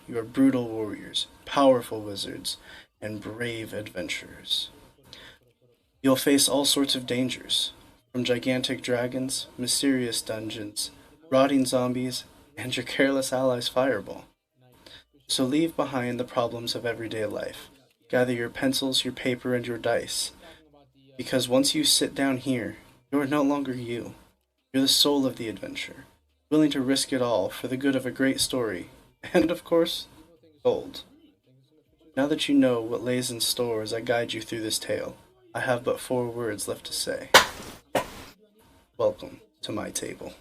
you are brutal warriors, powerful wizards, and brave adventurers. You'll face all sorts of dangers, from gigantic dragons, mysterious dungeons, rotting zombies, and your careless ally's fireball. So leave behind the problems of everyday life. Gather your pencils, your paper, and your dice, because once you sit down here, you are no longer you. You're the soul of the adventure, willing to risk it all for the good of a great story, and of course, gold. Now that you know what lays in store as I guide you through this tale, I have but four words left to say. Welcome to my table.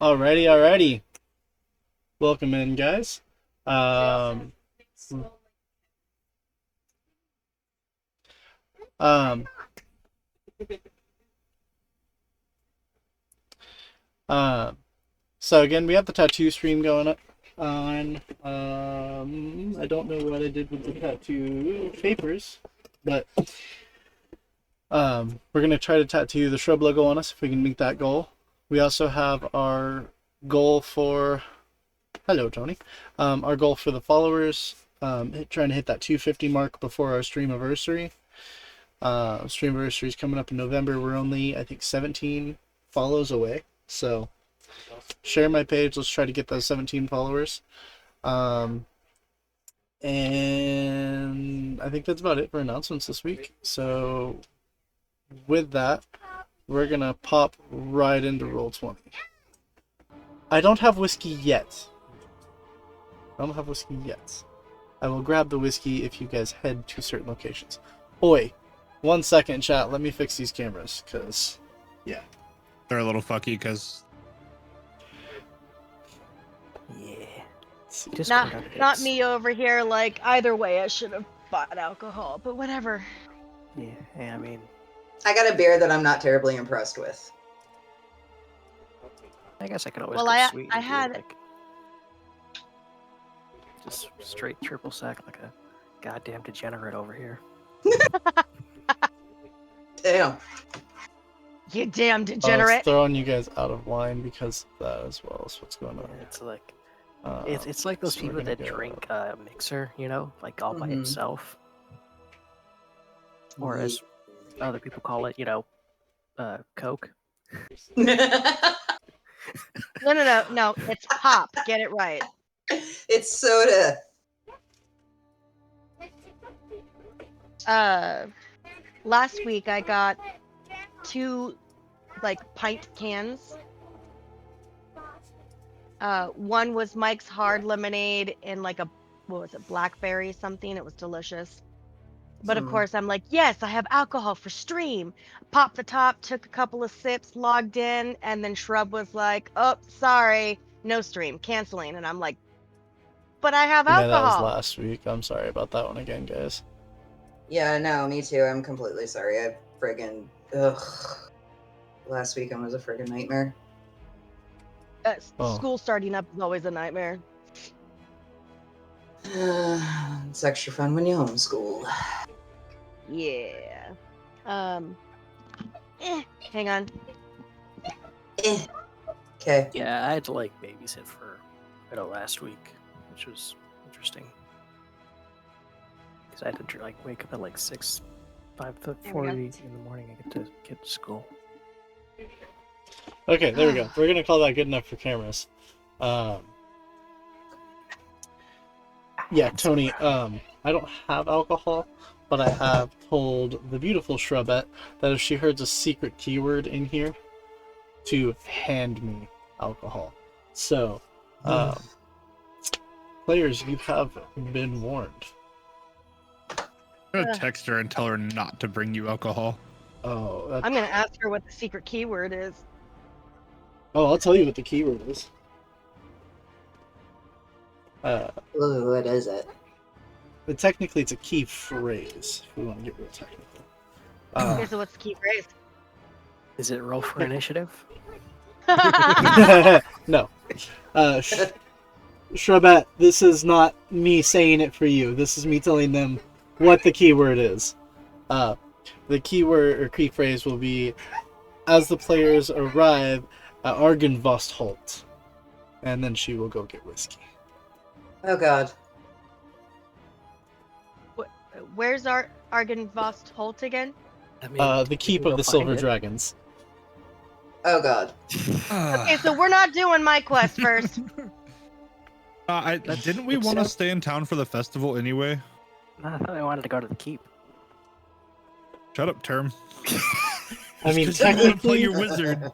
Alrighty. Welcome in, guys. Um, um, uh, so again, we have the tattoo stream going up on. I don't know what I did with the tattoo papers, but we're gonna try to tattoo the shrub logo on us if we can meet that goal. We also have our goal for. Hello, Tony. Our goal for the followers, trying to hit that 250 mark before our stream anniversary. Stream anniversary is coming up in November. We're only, I think, 17 follows away. So share my page. Let's try to get those 17 followers. And I think that's about it for announcements this week. So with that, we're going to pop right into Roll20. I don't have whiskey yet. I will grab the whiskey if you guys head to certain locations. Oi, 1 second, chat. Let me fix these cameras, because, yeah. They're a little fucky because. Yeah. Not me over here. Like either way, I should have bought alcohol, but whatever. Yeah, I mean, I got a beer that I'm not terribly impressed with. I guess I could always Well, go sweet. I And had do, like, just straight triple sec like a goddamn degenerate over here. Damn. You damn I was degenerate. throwing you guys out of line because of that as well. So what's going on? Yeah, it's like it's like those so we're people gonna that go- drink a mixer, you know, like all by Mhm. itself, or as other people call it, you know, Coke. No. It's pop. Get it right. It's soda. Last week I got 2 like pint cans. One was Mike's Hard Lemonade and like a what was it, blackberry something. It was delicious. But of course, I'm like, yes, I have alcohol for stream. Popped the top, took a couple of sips, logged in, and then Shrub was like, oh, sorry, no stream, canceling. And I'm like, but I have Yeah, that was alcohol. last week. I'm sorry about that one again, guys. Yeah, no, me too. I'm completely sorry. I friggin' ugh. Last weekend was a friggin' nightmare. Oh. School starting up is always a nightmare. It's extra fun when you homeschool. Yeah. Hang on. Okay. Yeah, I had to like babysit for last week, which was interesting. Because I had to like wake up at like 5:40 in the morning and get to school. Okay, there we go. We're gonna call that good enough for cameras. Yeah, Tony. I don't have alcohol, but I have told the beautiful Shrubette that if she hears a secret keyword in here, to hand me alcohol. So, players, you have been warned. I'm gonna text her and tell her not to bring you alcohol. Oh, I'm gonna ask her what the secret keyword is. Oh, I'll tell you what the keyword is. Ooh, what is it? But technically, it's a key phrase. If we want to get real technical. Okay, so what's the key phrase? Is it roll for initiative? No. Shrubette, this is not me saying it for you. This is me telling them what the keyword is. The keyword or key phrase will be, as the players arrive at Argenvostholt. And then she will go get whiskey. Oh god. Where's our Argenvost Holt again? I mean, The Keep of the Silver Dragons. Oh god. Okay, so we're not doing my quest first. Didn't we want to stay in town for the festival anyway? I thought I wanted to go to the keep. Shut up, Term. I mean, Just 'cause you want to play technically, your wizard.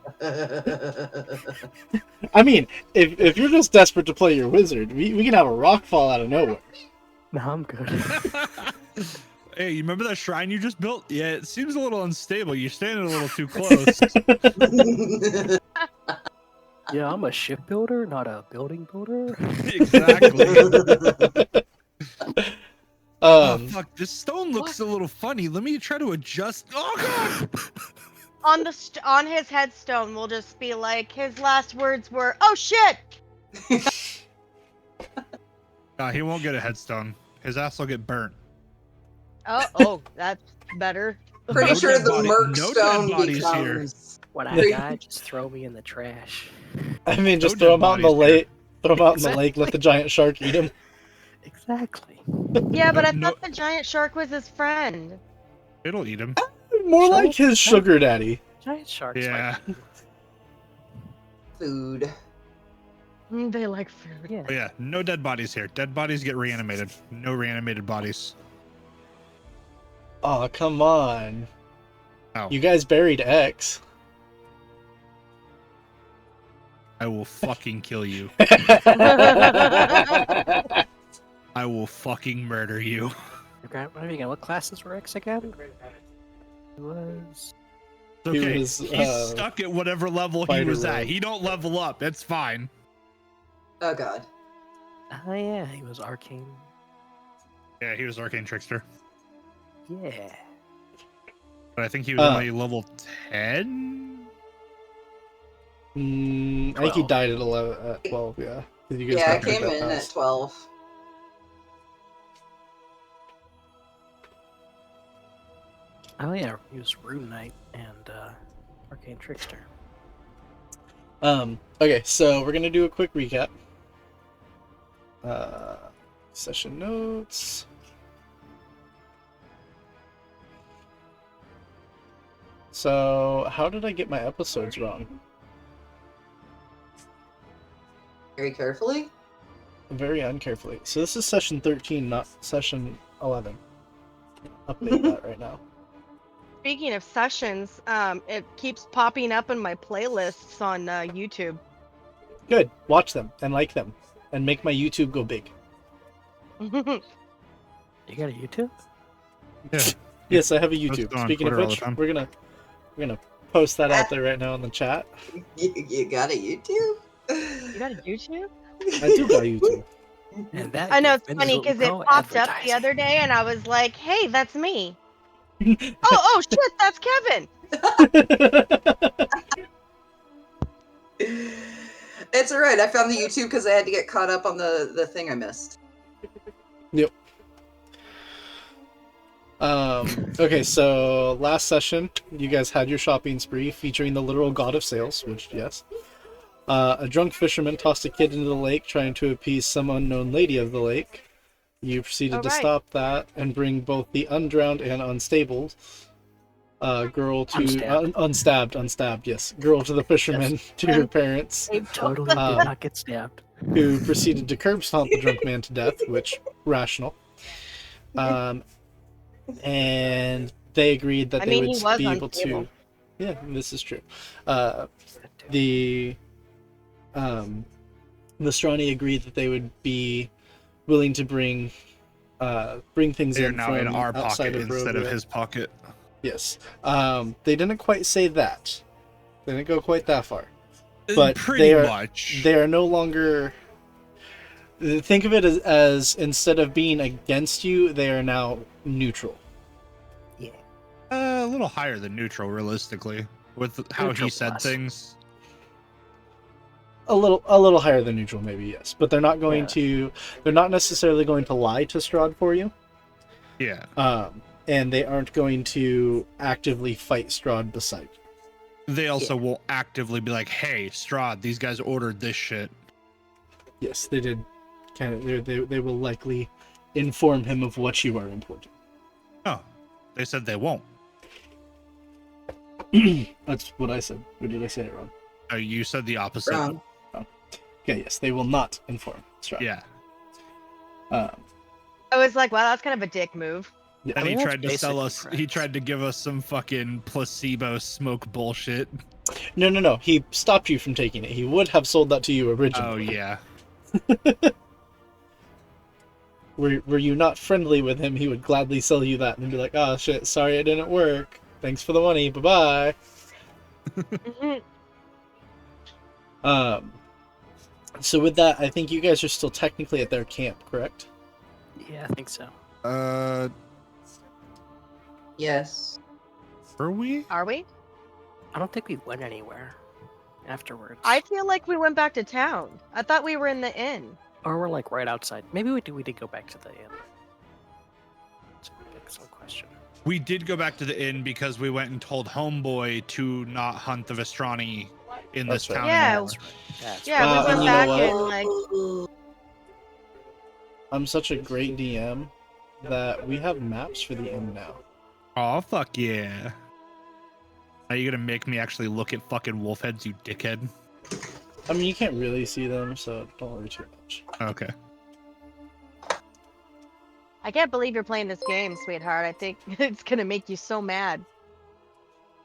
I mean, if you're just desperate to play your wizard, we can have a rock fall out of nowhere. No, I'm good. Hey, you remember that shrine you just built? Yeah, it seems a little unstable. You're standing a little too close. Yeah, I'm a shipbuilder, not a building builder. Exactly. Oh, fuck, this stone looks a little funny. Let me try to adjust. Oh, God! On his headstone, we'll just be like, his last words were, "Oh shit!" He won't get a headstone. His ass will get burnt. Oh, that's better. Pretty No sure dead the body- Merc no Stone dead bodies becomes... here. When I die, just throw me in the trash. I mean, just No throw dead him out in the bodies lake. Throw him out in the lake. Let the giant shark eat him. Exactly. Yeah, but I No- thought the giant shark was his friend. It'll eat him. More like his sugar daddy. Giant sharks. Yeah. Like, Food. They like food. yeah. But yeah, no dead bodies here. Dead bodies get reanimated. No reanimated bodies. Oh, come on. Oh. You guys buried X. I will fucking kill you. I will fucking murder you. What classes were X again? It was It's okay. was, He's stuck at whatever level he was at. Rogue. He don't level up. That's fine. Oh god. Oh yeah, he was arcane. Yeah, he was Arcane Trickster. Yeah. But I think he was only level 10? I think he 12. died at 12, yeah. 'Cause you guys Yeah, I got hurt came that in at fast. 12. Oh yeah, he was Rune Knight and Arcane Trickster. Okay, so we're gonna do a quick recap. Session notes. So, how did I get my episodes wrong? Very carefully. Very uncarefully. So this is session 13, not session 11. Update that right now. Speaking of sessions, it keeps popping up in my playlists on YouTube. Good. Watch them and like them, and make my YouTube go big. You got a YouTube? Yeah. Yes, I have a Post YouTube. it on Speaking of Twitter all the which, time. we're gonna post that out there right now in the chat. You got a YouTube? You got a YouTube? I do got YouTube. And that I know gives it's funny Vince what we because it call popped up the advertising. other day, and I was like, "Hey, that's me." Oh shit, that's Kevin. It's alright. I found the YouTube because I had to get caught up on the thing I missed. Yep. Okay, so last session, you guys had your shopping spree featuring the literal god of sales, which, yes. A drunk fisherman tossed a kid into the lake trying to appease some unknown lady of the lake. You proceeded to Alright. stop that and bring both the undrowned and unstable girl to... Unstabbed, yes. Girl to the fisherman, to her parents, They totally did not get stabbed. who proceeded to curb stomp the drunk man to death, which, rational. And they agreed that I they mean, would he was be able unstable. to... Yeah, this is true. The Strahd agreed that they would be willing to bring things They're in now from in our outside pocket of instead of Rovia. his pocket. Yes. They didn't quite say that. They didn't go quite that far. But Pretty much. They are no longer... Think of it as instead of being against you, they are now neutral. Yeah. A little higher than neutral, realistically, with how Neutral he said plus. things. A little higher than neutral, maybe, yes. But they're not going Yeah. to... They're not necessarily going to lie to Strahd for you. Yeah. And they aren't going to actively fight Strahd beside you. They also will actively be like, "Hey, Strahd, these guys ordered this shit." Yes, they did. They will likely inform him of what you are importing. Oh, they said they won't. That's what I said. Or did I say it wrong? Oh, you said the opposite. Wrong. Okay, yes, they will not inform Strahd. Yeah. I was like, "Wow, that's kind of a dick move." Yeah. And I mean, he that's tried to sell basically us. He friends. tried to give us some fucking placebo smoke bullshit. No. He stopped you from taking it. He would have sold that to you originally. Oh yeah. Were you not friendly with him, he would gladly sell you that and be like, "Oh shit, sorry it didn't work. Thanks for the money. Bye Mhm. bye." So with that, I think you guys are still technically at their camp, correct? Yeah, I think so. Yes. Were we? Are we? I don't think we went anywhere afterwards. I feel like we went back to town. I thought we were in the inn. Or we're like right outside. Maybe we did go back to the inn. It's a excellent question. We did go back to the inn because we went and told Homeboy to not hunt the Vestrani in this That's right. town Yeah. anymore. That's Yeah, Wow, we and went you know back what? and like, I'm such a great DM that we have maps for the inn now. Oh fuck yeah! Are you gonna make me actually look at fucking wolf heads, you dickhead? I mean, you can't really see them, so don't worry too much. Okay. I can't believe you're playing this game, sweetheart. I think it's gonna make you so mad.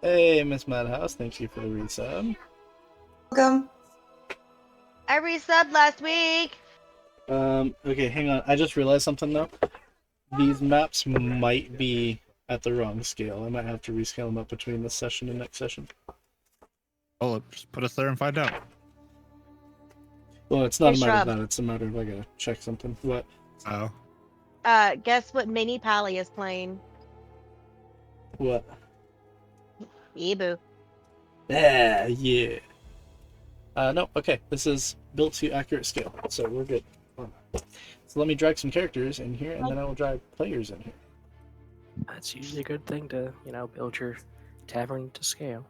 Hey, Miss Madhouse, thank you for the resub. Welcome. I resubbed last week. Okay, hang on. I just realized something though. These maps might be at the wrong scale. I might have to rescale them up between this session and next session. Oh, just put us there and find out. Well, it's not Hey, a matter of Shrub. that. It's a matter of I gotta check something. What? Oh. Guess what Mini Pally is playing? What? Ebu. Yeah. No, okay. This is built to accurate scale, so we're good. So let me drag some characters in here, and then I will drag players in here. That's usually a good thing to, build your tavern to scale.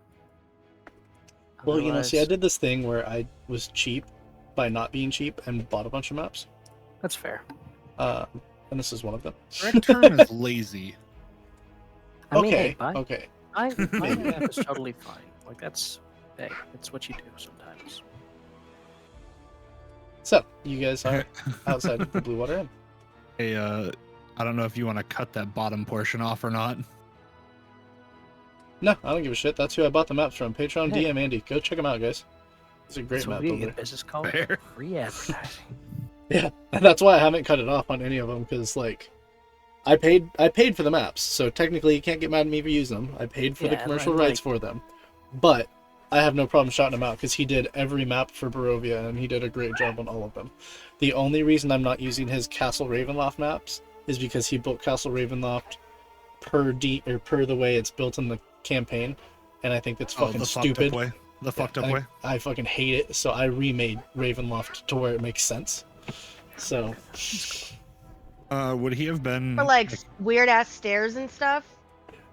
Well, see, I Otherwise- did this thing where I was cheap by not being cheap and bought a bunch of maps. That's fair. And this is one of them. Correct term is lazy. I mean, Okay, hey, buying okay. a map is totally fine. Like, that's what you do sometimes. So, you guys are outside of the Blue Water Inn. Hey, I don't know if you want to cut that bottom portion off or not. No, I don't give a shit. That's who I bought the maps from. Patreon Hey. DM Andy. Go check them out, guys. It's a great That's map what we builder. get business called Fair. free advertising. Yeah, that's why I haven't cut it off on any of them, because, like, I paid for the maps, so technically you can't get mad at me for using them. I paid for the Yeah, commercial like- rights for them. But I have no problem shouting him out, because he did every map for Barovia, and he did a great job on all of them. The only reason I'm not using his Castle Ravenloft maps is because he built Castle Ravenloft per the way it's built in the campaign, and I think that's fucking the stupid. fucked up way. The fucked up way. I fucking hate it, so I remade Ravenloft to where it makes sense. So, Would he have been For like weird ass stairs and stuff.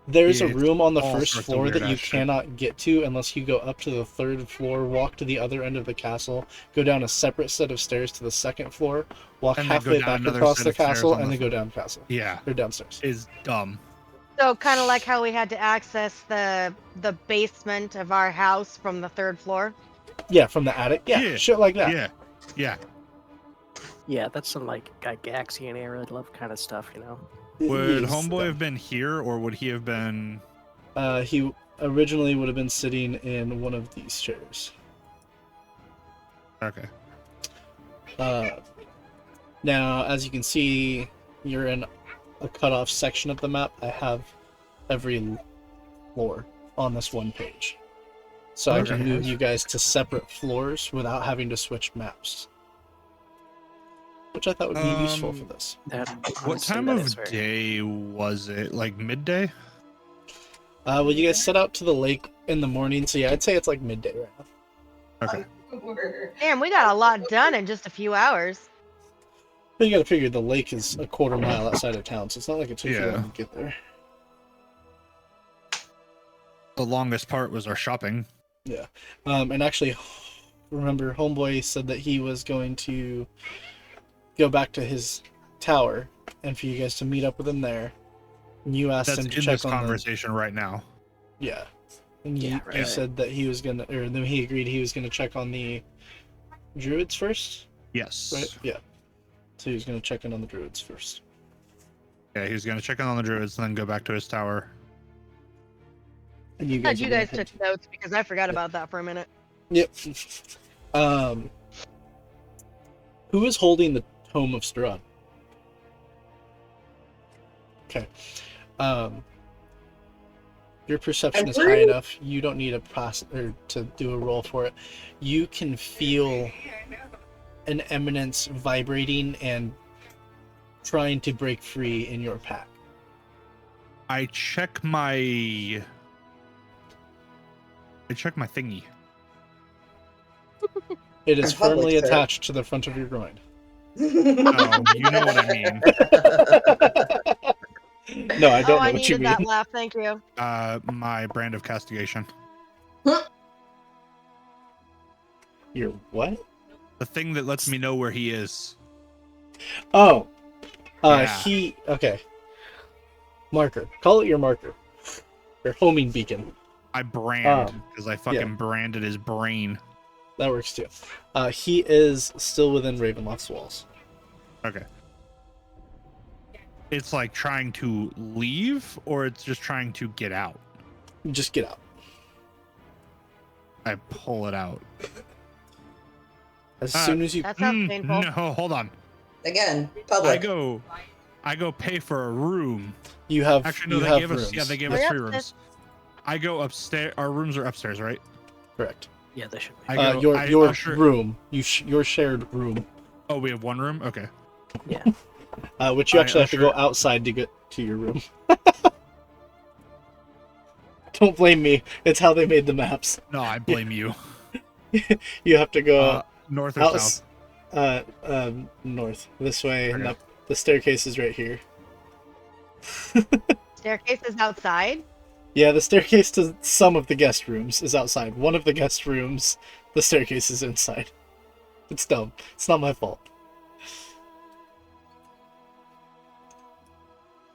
there's Yeah, a it's room on the all first sorts of floor that weird you ass shit. cannot get to unless you go up to the third floor, walk to the other end of the castle, go down a separate set of stairs to the second floor, walk And then go halfway down back another across set the of stairs castle, on and the then go floor. down castle. Yeah, Or downstairs. is dumb. So kind of like how we had to access the basement of our house from the third floor. Yeah, from the attic. Yeah, shit like that. Yeah, yeah. Yeah, that's some like Gygaxian era love kind of stuff, Would Yes, Homeboy have been here, or would he have been? He originally would have been sitting in one of these chairs. Okay. Now, as you can see, you're in a cut-off section of the map. I have every floor on this one page. So I can Okay. move you guys to separate floors without having to switch maps. Which I thought would be useful for this. That, What honestly, time that of is very- day was it? Like midday? Well, you guys set out to the lake in the morning, so yeah, I'd say it's like midday right now. Okay. Damn, we got a lot done in just a few hours. But you gotta figure the lake is a quarter mile outside of town, so it's not like it took you Yeah. long to get there. The longest part was our shopping. Yeah. And actually, remember, Homeboy said that he was going to go back to his tower and for you guys to meet up with him there. And you asked That's him to in check this on conversation right now. Yeah. And you, Yeah, you right. said that he was gonna, or then he agreed he was gonna check on the druids first, Yes. right? Yeah. So he was gonna check in on the druids first. Yeah, he was gonna check in on the druids, and then go back to his tower. And you Glad guys, you are gonna guys head took notes because I forgot about that for a minute. Yep. Who is holding the Tome of Strahd? Okay. Your perception is high enough. You don't need to do a roll for it. You can feel an eminence vibrating and trying to break free in your pack. I check my thingy. It is In public, firmly sir. attached to the front of your groin. Oh, you know what I mean. No, I don't Oh, know I what you needed mean. that laugh. Thank you. My brand of castigation. Your what? The thing that lets me know where he is. Oh. Yeah. Okay. Marker. Call it your marker. Your homing beacon. I brand Um, because I fucking branded his brain. That works too. He is still within Ravenloft's walls. Okay. It's like trying to leave, or it's just trying to get out. Just get out. I pull it out. As soon as you... That sounds painful. No, hold on. Again, I public. go I go pay for a room. You have Actually, no, you they have gave rooms. us. Yeah, they gave Hurry us up, 3 rooms. I go upstairs. Our rooms are upstairs, right? Correct. Yeah, they should be. I go. Your usher- room. Your shared room. Oh, we have 1 room. Okay. Yeah. Which you actually have to go usher- outside to get to your room. Don't blame me. It's how they made the maps. No, I blame you. You have to go North or out, south? north. This way. Okay. And up. The staircase is right here. Staircase is outside. Yeah, the staircase to some of the guest rooms is outside. One of the guest rooms, the staircase is inside. It's dumb. It's not my fault.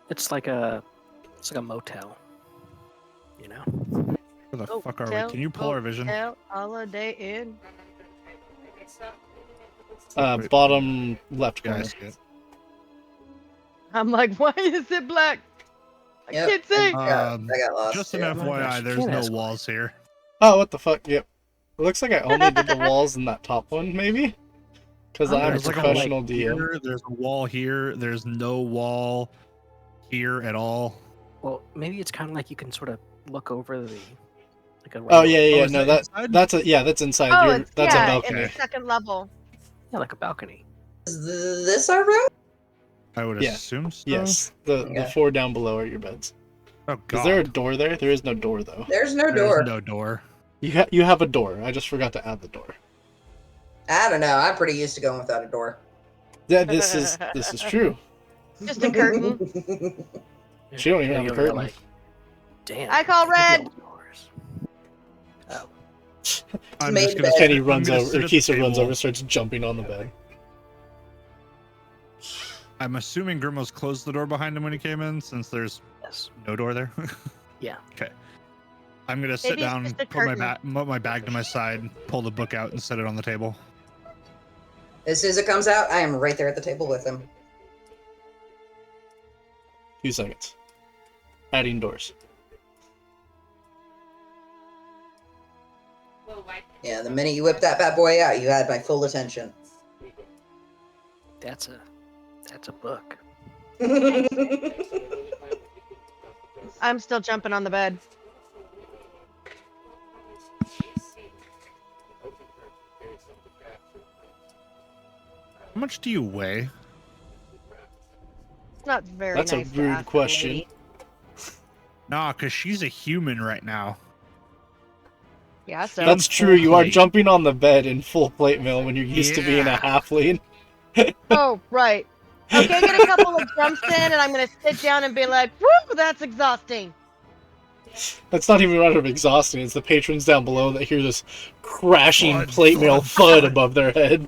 It's like a motel. You know? Where the Oh, fuck are we? tell- Can you pull our vision? Hotel Holiday Inn. Wait. Bottom left Yeah, I corner. see it. I'm like, why is it black? I Yep. can't see. I Um, got lost. Just an too. my gosh, FYI, you there's can't no ask walls here. Oh, what the fuck? Yep. It looks like I only did the walls in that top one, maybe? Because Oh, I'm a there's like a, professional DM. Here, there's a wall here. There's no wall here at all. Well, maybe it's kind of like you can sort of look over the like a Oh, yeah, Oh, yeah, is no, that inside? that's inside. Oh, You're, it's that's yeah, a balcony. it's the second level. yeah, like a balcony. Is this our room? I would Yeah. assume so. Yes, the Okay. 4 down below are your beds. Oh Is god. there a door there? There is no door, though. There's no There's door. no door. You have a door. I just forgot to add the door. I don't know. I'm pretty used to going without a door. Yeah, this is true. Just a curtain. She don't even Yeah, have a you're curtain. Like, damn. I call could be red. all doors. Oh, I'm made just gonna bed. Kenny I'm runs gonna over, sit or at the Kisa runs table. over, starts jumping on the bed. I'm assuming Grimos closed the door behind him when he came in, since there's yes. no door there. Yeah. Okay. I'm gonna sit Maybe it's down, just a put curtain. my bag to my side, pull the book out, and set it on the table. As soon as it comes out, I am right there at the table with him. 2 seconds. Adding doors. Yeah, the minute you whip that bad boy out, you had my full attention. That's a book. I'm still jumping on the bed. How much do you weigh? It's not very That's a nice. to rude ask a question. lady. Nah, cause she's a human right now. Yeah, so That's full true. You are plate. jumping on the bed in full plate mail when you're used to being a Yeah. halfling. oh right. Okay, get a couple of jumps in, and I'm gonna sit down and be like, "Woo, that's exhausting." That's not even a matter of exhausting. It's the patrons down below that hear this crashing Thud, plate mail thud, thud thud. above their head.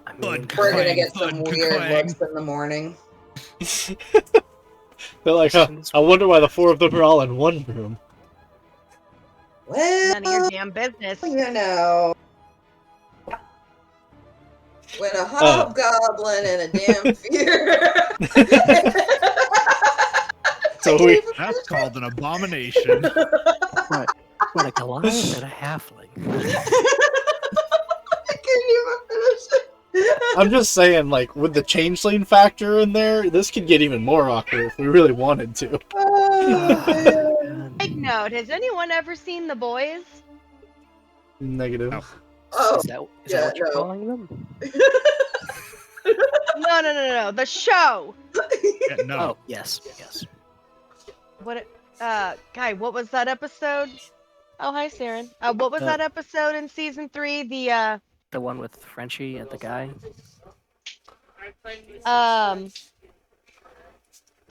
I mean, Thud. We're gonna Clang, get some thud, weird clang. looks in the morning. They're like, huh, I wonder why the 4 of them are all in one room. Well, None of your damn business. you know. When a hobgoblin and a damn fear. So we, That's called an abomination. what a Goliath and a halfling. I can't even finish it. I'm just saying, like, with the changeling factor in there, this could get even more awkward if we really wanted to. Oh, man. Take note. Has anyone ever seen The Boys? Negative. No. Oh, Is that yeah, what you're no. calling them? No. The show. Yeah, no. Oh, yes. What? Guy, what was that episode? Oh, hi, Saren. What was that episode in season 3? The one with Frenchie and the guy.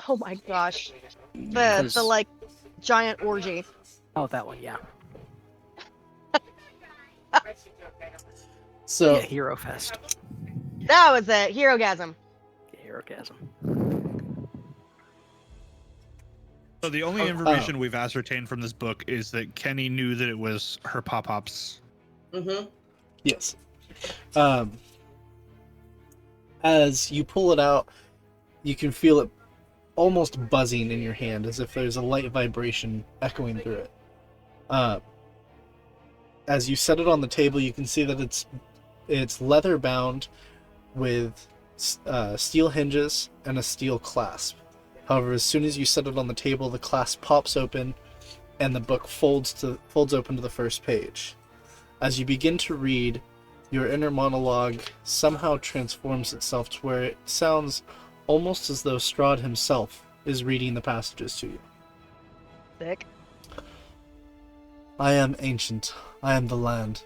Oh my gosh. The like giant orgy. Oh, that one. Yeah. So, Yeah. Hero Fest. That was it. Herogasm. Herogasm. So the only information we've ascertained from this book is that Kenny knew that it was her pop-ups. Mm-hmm. yes. As you pull it out, you can feel it almost buzzing in your hand, as if there's a light vibration echoing through it. As you set it on the table, you can see that it's leather bound with steel hinges, and a steel clasp. However, as soon as you set it on the table, the clasp pops open, and the book folds open to the first page. As you begin to read, your inner monologue somehow transforms itself to where it sounds almost as though Strahd himself is reading the passages to you. Sick. I am ancient. I am the land.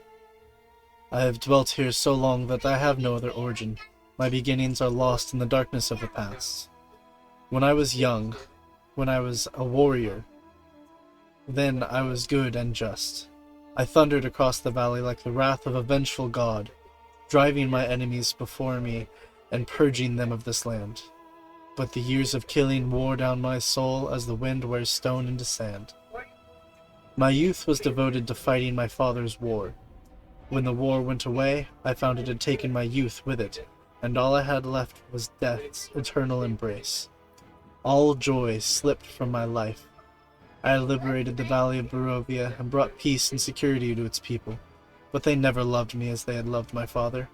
I have dwelt here so long that I have no other origin. My beginnings are lost in the darkness of the past. When I was young, when I was a warrior, then I was good and just. I thundered across the valley like the wrath of a vengeful god, driving my enemies before me and purging them of this land. But the years of killing wore down my soul as the wind wears stone into sand. My youth was devoted to fighting my father's war. When the war went away, I found it had taken my youth with it, and all I had left was death's eternal embrace. All joy slipped from my life. I had liberated the Valley of Barovia and brought peace and security to its people, but they never loved me as they had loved my father.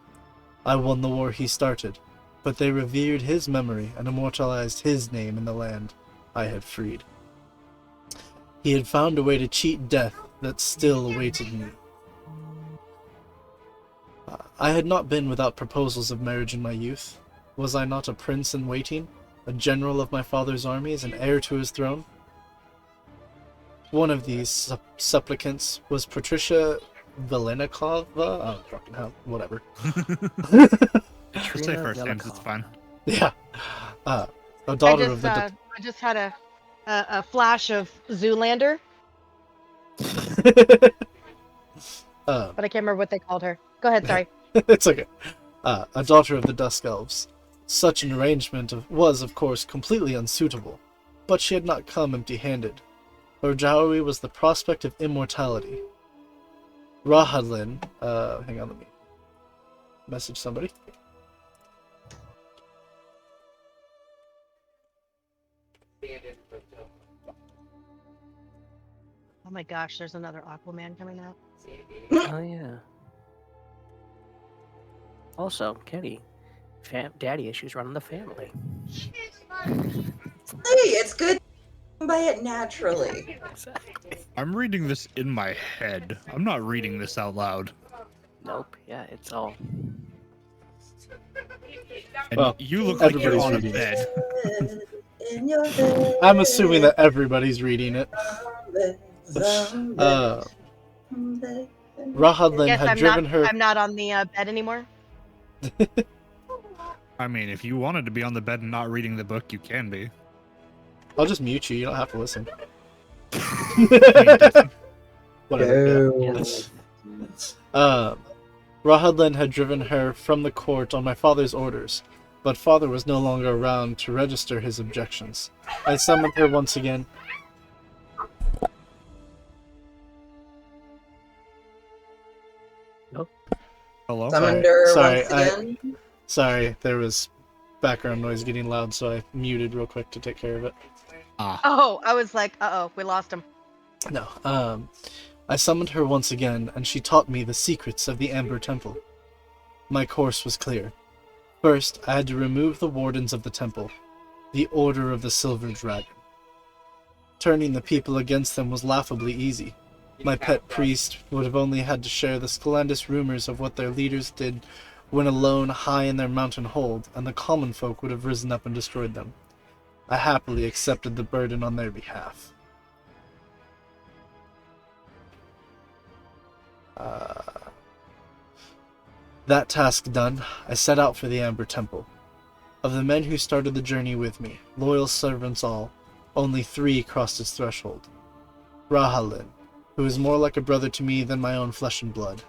I won the war he started, but they revered his memory and immortalized his name in the land I had freed. He had found a way to cheat death that still awaited me. I had not been without proposals of marriage in my youth. Was I not a prince in waiting, a general of my father's armies, and heir to his throne? One of these supplicants was Patricia Valenikova. Oh, fucking hell, whatever. Just say first names, it's fine. Yeah. A daughter of the... I just had a flash of Zoolander, but I can't remember what they called her. Go ahead, sorry. It's okay. A daughter of the Dusk Elves. Such an arrangement was, of course, completely unsuitable, but she had not come empty-handed. Her dowry was the prospect of immortality. Rahadlin, hang on, let me message somebody. Oh my gosh, there's another Aquaman coming out. Oh yeah. Also, Kenny, daddy issues running the family. Hey, it's good to buy it naturally. Exactly. I'm reading this in my head. I'm not reading this out loud. Nope. Yeah, it's all. And Well, you look like you're everybody's on a reading bed. In your head, I'm assuming that everybody's reading it. Rahadlin Yes, had driven her... I'm not on the bed anymore. I mean, if you wanted to be on the bed and not reading the book, you can be. I'll just mute you. You don't have to listen. I mean, Whatever. Yeah. Rahadlin had driven her from the court on my father's orders, but father was no longer around to register his objections. I summoned her once again. hello? Summoned her Sorry, once again. Sorry, there was background noise getting loud, so I muted real quick to take care of it. Ah, Oh, I was like, uh-oh, we lost him. No, I summoned her once again, and she taught me the secrets of the Amber Temple. My course was clear. First, I had to remove the wardens of the temple, the Order of the Silver Dragon. Turning the people against them was laughably easy. My pet priest would have only had to share the scandalous rumors of what their leaders did when alone high in their mountain hold, and the common folk would have risen up and destroyed them. I happily accepted the burden on their behalf. That task done, I set out for the Amber Temple. Of the men who started the journey with me, loyal servants all, only 3 crossed its threshold. Rahalin, who is more like a brother to me than my own flesh and blood,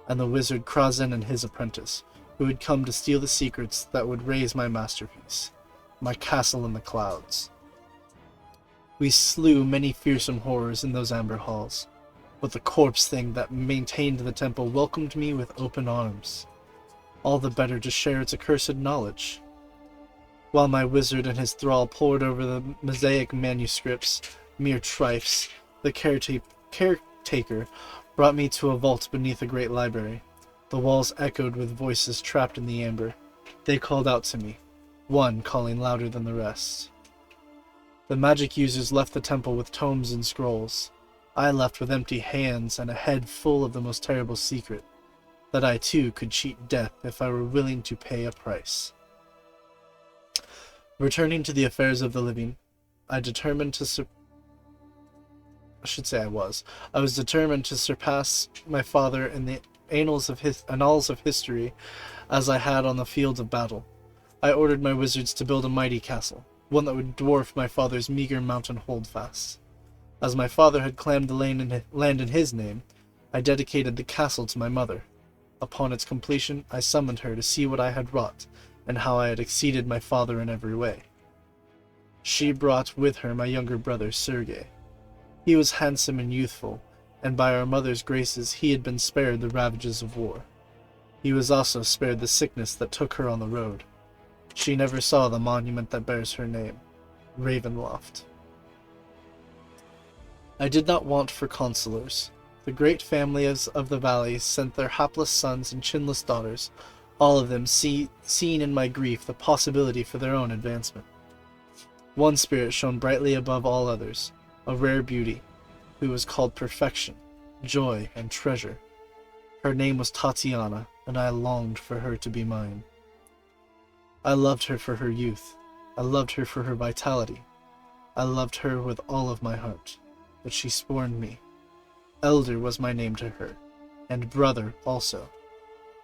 and the wizard Krazen and his apprentice, who had come to steal the secrets that would raise my masterpiece, my castle in the clouds. We slew many fearsome horrors in those amber halls, but the corpse thing that maintained the temple welcomed me with open arms, all the better to share its accursed knowledge. While my wizard and his thrall pored over the mosaic manuscripts, mere trifles, the caretaker brought me to a vault beneath a great library. The walls echoed with voices trapped in the amber. They called out to me, one calling louder than the rest. The magic users left the temple with tomes and scrolls. I left with empty hands and a head full of the most terrible secret, that I too could cheat death if I were willing to pay a price. Returning to the affairs of the living, I was determined to surpass my father in the annals of history as I had on the fields of battle. I ordered my wizards to build a mighty castle, one that would dwarf my father's meager mountain holdfast. As my father had claimed the land in his name, I dedicated the castle to my mother. Upon its completion, I summoned her to see what I had wrought, and how I had exceeded my father in every way. She brought with her my younger brother, Sergei. He was handsome and youthful, and by our mother's graces he had been spared the ravages of war. He was also spared the sickness that took her on the road. She never saw the monument that bears her name, Ravenloft. I did not want for consolers. The great families of the valley sent their hapless sons and chinless daughters, all of them seeing in my grief the possibility for their own advancement. One spirit shone brightly above all others, a rare beauty, who was called perfection, joy, and treasure. Her name was Tatiana, and I longed for her to be mine. I loved her for her youth. I loved her for her vitality. I loved her with all of my heart, but she scorned me. Elder was my name to her, and brother also,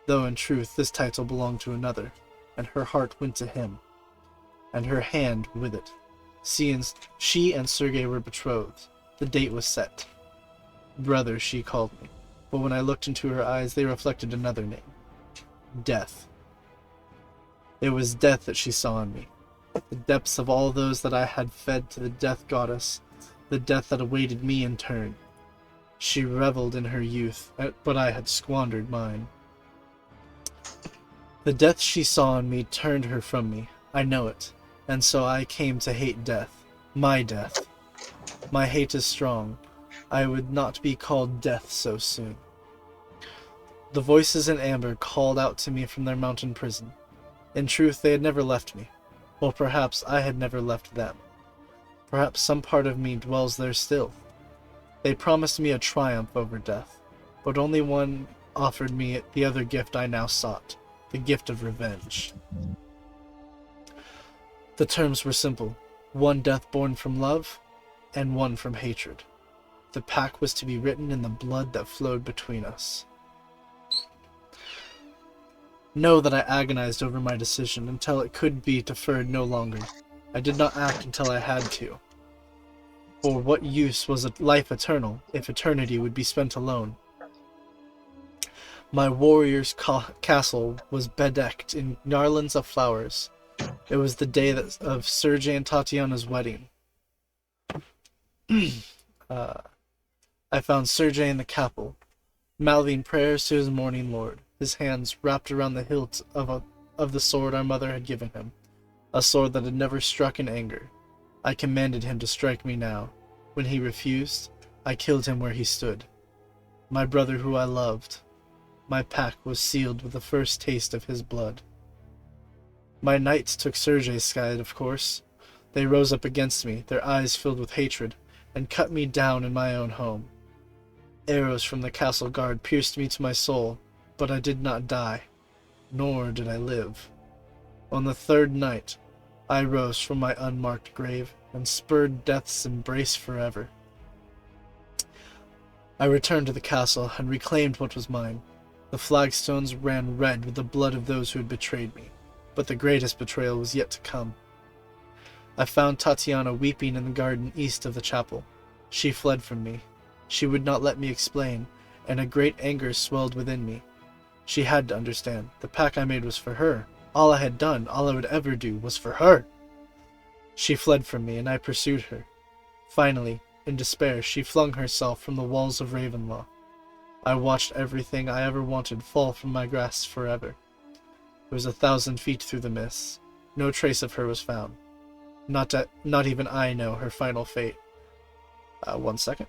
though in truth this title belonged to another, and her heart went to him, and her hand with it. She and Sergei were betrothed. The date was set. Brother, she called me, but when I looked into her eyes, they reflected another name. Death. It was death that she saw in me. The depths of all those that I had fed to the death goddess, the death that awaited me in turn. She reveled in her youth, but I had squandered mine. The death she saw in me turned her from me. I know it, and so I came to hate death. My death. My hate is strong. I would not be called death so soon. The voices in amber called out to me from their mountain prison. In truth, they had never left me. Or perhaps I had never left them. Perhaps some part of me dwells there still. They promised me a triumph over death, but only one offered me the other gift I now sought, the gift of revenge. The terms were simple, one death born from love, and one from hatred. The pact was to be written in the blood that flowed between us. Know that I agonized over my decision until it could be deferred no longer. I did not act until I had to. For what use was a life eternal if eternity would be spent alone? My warrior's castle was bedecked in garlands of flowers. It was the day of Sergei and Tatiana's wedding. I found Sergei in the chapel, mouthing prayers to his morning lord, his hands wrapped around the hilt of the sword our mother had given him, a sword that had never struck in anger. I commanded him to strike me now. When he refused, I killed him where he stood. My brother who I loved. My pact was sealed with the first taste of his blood. My knights took Sergei's side, of course. They rose up against me, their eyes filled with hatred, and cut me down in my own home. Arrows from the castle guard pierced me to my soul, but I did not die, nor did I live. On the third night, I rose from my unmarked grave and spurred death's embrace forever. I returned to the castle and reclaimed what was mine. The flagstones ran red with the blood of those who had betrayed me, but the greatest betrayal was yet to come. I found Tatiana weeping in the garden east of the chapel. She fled from me. She would not let me explain, and a great anger swelled within me. She had to understand. The pact I made was for her. All I had done, all I would ever do, was for her. She fled from me, and I pursued her. Finally, in despair, she flung herself from the walls of Ravenloft. I watched everything I ever wanted fall from my grasp forever. It was 1,000 feet through the mists. No trace of her was found. Not even I know her final fate. 1 second.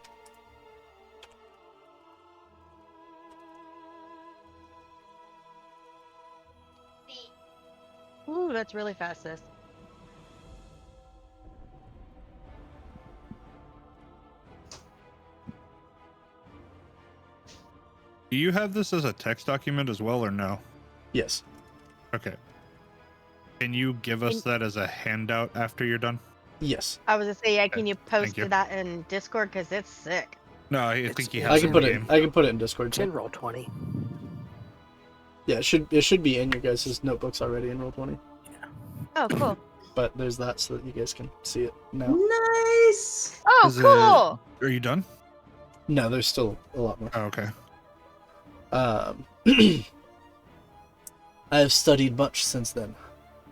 Ooh, that's really fast, sis. Do you have this as a text document as well, or no? Yes. Okay. Can you give us that as a handout after you're done? Yes. I was gonna say, yeah, Okay, can you thank post you. that in Discord? Because it's sick. No, I It's- think he it's has I it can in put the it. game. I can put it in Discord It's too. in Roll20. Yeah, it should be in your guys' notebooks already in Roll20. Oh, cool. But there's that so that you guys can see it now. Nice. Oh, Is cool. Are you done? No, there's still a lot more. Oh, okay. I have studied much since then.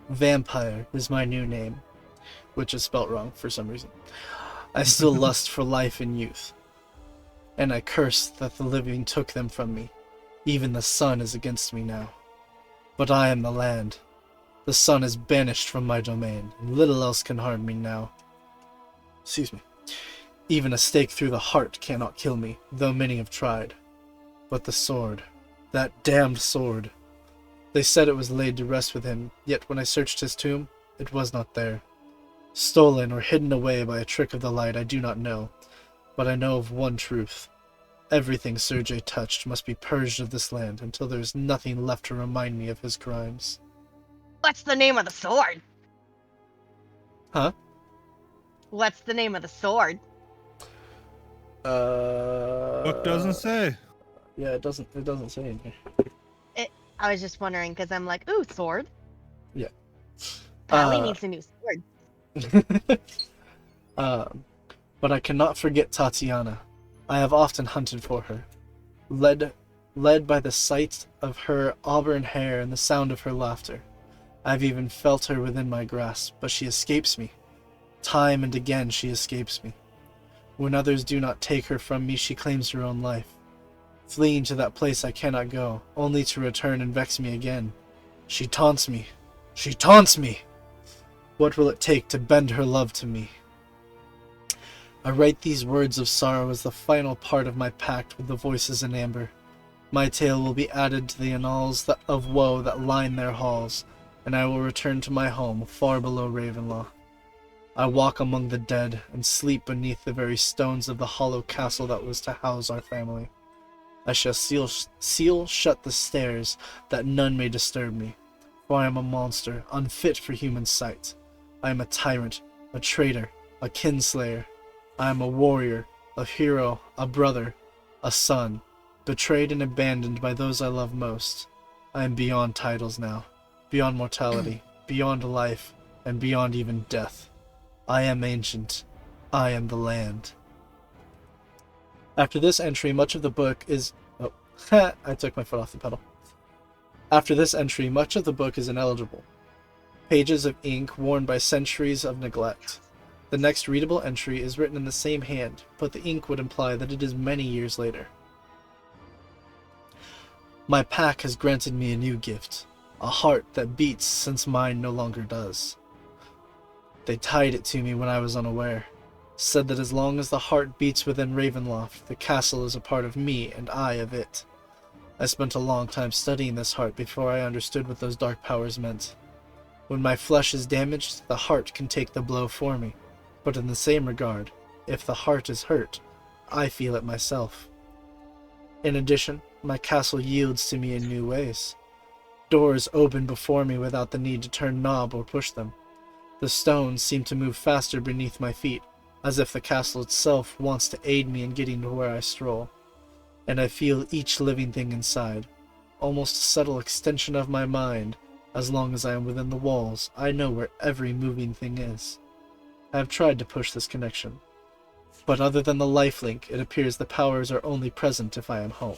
Vampire is my new name, which is spelt wrong for some reason. I still lust for life and youth, and I curse that the living took them from me. Even the sun is against me now. But I am the land. The sun is banished from my domain, and little else can harm me now. Excuse me. Even a stake through the heart cannot kill me, though many have tried. But the sword, that damned sword. They said it was laid to rest with him, yet when I searched his tomb, it was not there. Stolen or hidden away by a trick of the light, I do not know, but I know of one truth. Everything Sergei touched must be purged of this land until there is nothing left to remind me of his crimes. What's the name of the sword? Huh? What's the name of the sword? Book doesn't say. Yeah, it doesn't say in here. I was just wondering because I'm like, ooh, sword. Yeah. Pally needs a new sword. But I cannot forget Tatiana. I have often hunted for her, led by the sight of her auburn hair and the sound of her laughter. I have even felt her within my grasp, but she escapes me. Time and again she escapes me. When others do not take her from me, she claims her own life, fleeing to that place I cannot go, only to return and vex me again. She taunts me. She taunts me! What will it take to bend her love to me? I write these words of sorrow as the final part of my pact with the voices in amber. My tale will be added to the annals of woe that line their halls, and I will return to my home far below Ravenlaw. I walk among the dead and sleep beneath the very stones of the hollow castle that was to house our family. I shall seal shut the stairs that none may disturb me, for I am a monster unfit for human sight. I am a tyrant, a traitor, a kinslayer. I am a warrior, a hero, a brother, a son, betrayed and abandoned by those I love most. I am beyond titles now, beyond mortality, beyond life, and beyond even death. I am ancient. I am the land. After this entry, much of the book is... Oh, I took my foot off the pedal. After this entry, much of the book is ineligible. Pages of ink worn by centuries of neglect. The next readable entry is written in the same hand, but the ink would imply that it is many years later. My pack has granted me a new gift, a heart that beats since mine no longer does. They tied it to me when I was unaware, said that as long as the heart beats within Ravenloft, the castle is a part of me and I of it. I spent a long time studying this heart before I understood what those dark powers meant. When my flesh is damaged, the heart can take the blow for me. But in the same regard, if the heart is hurt, I feel it myself. In addition, my castle yields to me in new ways. Doors open before me without the need to turn knob or push them. The stones seem to move faster beneath my feet, as if the castle itself wants to aid me in getting to where I stroll. And I feel each living thing inside, almost a subtle extension of my mind. As long as I am within the walls, I know where every moving thing is. I have tried to push this connection, but other than the lifelink, it appears the powers are only present if I am home.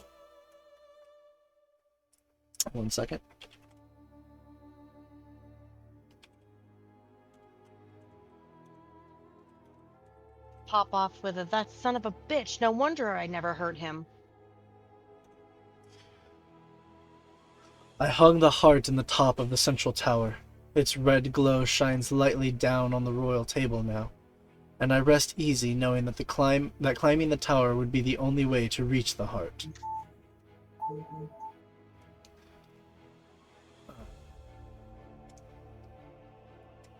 1 second. Pop off with a that son of a bitch. No wonder I never heard him. I hung the heart in the top of the central tower. Its red glow shines lightly down on the royal table now, and I rest easy knowing that climbing the tower would be the only way to reach the heart.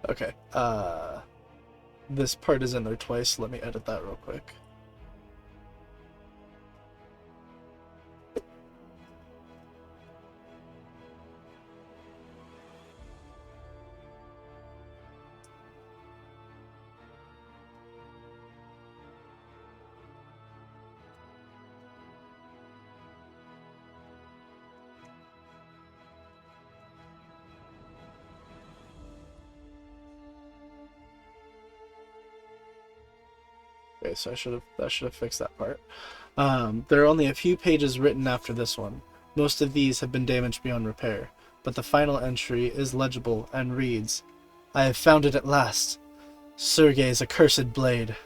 Okay. This part is in there twice. Let me edit that real quick. Okay, so that should have fixed that part. There are only a few pages written after this one. Most of these have been damaged beyond repair, but the final entry is legible and reads, "I have found it at last. Sergei's accursed blade.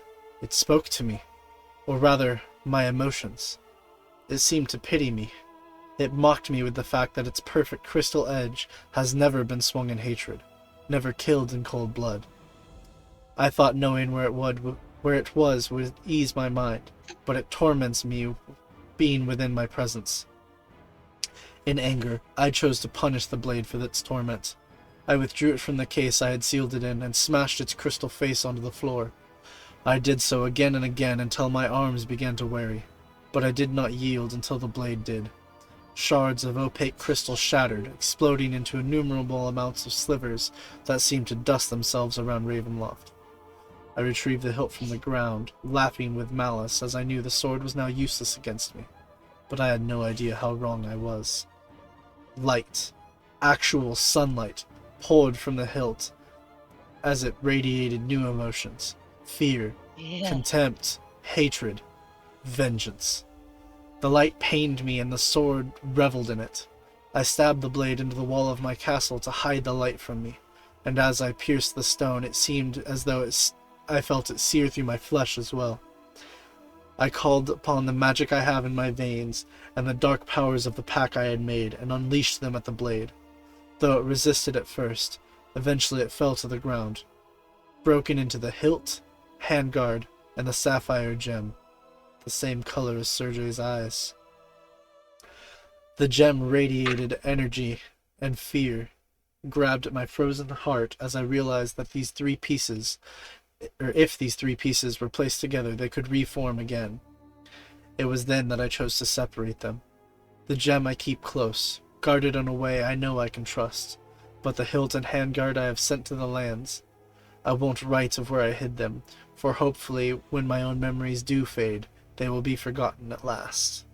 It spoke to me, or rather, my emotions. It seemed to pity me. It mocked me with the fact that its perfect crystal edge has never been swung in hatred, never killed in cold blood. I thought knowing where it was would ease my mind, but it torments me being within my presence. In anger, I chose to punish the blade for its torment. I withdrew it from the case I had sealed it in and smashed its crystal face onto the floor. I did so again and again until my arms began to weary, but I did not yield until the blade did. Shards of opaque crystal shattered, exploding into innumerable amounts of slivers that seemed to dust themselves around Ravenloft. I retrieved the hilt from the ground, laughing with malice as I knew the sword was now useless against me, but I had no idea how wrong I was. Light, actual sunlight, poured from the hilt as it radiated new emotions: fear, contempt, hatred, vengeance. The light pained me and the sword reveled in it. I stabbed the blade into the wall of my castle to hide the light from me, and as I pierced the stone it seemed as though I felt it sear through my flesh as well. I called upon the magic I have in my veins and the dark powers of the pack I had made and unleashed them at the blade. Though it resisted at first, eventually it fell to the ground, broken into the hilt, handguard, and the sapphire gem, the same color as Sergei's eyes. The gem radiated energy and fear, grabbed at my frozen heart as I realized that if these three pieces were placed together, they could reform again. It was then that I chose to separate them. The gem I keep close, guarded in a way I know I can trust, but the hilt and handguard I have sent to the lands. I won't write of where I hid them, for hopefully, when my own memories do fade, they will be forgotten at last."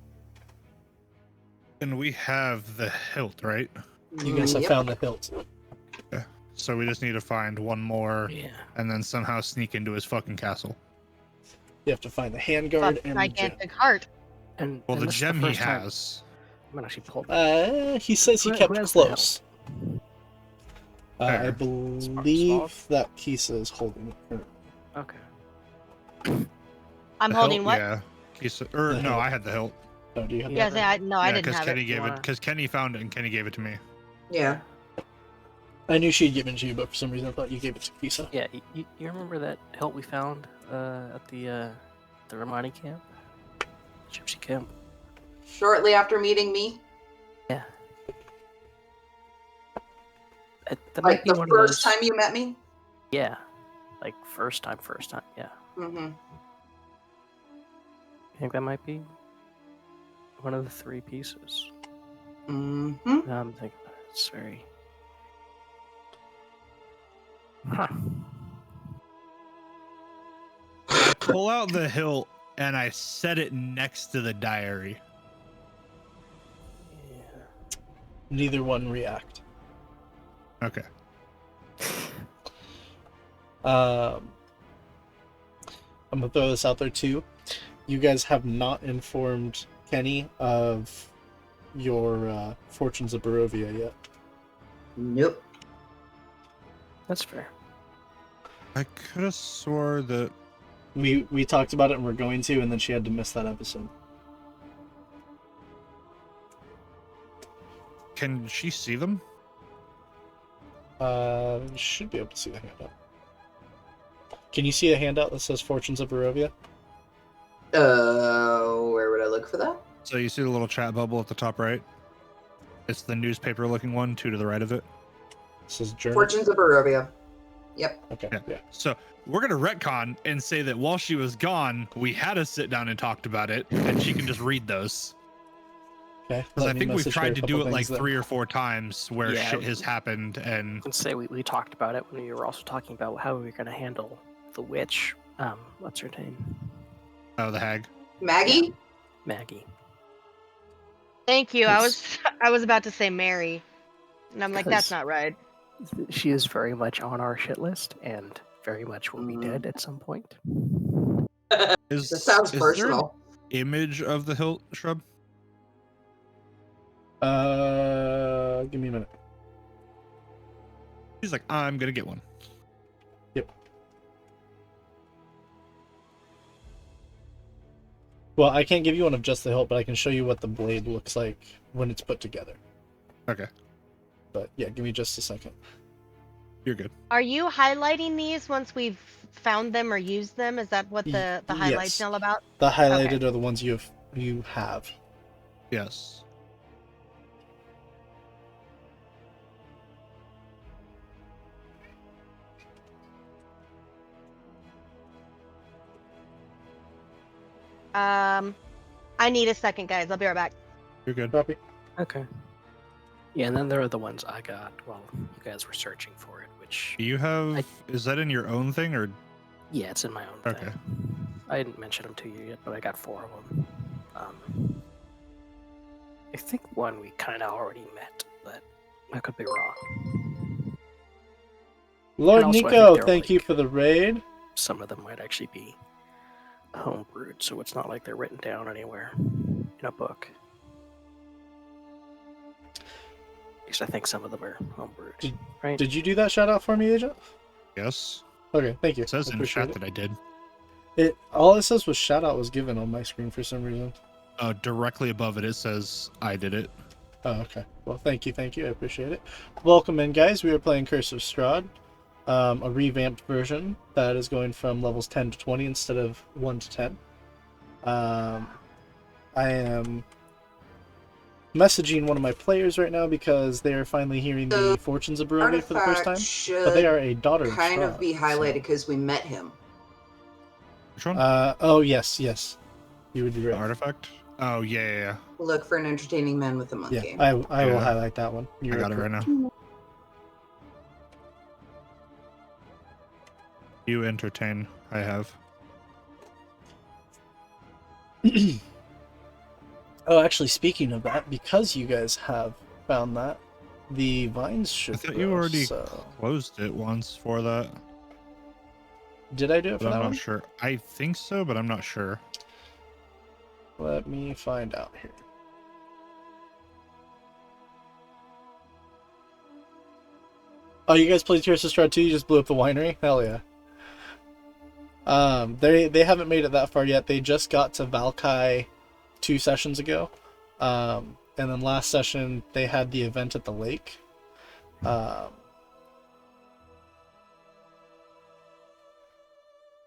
And we have the hilt, right? You guys have found the hilt. Yeah. So we just need to find one more Yeah. and then somehow sneak into his fucking castle. You have to find the handguard and the gem. Gigantic heart. And Well, and the this is gem he first time- has. I'm gonna actually pull that. He says he Who kept has the close. I Fair. believe that Kisa is holding it. Okay. I'm The holding hilt, what? Yeah. The No, hilt. I had the hilt. Oh, do you have Yeah. that? Yes, I didn't because have Kenny it. gave it. Wanna- Because Kenny found it and Kenny gave it to me. Yeah. I knew she'd given it to you, but for some reason I thought you gave it to Kisa. Yeah, you remember that hilt we found at the Romani camp? Gypsy camp? Shortly after meeting me, Yeah. That like might be the one first of those. time you met me. Yeah. Like first time, yeah. Mm-hmm. I think that might be one of the three pieces. Mm-hmm. Now I'm thinking about it. It's very. Huh. I pull out the hilt and I set it next to the diary. Yeah. Neither one react. Okay. I'm gonna throw this out there too. You guys have not informed Kenny of your fortunes of Barovia yet. Nope. That's fair. I could have swore that. We talked about it and we're going to, and then she had to miss that episode. Can she see them? Should be able to see the handout. Can you see the handout that says Fortunes of Barovia? Where would I look for that? So you see the little chat bubble at the top right? It's the newspaper looking one, 2 to the right of it. It says journal. Fortunes of Barovia. Yep. Okay. Yeah. Yeah. So we're gonna retcon and say that while she was gone, we had to sit down and talked about it, and she can just read those. Okay. Because let I me think we've message her tried a to couple do it like things then. 3 or 4 times where Yeah. shit has happened, and Let's say we talked about it when we were also talking about how we were going to handle the witch. What's her name? oh, the hag. Maggie? Maggie. Thank you. Yes. I was about to say Mary, and I'm like, that's Because- not right. She is very much on our shit list and very much will be Mhm. dead at some point. Is, That sounds is personal. there an image of the hilt shrub? Give me a minute. He's like, I'm gonna get one. Well, I can't give you one of just the hilt, but I can show you what the blade looks like when it's put together. Okay, But yeah, give me just a second. you're good. Are you highlighting these once we've found them or used them? Is that what the highlights Yes. all about? The highlighted are the ones you have. Yes. I need a second, guys. I'll be right back. You're good. Copy. Okay. Yeah, and then there are the ones I got while you guys were searching for it, which Do you have? Is that in your own thing or? yeah, it's in my own Okay. thing. I didn't mention them to you yet, but I got 4 of them. I think one we kind of already met, but I could be wrong. Lord And also, I think Nico, they're thank you like- for the raid. Some of them might actually be homebrewed, so it's not like they're written down anywhere in a book. At least I think some of them are homebrewed, right? Did you do that shout out for me, Agent? Yes. Okay, thank you. It says I in appreciate chat that I did. it. All it says was shout out was given on my screen for some reason. Directly above it, it says I did it. Oh, okay. Well, thank you. I appreciate it. Welcome in, guys. We are playing Curse of Strahd, a revamped version that is going from levels 10 to 20 instead of 1 to 10. I am messaging one of my players right now because they are finally hearing the fortunes of Barovia for the first time. Should But they are a daughter of kind of Strahd, be highlighted so- because we met him. Which one? Oh, yes. You would be The right. artifact. Oh yeah. Look for an entertaining man with a Yeah, monkey. I will Yeah. highlight that one. I got it right now. You entertain. I have. Oh, actually, speaking of that, because you guys have found that, the vines should I thought grow, you already so... closed it once for that. Did I do it for But I'm that not one? sure. I think so, but I'm not sure. Let me find out here. Oh, you guys played Tears of Strahd 2? You just blew up the winery? Hell yeah. They haven't made it that far yet. They just got to Vallaki 2 sessions ago. And then last session, they had the event at the lake.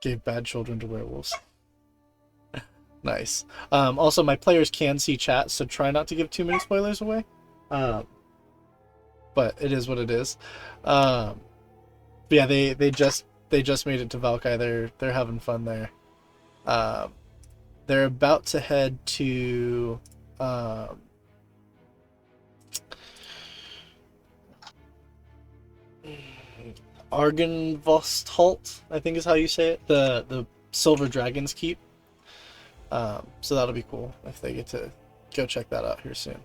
Gave bad children to werewolves. Nice. Also, my players can see chat, so try not to give too many spoilers away. But it is what it is. Yeah, they just made it to Vallaki. They're having fun there. They're about to head to Argenvosthalt, I think is how you say it. The Silver Dragon's Keep. So that'll be cool if they get to go check that out here soon.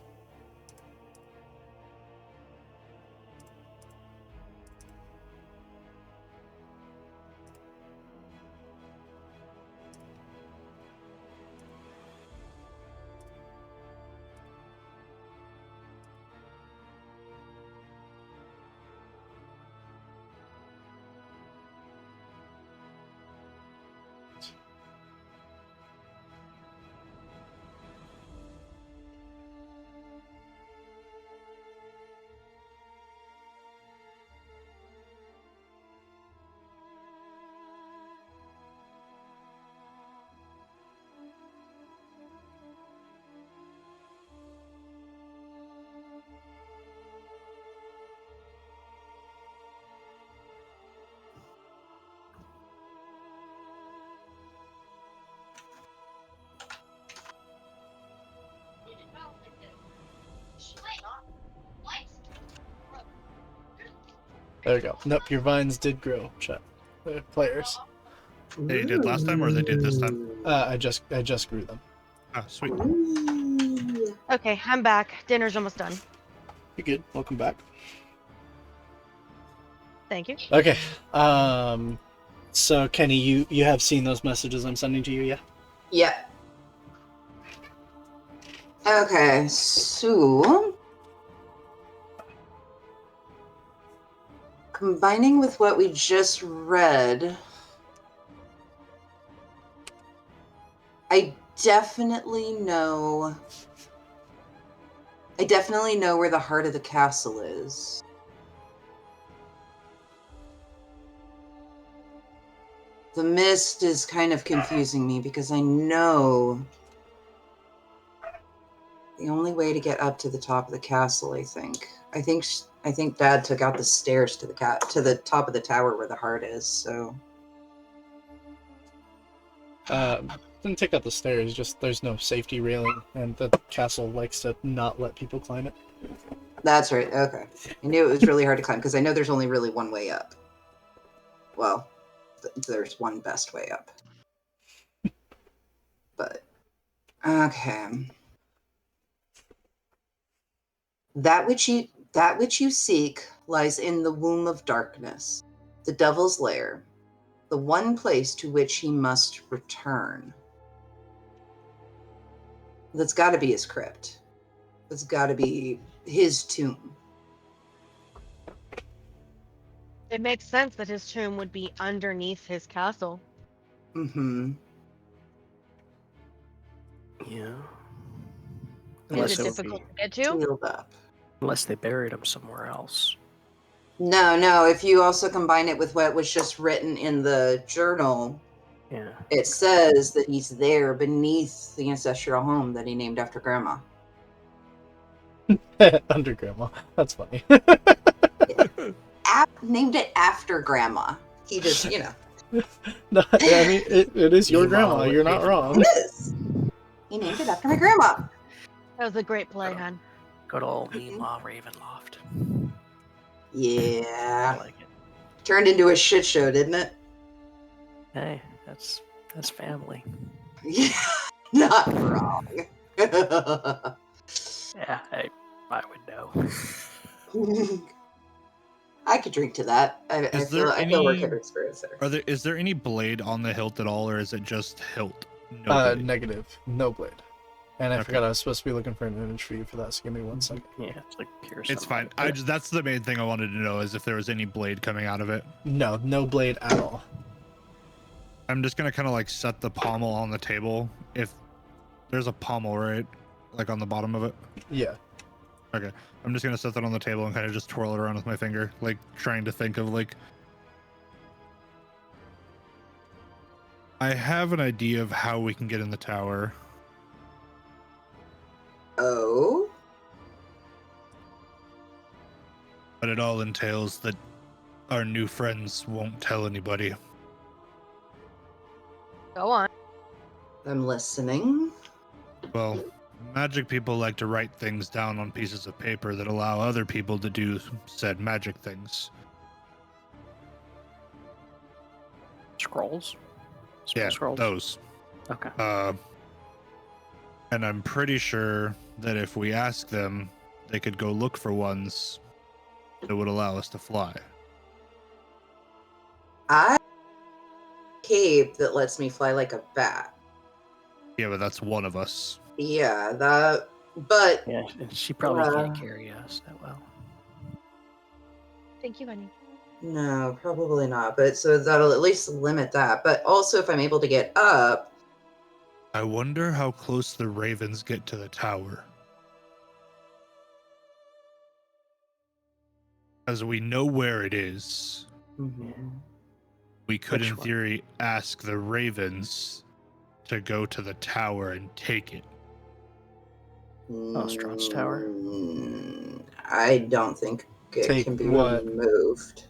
There we go. Nope, your vines did grow, chat. Players. They did last time, or they did this time? I just grew them. Ah, sweet. Ooh. Okay, I'm back. Dinner's almost done. You're good. Welcome back. Thank you. Okay. So Kenny, you have seen those messages I'm sending to you, yeah? Yeah. Okay, so combining with what we just read, I definitely know where the heart of the castle is. The mist is kind of confusing me because I know the only way to get up to the top of the castle, I think Dad took out the stairs to the top of the tower where the heart is, so Didn't take out the stairs, just there's no safety railing, and the castle likes to not let people climb it. that's right. Okay. I knew it was really hard to climb because I know there's only really one way up. Well, there's one best way up. But okay. That which you seek lies in the womb of darkness, the devil's lair, the one place to which he must return. That's got to be his crypt. That's got to be his tomb. It makes sense that his tomb would be underneath his castle. Mm-hmm. Yeah. Is Unless it it would difficult be, to get to? Sealed up. unless they buried him somewhere else. No. If you also combine it with what was just written in the journal, Yeah. it says that he's there beneath the ancestral home that he named after Grandma. Under Grandma. That's funny. Named it after Grandma. He just, No, I mean, it is your Meanwhile, grandma. with You're not Raven- wrong. It is. He named it after my grandma. That was a great play, hon. Good old meanwhile Ravenloft. I Yeah. like it. Turned into a shit show, didn't it? Hey, that's family. Yeah. Not wrong. Yeah, I would know. I could drink to that. I feel we're good experience there. Is there any blade on the hilt at all, or is it just hilt? No blade. Negative. No blade. And I Okay. forgot I was supposed to be looking for an image for you for that, so give me 1 second. Yeah, it's like here. It's fine. That's the main thing I wanted to know, is if there was any blade coming out of it. No blade at all. I'm just gonna kind of like set the pommel on the table. If there's a pommel, right, like on the bottom of it. Yeah. Okay, I'm just gonna set that on the table and kind of just twirl it around with my finger, like trying to think of like. I have an idea of how we can get in the tower. Oh? But it all entails that our new friends won't tell anybody. Go on. I'm listening. Well, magic people like to write things down on pieces of paper that allow other people to do said magic things. Scrolls. Yeah, Scrolls. those. Okay. And I'm pretty sure that if we ask them, they could go look for ones that would allow us to fly. I cape that lets me fly like a bat. Yeah, but that's one of us. Yeah, but Yeah, and she probably can't carry us that well. Thank you, honey. no, probably not. But so that'll at least limit that. But also, if I'm able to get up, I wonder how close the ravens get to the tower. As we know where it is, we could, Which in one? theory, ask the ravens to go to the tower and take it. Strahd's tower? I don't think it Take can be what? removed.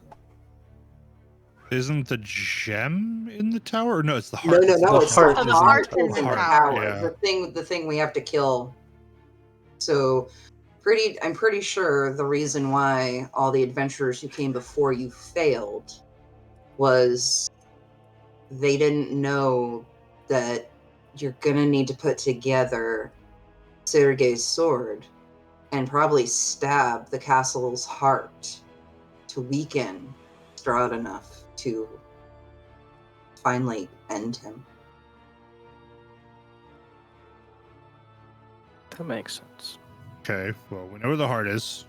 Isn't the gem in the tower? Or no, it's the No, heart. no, The no. It's heart the is in the heart tower. in the Heart, tower. yeah. The thing we have to kill. So I'm pretty sure the reason why all the adventurers who came before you failed was they didn't know that you're gonna need to put together Sergei's sword and probably stab the castle's heart to weaken Strahd enough to finally end him. That makes sense. Okay, well, we know where the heart is.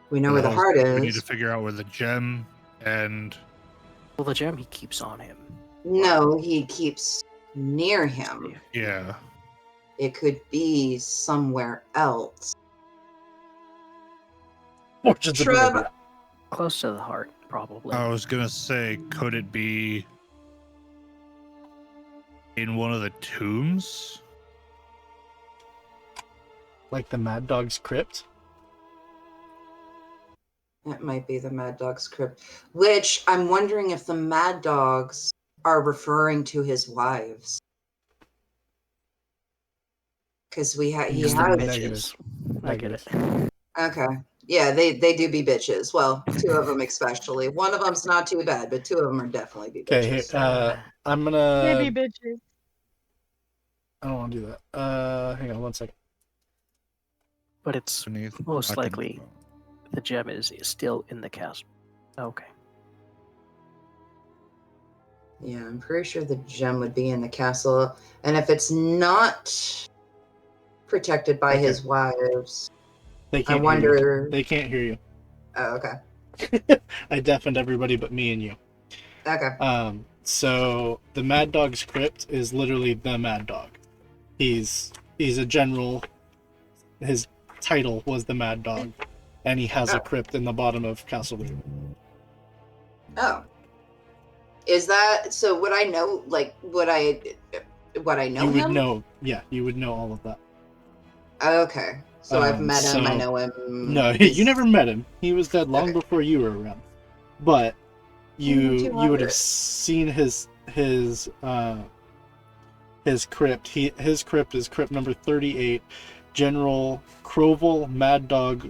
We know where the heart We need to is. figure out where the gem and... Well, the gem he keeps on him. No, he keeps near him. Yeah. It could be somewhere else. Fortune's a Shrub, river. Close to the heart, probably. I was gonna say, could it be in one of the tombs? Like the Mad Dog's crypt. it might be the Mad Dog's crypt, which I'm wondering if the Mad Dogs are referring to his wives. Because he Because has they're Negative. bitches. I get it. Okay. Yeah, they do be bitches. Well, two of them especially. One of them's not too bad, but two of them are definitely be Okay, here, bitches. I'm gonna. Baby bitches. I don't want to do that. Hang on one second. But it's Beneath most black and likely bone. the gem is still in the castle. Okay. Yeah, I'm pretty sure the gem would be in the castle. And if it's not protected by Okay. his wives, They I can't hear wonder. you. They can't hear you. Oh, okay. I deafened everybody but me and you. Okay. So the Mad Dog's crypt is literally the Mad Dog. He's a general. His title was the Mad Dog, and he has a crypt in the bottom of Castle Raven. Oh. Is that so? Would I know? Like, would I know You would him? know. Yeah, you would know all of that. Okay. So I've met him. I so- know him. No, you never met him. He was dead long Okay. before you were around. But you would have 200. seen his crypt. His crypt is crypt number 38. General Kroval Mad Dog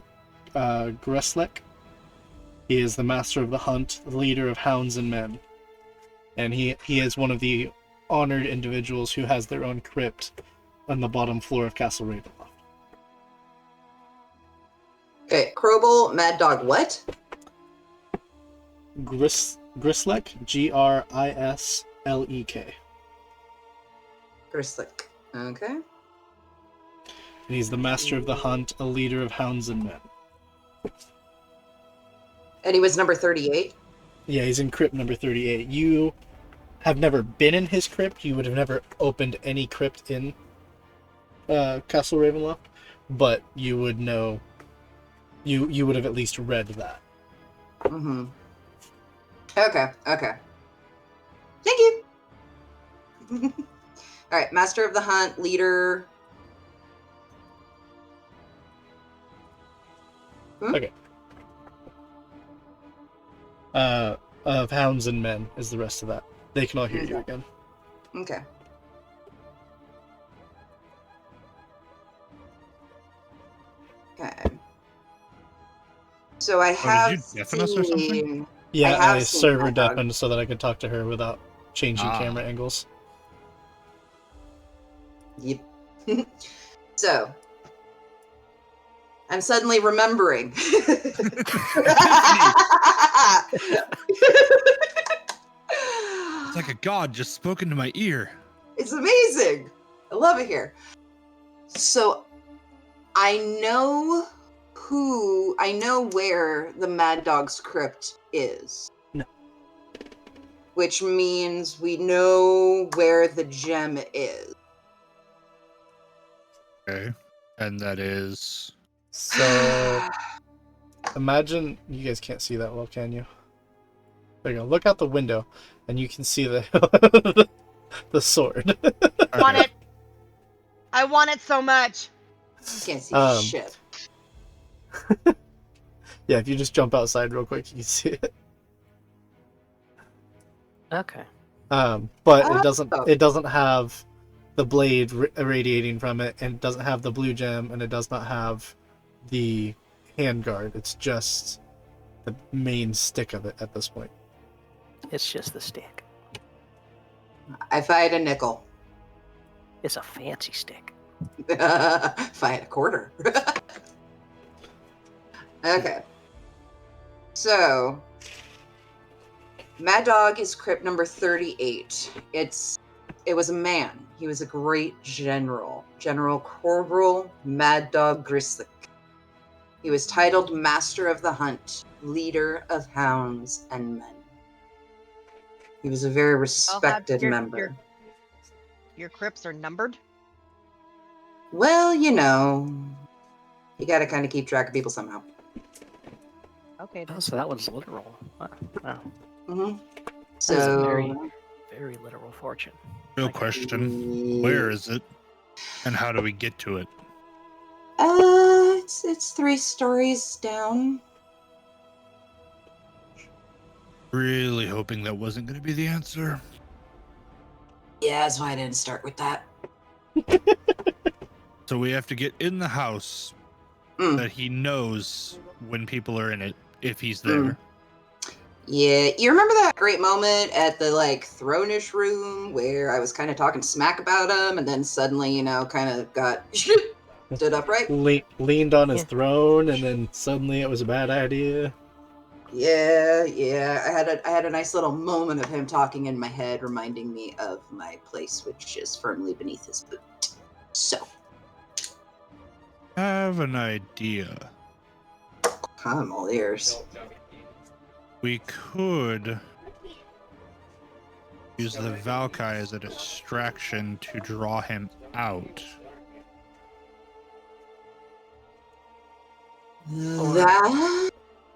Greslek. He is the master of the hunt, the leader of hounds and men. And he is one of the honored individuals who has their own crypt on the bottom floor of Castle Ravenloft. Okay, Krobel, Mad Dog, what? Grislek, Grislek. Grislick. Okay. And he's the master of the hunt, a leader of hounds and men. And he was number 38? Yeah, he's in crypt number 38. You have never been in his crypt. You would have never opened any crypt in Castle Ravenloft, but you would know. You would have at least read that. Mm-hmm. Okay. Thank you. All right, master of the hunt, leader. Okay. Of hounds and men is the rest of that. They can all hear you again. Okay. Okay. So I have did you deafen us or something? seen. Yeah, have I seen server Mad Dog. deafened so that I could talk to her without changing Ah. camera angles. Yep. So, I'm suddenly remembering. It's like a god just spoke into my ear. It's amazing. I love it here. So, I know where the Mad Dog's crypt is. No. Which means we know where the gem is. Okay. And that is... So imagine you guys can't see that well, can you? There you go. Look out the window, and you can see the the sword. Want it? I want it so much. You can't see Um, shit. Yeah, if you just jump outside real quick, you can see it. Okay. But Oh. it doesn't have the blade irradiating from it, and it doesn't have the blue gem, and it does not have the handguard. It's just the main stick of it at this point. It's just the stick. If I had a nickel. It's a fancy stick. If I had a quarter. Okay. So, Mad Dog is crypt number 38. It was a man. He was a great general. General Corporal Mad Dog Grislick. He was titled Master of the Hunt, Leader of Hounds and Men. He was a very respected member. Your crypts are numbered? Well, you know, you gotta kind of keep track of people somehow. Okay. Oh, so that was literal. Wow. Mm-hmm. That is a So, very, very literal fortune. Real question. Where is it? And how do we get to it? It's 3 stories down. Really hoping that wasn't going to be the answer. Yeah, that's why I didn't start with that. So we have to get in the house that he knows when people are in it, if he's there. Yeah, you remember that great moment at the throne-ish room where I was kind of talking smack about him, and then suddenly, kind of got stood upright? Leaned on his throne, and then suddenly it was a bad idea. Yeah. I had a nice little moment of him talking in my head, reminding me of my place, which is firmly beneath his boot. So, I have an idea. I'm all ears. We could use the Vallaki as a distraction to draw him out. That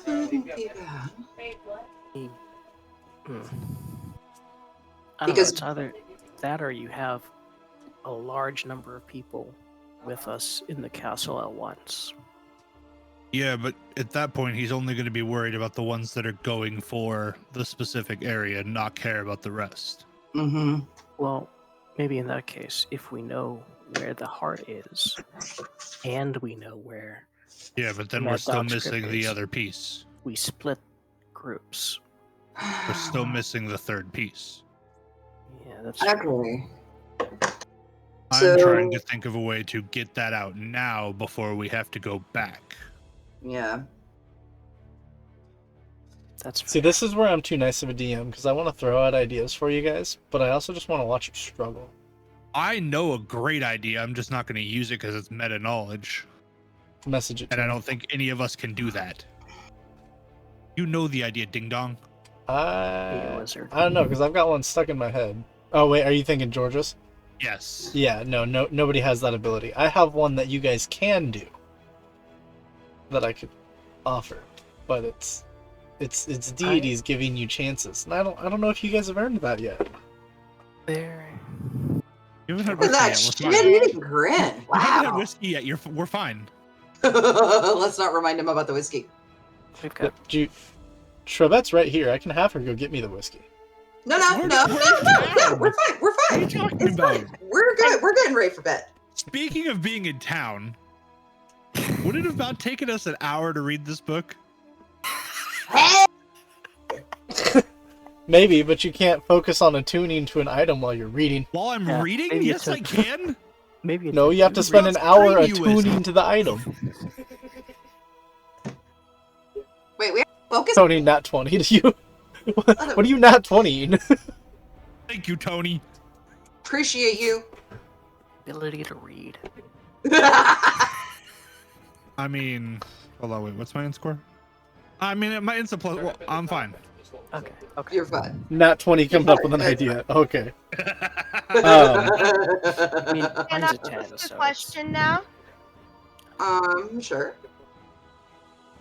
wouldn't be bad. I don't know, it's either that or you have a large number of people with us in the castle at once. Yeah, but at that point, he's only going to be worried about the ones that are going for the specific area and not care about the rest. Mm-hmm. Well, maybe in that case, if we know where the heart is, and we know where... Yeah, but then we're still missing the other piece. We split groups. We're still missing the third piece. Yeah, that's okay. I'm trying to think of a way to get that out now before we have to go back. Yeah. See, this is where I'm too nice of a DM, because I want to throw out ideas for you guys, but I also just want to watch you struggle. I know a great idea. I'm just not going to use it because it's meta knowledge. Message it to And I me. don't think any of us can do that. You know the idea, Ding Dong. I don't know, because I've got one stuck in my head. Oh, wait, are you thinking George's? Yes. Yeah, no, nobody has that ability. I have one that you guys can do that I could offer, but it's deities giving you chances, and I don't know if you guys have earned that yet. There. You haven't had Look at whiskey that yet. shit eating grin. You haven't had Wow. whiskey yet. We're fine. Let's not remind him about the whiskey. We've got... Trebet's right here. I can have her go get me the whiskey. No. We're We're fine. What are you talking about? We're good. We're getting ready for bed. Speaking of being in town, would it have about taken us an hour to read this book? Maybe, but you can't focus on attuning to an item while you're reading. While I'm reading? Yes, I can. Maybe no, you have to spend an hour attuning to the item. Wait, we have to focus. Tony, nat 20 to you. What are you nat 20? Thank you, Tony. Appreciate you. Ability to read. I mean, hold on, wait, what's my score? I mean, my instant plus, well, I'm fine. Okay. You're fine. Nat 20 comes up with an idea. Okay. I mean, Can mine's I a 10, ask a so question now? Sure.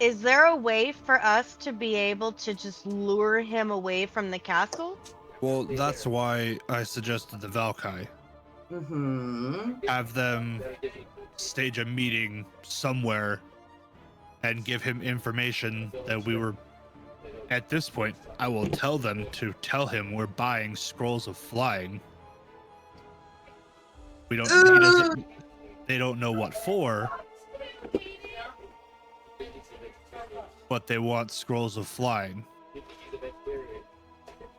Is there a way for us to be able to just lure him away from the castle? Well, that's why I suggested the Vallaki. Mm-hmm. Have them stage a meeting somewhere and give him information that we were... At this point, I will tell them to tell him we're buying scrolls of flying. We don't... They don't know what for. but they want scrolls of flying.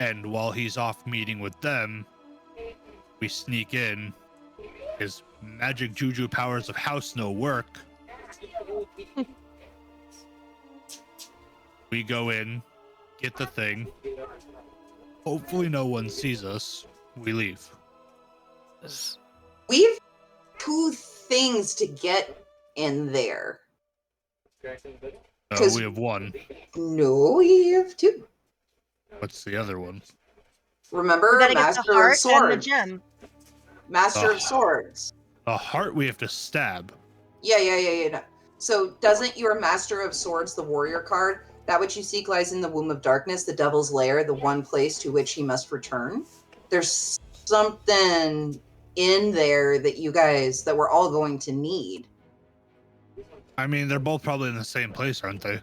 And while he's off meeting with them, we sneak in. His magic juju powers of house snow work. We go in, get the thing. Hopefully no one sees us. We leave. We've 2 things to get in there. We have one. No, we have 2. What's the other one? Remember, We gotta get the Master of heart and the Swords. gem. Master of Swords. A heart we have to stab. Yeah. No. So doesn't your Master of Swords, the warrior card, that which you seek lies in the womb of darkness, the devil's lair, the one place to which he must return? There's something in there that we're all going to need. I mean, they're both probably in the same place, aren't they?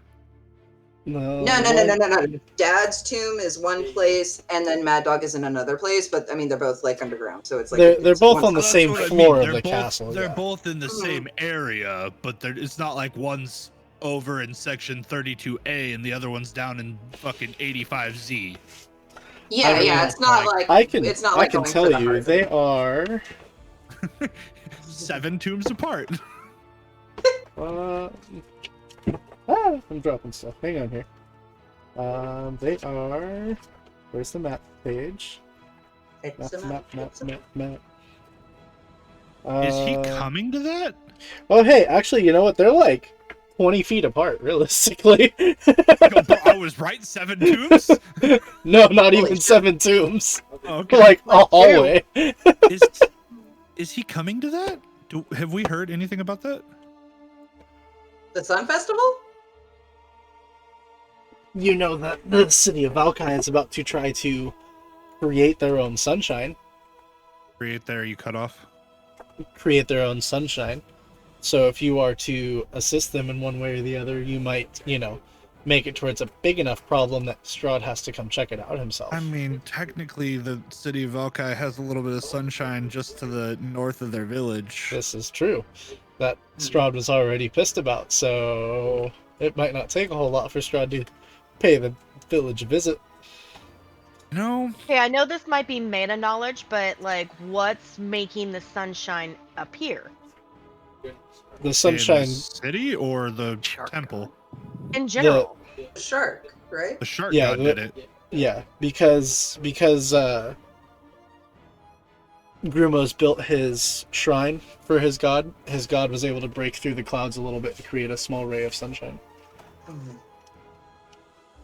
No. No. Dad's tomb is one place, and then Mad Dog is in another place. But I mean, they're both like underground, so it's like they're both on the That's same what I floor mean. of the They're both- castle. They're yeah. both in the same area, but it's not like one's over in section 32A and the other one's down in fucking 85Z. Yeah, I mean, it's not like I can it's not like I can going tell for the you heart. they are 7 tombs apart. I'm dropping stuff. Hang on here. They are. Where's the map page? It's a Map. Is he Uh, coming to that? Oh, hey, actually, you know what? They're like 20 feet apart, realistically. Yo, bro, I was right. 7 tombs. No, not even Holy 7 tombs. Okay. Like a hallway. Is he coming to that? Have we heard anything about that? The Sun Festival? You know that the city of Vallaki is about to try to create their own sunshine. Right there, you cut off. Create their own sunshine. So if you are to assist them in one way or the other, you might, make it towards a big enough problem that Strahd has to come check it out himself. I mean, technically, the city of Vallaki has a little bit of sunshine just to the north of their village. This is true. That Strahd was already pissed about, so it might not take a whole lot for Strahd to pay the village a visit. No, Okay, I know this might be meta knowledge, but like, what's making the sunshine appear The sunshine, in the city or the Shark. temple? in general? The shark, right? The shark Yeah, god did it. yeah, because Grumos built his shrine for his god. His god was able to break through the clouds a little bit to create a small ray of sunshine.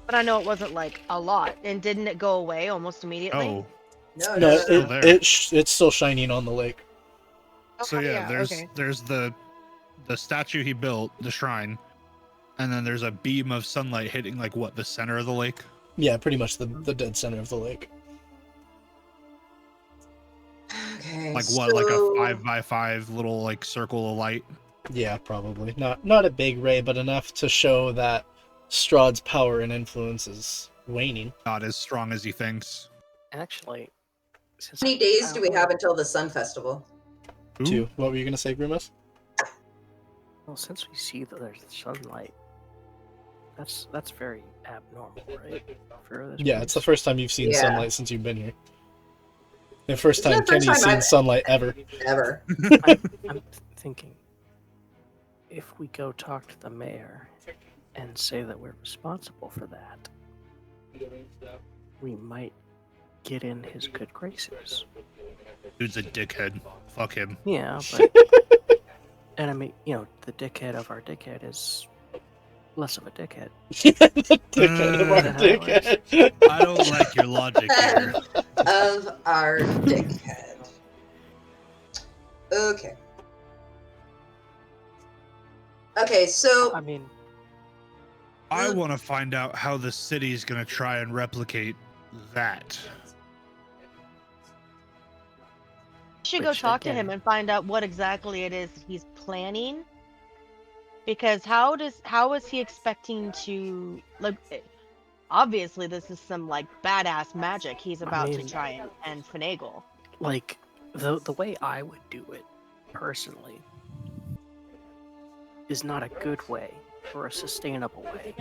But I know it wasn't like a lot, and didn't it go away almost immediately? Oh, No, still there. it's still shining on the lake. so Okay, yeah, there's the statue he built, the shrine, and then there's a beam of sunlight hitting like what, the center of the lake? Yeah, pretty much the dead center of the lake. Okay. Like what, like a 5x5 little like circle of light? Yeah, probably not a big ray, but enough to show that Strahd's power and influence is waning. Not as strong as he thinks. Actually, since How many days do we have until the Sun Festival? Ooh. 2. What were you gonna say, Grumos? Well, since we see that there's sunlight, that's very abnormal, right? For this Yeah, it's the place? first time you've seen Yeah. sunlight since you've been here. The first It's the time first Kenny's time seen I've- sunlight ever. Ever. I'm thinking, if we go talk to the mayor and say that we're responsible for that, we might get in his good graces. Dude's a dickhead. Fuck him. Yeah, but and I mean, the dickhead of our dickhead is less of a dickhead. The dickhead of our That's how it dickhead. I don't like your logic here. Of our dickhead. Okay. Okay, so I mean, I want to find out how the city's gonna try and replicate that. You should go Which, talk to again- him and find out what exactly it is he's planning. Because how is he expecting to obviously this is some like badass magic he's about mean- to try and finagle. like the way I would do it personally is not a good way. for a sustainable way.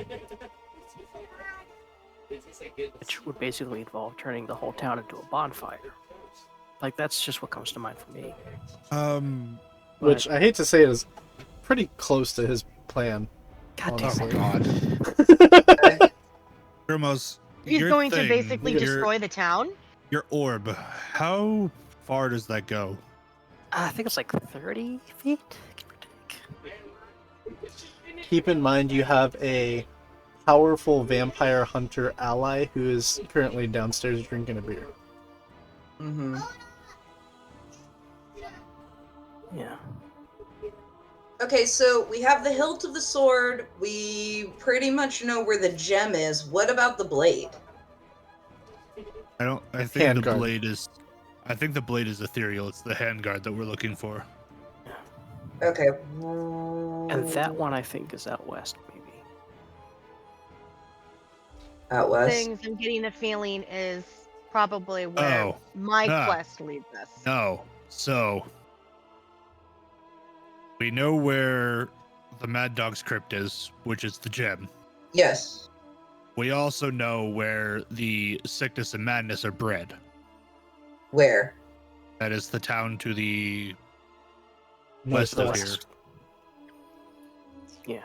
Which would basically involve turning the whole town into a bonfire. Like, that's just what comes to mind for me. Which I hate to say is pretty close to his plan. God damn honestly. it. God. Grimos, He's your going to thing, basically your- destroy the town. Your orb, how far does that go? I think it's like 30 feet, give or take. Keep in mind you have a powerful vampire hunter ally who is currently downstairs drinking a beer. Mm-hmm. Yeah. Okay, so we have the hilt of the sword. We pretty much know where the gem is. What about the blade? I think Handguard. the blade is. I think the blade is ethereal. It's the handguard that we're looking for. Okay. And that one I think is out west, maybe. Out west. Things I'm getting a feeling is probably where Oh. my Ah. quest leads us. No. So we know where the Mad Dog's crypt is, which is the gem. Yes. We also know where the sickness and madness are bred. Where? That is the town to the west of here. Yeah.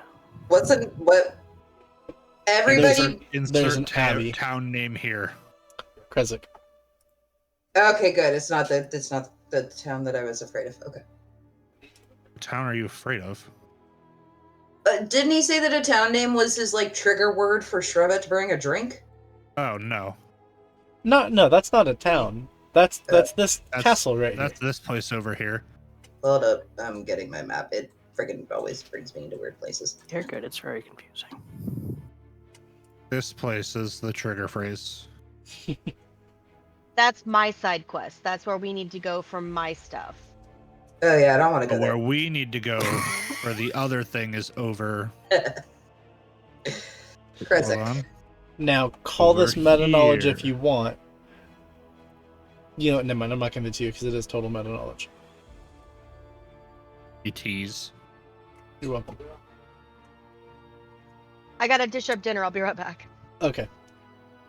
What's it? What? Everybody. There's an Insert abbey. town name here. Krezk. Okay, good. It's not the town that I was afraid of. Okay. What town are you afraid of? Didn't he say that a town name was his like trigger word for Strahd to bring a drink? Oh no. No, that's not a town. That's this castle right That's this place over here. Hold up, I'm getting my map. It friggin' always brings me into weird places. You're good, it's very confusing. This place is the trigger phrase. That's my side quest. That's where we need to go for my stuff. Oh yeah, I don't want to But go where there. we need to go for the other thing is over. Hold Krezk. on. Now, call Over this meta knowledge here. if you want. You know what? Never mind. I'm not giving it to you because it is total meta knowledge. ETs. You're welcome. I gotta dish up dinner. I'll be right back. Okay.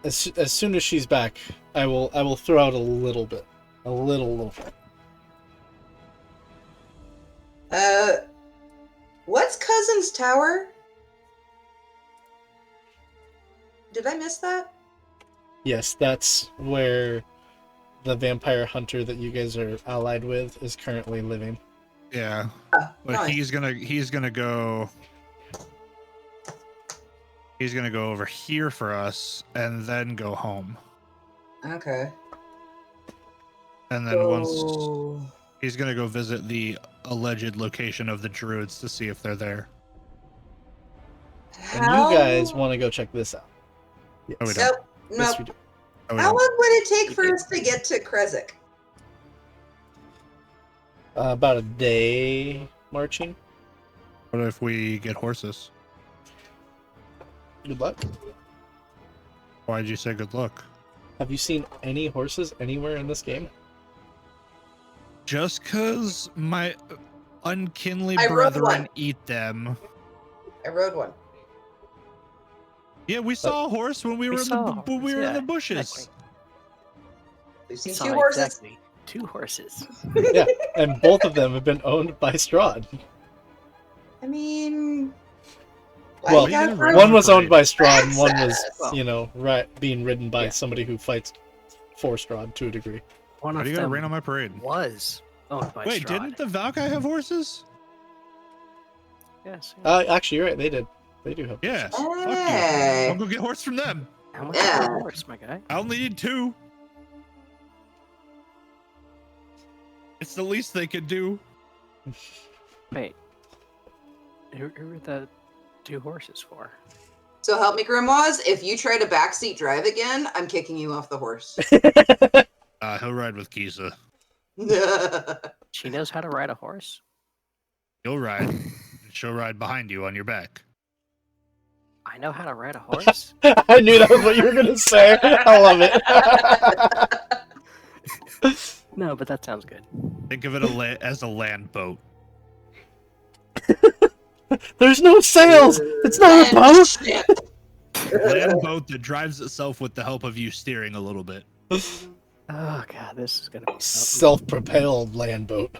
As soon as she's back, I will throw out a little bit, a little bit. What's Cousin's Tower? Did I miss that? Yes, that's where the vampire hunter that you guys are allied with is currently living. Yeah. Oh, But nice. he's gonna go over here for us and then go home. Okay. And then once So- he's gonna go visit the alleged location of the druids to see if they're there. And you guys want to go check this out. Yes. Oh, we don't. Nope. Yes, Nope. we do. Oh, we How don't. long would it take for us to get to Krezk? About a day marching. What if we get horses? Good luck. Why'd you say good luck? Have you seen any horses anywhere in this game? Just 'cause my unkinly I rode brethren one. eat them. I rode one. Yeah, we saw a horse when we were in the bushes. Exactly. We've seen Saw two horses. Exactly. 2 horses. Yeah, and both of them have been owned by Strahd. I mean, why Well, you gotta Right. throw one was owned by Strahd, and one access? was, being ridden by Yeah. somebody who fights for Strahd to a degree. One Why of do you gotta them rain on my parade? was owned by Wait, Strahd. didn't the Vallaki have horses? Yes. Actually, you're right. They did. They do have. Yeah. Fuck you. Hey. I'll go get a horse from them. How much Yeah. for a horse, my guy? I only need 2. It's the least they could do. Wait. Who are the 2 horses for? So help me, Grimoires. If you try to backseat drive again, I'm kicking you off the horse. He'll ride with Kisa. She knows how to ride a horse? You'll ride. And she'll ride behind you on your back. I know how to ride a horse? I knew that was what you were gonna say. I love it. No, but that sounds good. Think of it as a land boat. There's no sails! It's not a boat! Shit. Land boat that drives itself with the help of you steering a little bit. Oh god, this is gonna be something. Self-propelled land boat.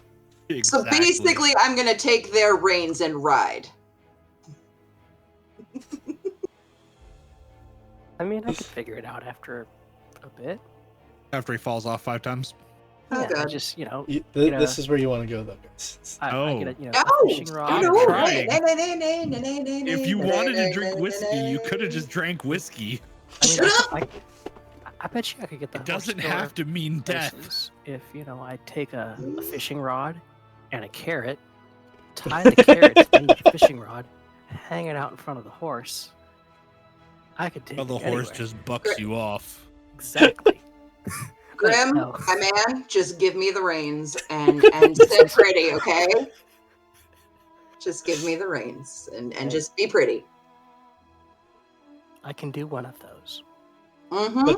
So basically, I'm gonna take their reins and ride. I mean, I could figure it out after a bit. After he falls off 5 times. Oh, Yeah, I God. just, This is where you want to go, though, guys. I get a, No! a fishing rod. I'm No! trying. If you wanted to drink whiskey, you could have just drank whiskey. I mean, Shut I bet you I could get the It doesn't have to mean death. places if, I take a fishing rod and a carrot, tie the carrot to the end of the fishing rod, hang it out in front of the horse. I could take Well, the it horse anywhere. just bucks you off. Exactly. Grim, No. my man, just give me the reins and sit pretty, okay? Just give me the reins and just be pretty. I can do one of those. Mm-hmm.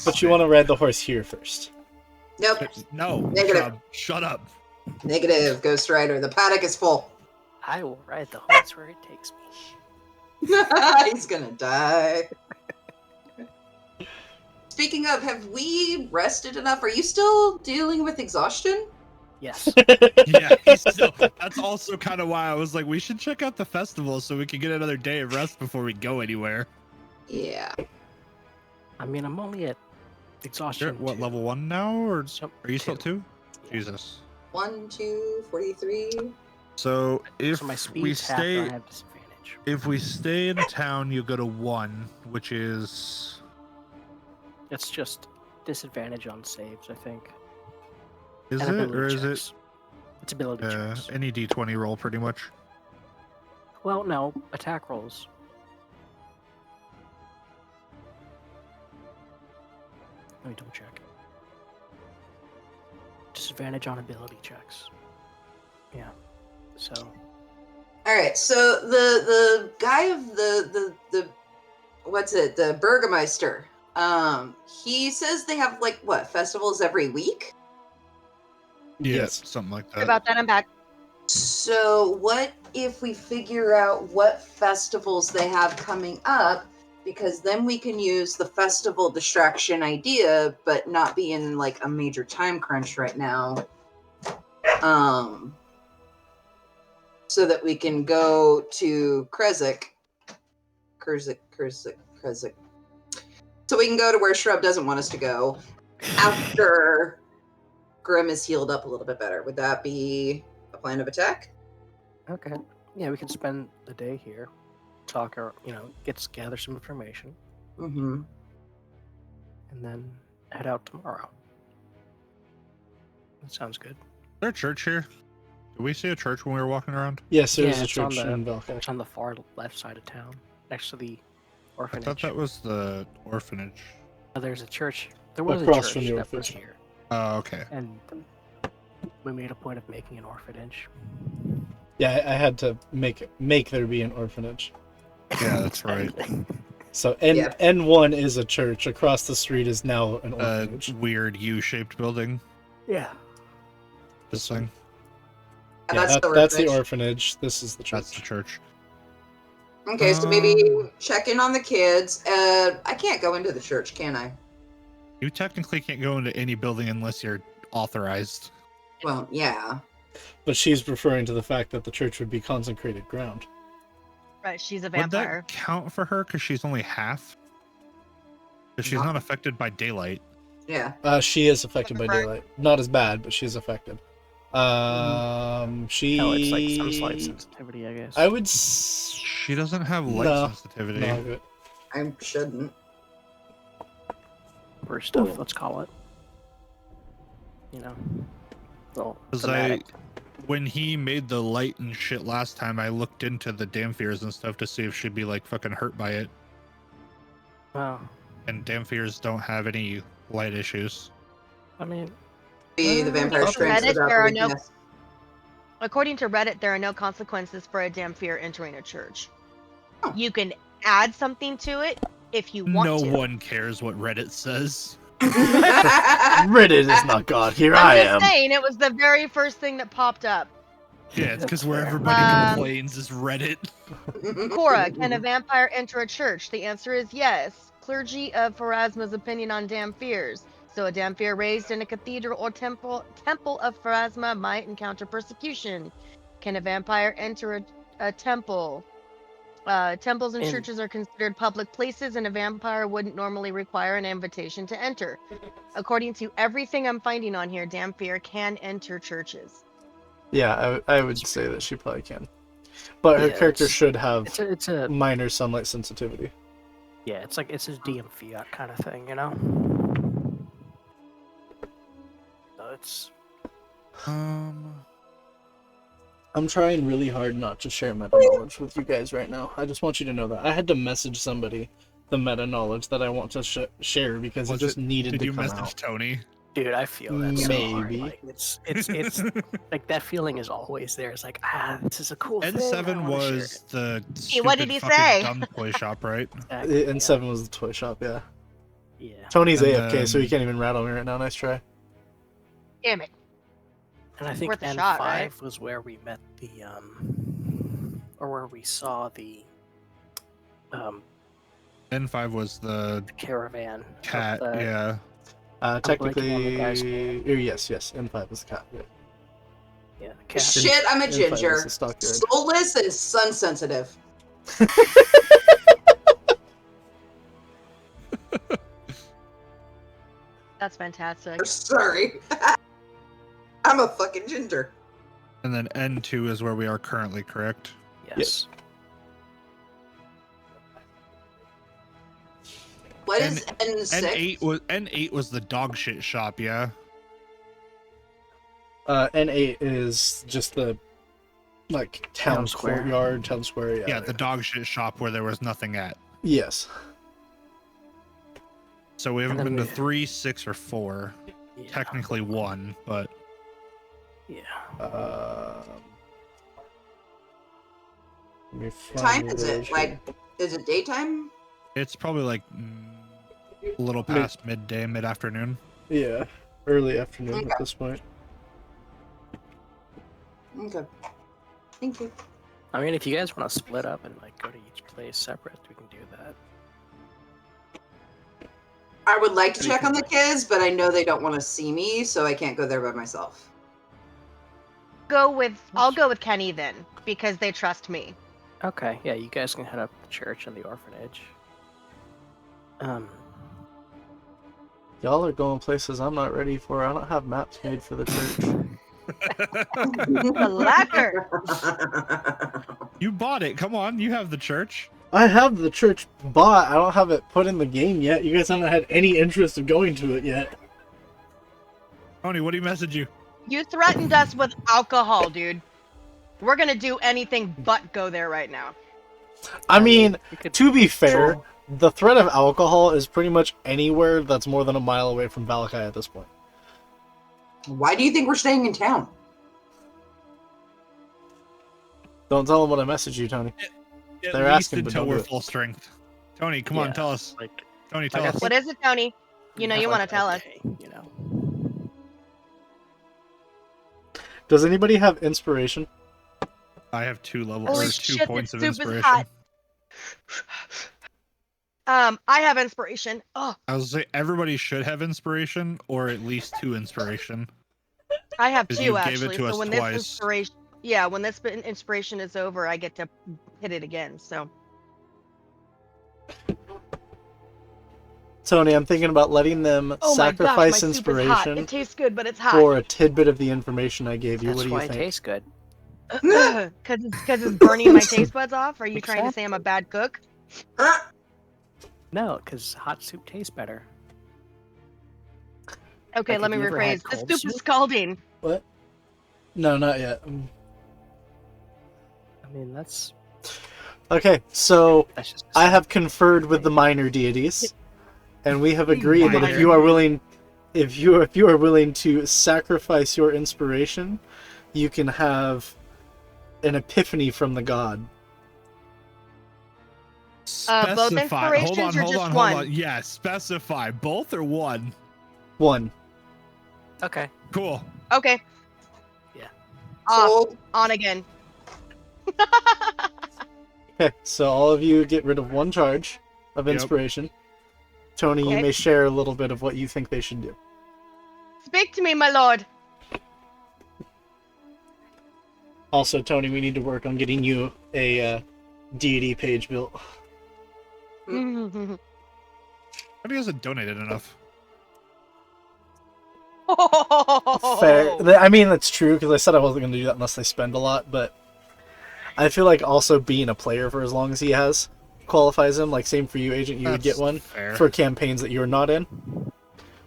But you want to ride the horse here first. Nope. No, Negative. shut up. Negative, Ghost Rider. The paddock is full. I will ride the horse where it takes me. He's gonna die. Speaking of, have we rested enough? Are you still dealing with exhaustion? Yes. Yeah, that's also kind of why I was like, we should check out the festival so we can get another day of rest before we go anywhere. Yeah. I mean, I'm only at exhaustion. You're at what, 2. level 1 now, or So, are you still 2. 2? Jesus. 1, 2, 43. So if So my we speed's half, stay, and I have disadvantage. if we stay in town, you go to 1, which is It's just disadvantage on saves, I think. is And it ability or is it checks. It's ability checks. any D20 roll pretty much? Well, no, attack rolls. Let me double check. Disadvantage on ability checks. Yeah. So All right. So the guy of the what's it? The Burgermeister. He says they have like what festivals every week. Yes. Something like Sorry that. about that. I'm back. So what if we figure out what festivals they have coming up? Because then we can use the festival distraction idea, but not be in like a major time crunch right now. So that we can go to Krezk. So we can go to where Shrub doesn't want us to go after Grim is healed up a little bit better. Would that be a plan of attack? okay. Yeah, we can spend the day here, talk or gather some information, Mm-hmm. and then head out tomorrow. That sounds good. Is there a church here? Did we see a church when we were walking around? Yes, there is Yeah, a it's on church the- in Vallaki. It's on the far left side of town, next to the I orphanage. thought that was the orphanage. There's a church. There was Across a from church the that was orphanage. here, Oh, okay. and we made a point of making an orphanage. Yeah, I had to make there be an orphanage. Yeah, that's right. So Yeah. N1 is a church. Across the street is now an orphanage. Weird U-shaped building. Yeah. This thing. And Yeah, that's the that's the orphanage. orphanage. This is the church. That's the church. Okay, so maybe check in on the kids. I can't go into the church, can I? You technically can't go into any building unless you're authorized. Well, yeah. But she's referring to the fact that the church would be consecrated ground. Right, she's a Would vampire. that count for her because she's only half? Because she's No. not affected by daylight. Yeah. She is affected by Right. daylight. Not as bad, but she's affected. She. Oh, it's like some slight sensitivity, I guess. I would. She doesn't have light No. sensitivity. No, I shouldn't. For stuff, let's call it. Well, Because when he made the light and shit last time, I looked into the Dampiers and stuff to see if she'd be like fucking hurt by it. Well, And Dampiers don't have any light issues. I mean, Be the vampire Okay. strength Reddit, without there are the no- weakness. According to Reddit, there are no consequences for a Dampier entering a church. Oh. You can add something to it if you want No to. one cares what Reddit says. Reddit is not God. Here I I'm am. just saying, it was the very first thing that popped up. Yeah, it's because That's where fair. everybody Um, complains is Reddit. Cora, can a vampire enter a church? The answer is yes. Clergy of Pharasma's opinion on Dampirs. So a Dampier raised in a cathedral or temple of Pharasma might encounter persecution. Can a vampire enter a temple? Temples and And churches are considered public places, and a vampire wouldn't normally require an invitation to enter. According to everything I'm finding on here, Dampier can enter churches. Yeah, I would say that she probably can. But her Yeah, character it's- should have it's a minor sunlight sensitivity. yeah, it's a DM fiat kind of thing, you know. So it's I'm trying really hard not to share meta knowledge with you guys right now. I just want you to know that. I had to message somebody the meta knowledge that I want to share because it just needed Did to you come message out. Tony? dude, I feel that so hard. Maybe. Like it's like that feeling is always there. It's like this is a cool thing. I N7 wanna share was the Hey, what did stupid he fucking say? dumb toy shop, right? it. Exactly, And 7 was the toy shop, yeah. yeah. Tony's And AFK, so he then- can't even rattle me right now. Nice try. Damn it. And I think Worth a N5 shot, right? was where we met the or where we saw the N5 was the caravan. of cat, the- yeah. Technically, blanking on the guy's yes, M5 is the cat. Yeah. Yeah, the cat. Shit, I'm a N5 is ginger. the stockyard. Soulless and sun sensitive. That's fantastic. Sorry. I'm a fucking ginger. And then N2 is where we are currently, correct? Yes. What is N6? N8 was the dog shit shop, yeah. N8 is just the town Town square. courtyard, town square. Yeah, the dog shit shop where there was nothing at. Yes. So we haven't And then been to we- 3, 6, or 4. Yeah. Technically 1, but Yeah. Let me What time find is it? version. Is it daytime? it's probably like a little past midday, mid-afternoon. Yeah, early afternoon Okay. at this point. Okay. Thank you. I mean, if you guys want to split up and go to each place separate, we can do that. I would like to What do you check on the think? kids, but I know they don't want to see me, so I can't go there by myself. I'll go with Kenny then, because they trust me. Okay, yeah, you guys can head up to the church and the orphanage. Y'all are going places I'm not ready for. I don't have maps made for the church. The lacquer. You bought it. Come on, you have the church. I have the church bought. I don't have it put in the game yet. You guys haven't had any interest of going to it yet. Tony, what do you message you? You threatened us with alcohol, dude. We're gonna do anything but go there right now. I mean, we could- to be fair, the threat of alcohol is pretty much anywhere that's more than a mile away from Vallaki at this point. Why do you think we're staying in town? Don't tell them what I messaged you, Tony. At They're least asking, but until don't we're do it. full strength. Tony, come on, Yeah, tell us. like, Tony, like tell I us. think- What is it, Tony? You know have, you want to a tell us. day, you know. Does anybody have inspiration? I have 2 levels Holy or 2 shit, points this of soup is inspiration. hot. I have inspiration. Oh, I was say everybody should have inspiration or at least 2 inspiration. I have 'Cause 2 you gave it actually. to So us when twice. this inspiration, yeah, when this inspiration is over, I get to hit it again. So Tony, I'm thinking about letting them oh my gosh, my sacrifice soup is hot. inspiration It tastes good, but it's hot. for a tidbit of the information I gave you. That's What do why you it think? tastes good. Because it's burning my taste buds off. Are you trying to say I'm a bad cook? No, because hot soup tastes better. Okay, Like, let me have you ever had rephrase. The cold soup is soup? scalding. What? No, not yet. I mean, that's Okay, so just. I have conferred with the minor deities, and we have agreed that if Minor. you are willing, if you are willing to sacrifice your inspiration, you can have an epiphany from the god. Both Specify. Hold on, inspirations or hold just on, one? hold on. Yeah, specify. Both or one? One. Okay. Cool. Okay. Sold. On again. Okay, so all of you get rid of one charge of Yep. inspiration. Tony, you Okay. may share a little bit of what you think they should do. Speak to me, my lord. Also, Tony, we need to work on getting you a deity page built. Maybe he hasn't donated enough. Fair. I mean, that's true, because I said I wasn't going to do that unless they spend a lot, but I feel like also being a player for as long as he has qualifies him. Like, same for you, Agent, you would get That's one fair. for campaigns that you're not in.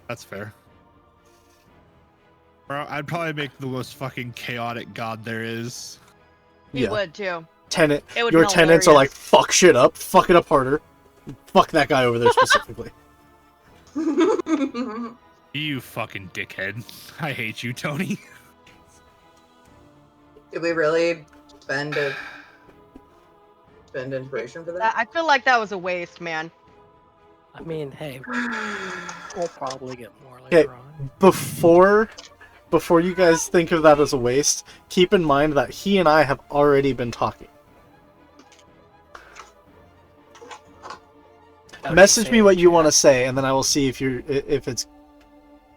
That's fair. Bro, I'd probably make the most fucking chaotic god there is. You would too. Tenant. It would Your be tenants are like, hilarious. fuck shit up, fuck it up harder. Fuck that guy over there specifically. You fucking dickhead. I hate you, Tony. Did we really spend inspiration for that? I feel like that was a waste, man. I mean, hey, we'll probably get more Okay. later on. Before you guys think of that as a waste, keep in mind that he and I have already been talking. Message me what you want to say, and then I will see if it's.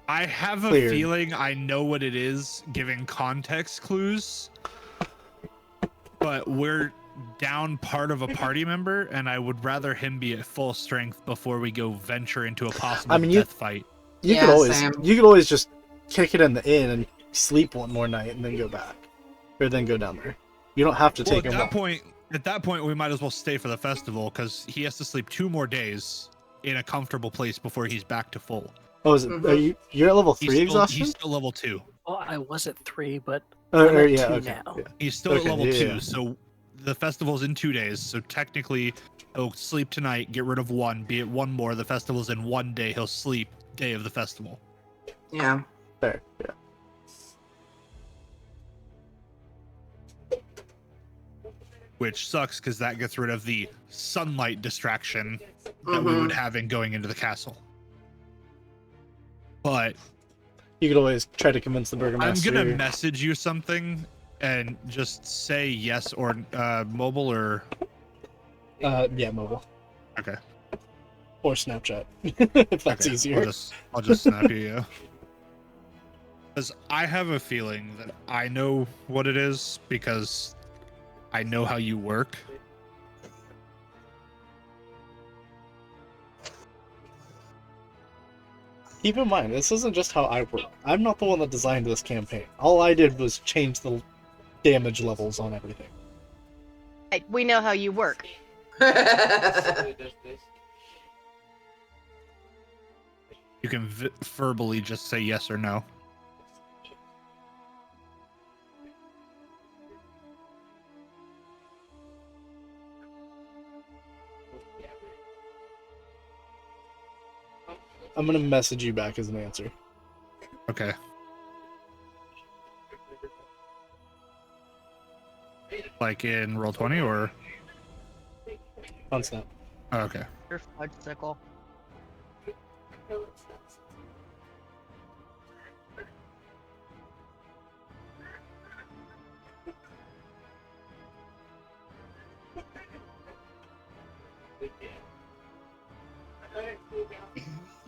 I have a Cleared. feeling I know what it is, giving context clues. But we're down part of a party member, and I would rather him be at full strength before we go venture into a possible death fight. You Yeah, could always same. you could always just kick it in the inn and sleep one more night and then go back, or then go down there. You don't have to Well, take at him. that point, we might as well stay for the festival because he has to sleep 2 more days in a comfortable place before he's back to full. Oh, is it? Mhm. You're at level 3 exhaustion? He's still level 2. Well, I was at 3, but Or I'm at yeah, 2 okay. now. Yeah. He's still Okay, at level yeah, 2, yeah. so the festival's in 2 days. So technically, he'll sleep tonight, get rid of 1, be it 1 more. The festival's in 1 day. He'll sleep day of the festival. Yeah. Fair. Yeah. Which sucks because that gets rid of the sunlight distraction that we Mhm. would have in going into the castle. But You could always try to convince the I'm burgomaster. gonna message you something and just say yes or mobile or Yeah, mobile okay. or Snapchat if that's Okay, easier. I'll just snap you, yeah. Because I have a feeling that I know what it is because I know how you work. Keep in mind, this isn't just how I work. I'm not the one that designed this campaign. All I did was change the damage levels on everything. Hey, we know how you work. You can verbally just say yes or no. I'm gonna message you back as an answer. Okay. Like in Roll20 or? On Snap. Oh, okay. Your fudge sickle.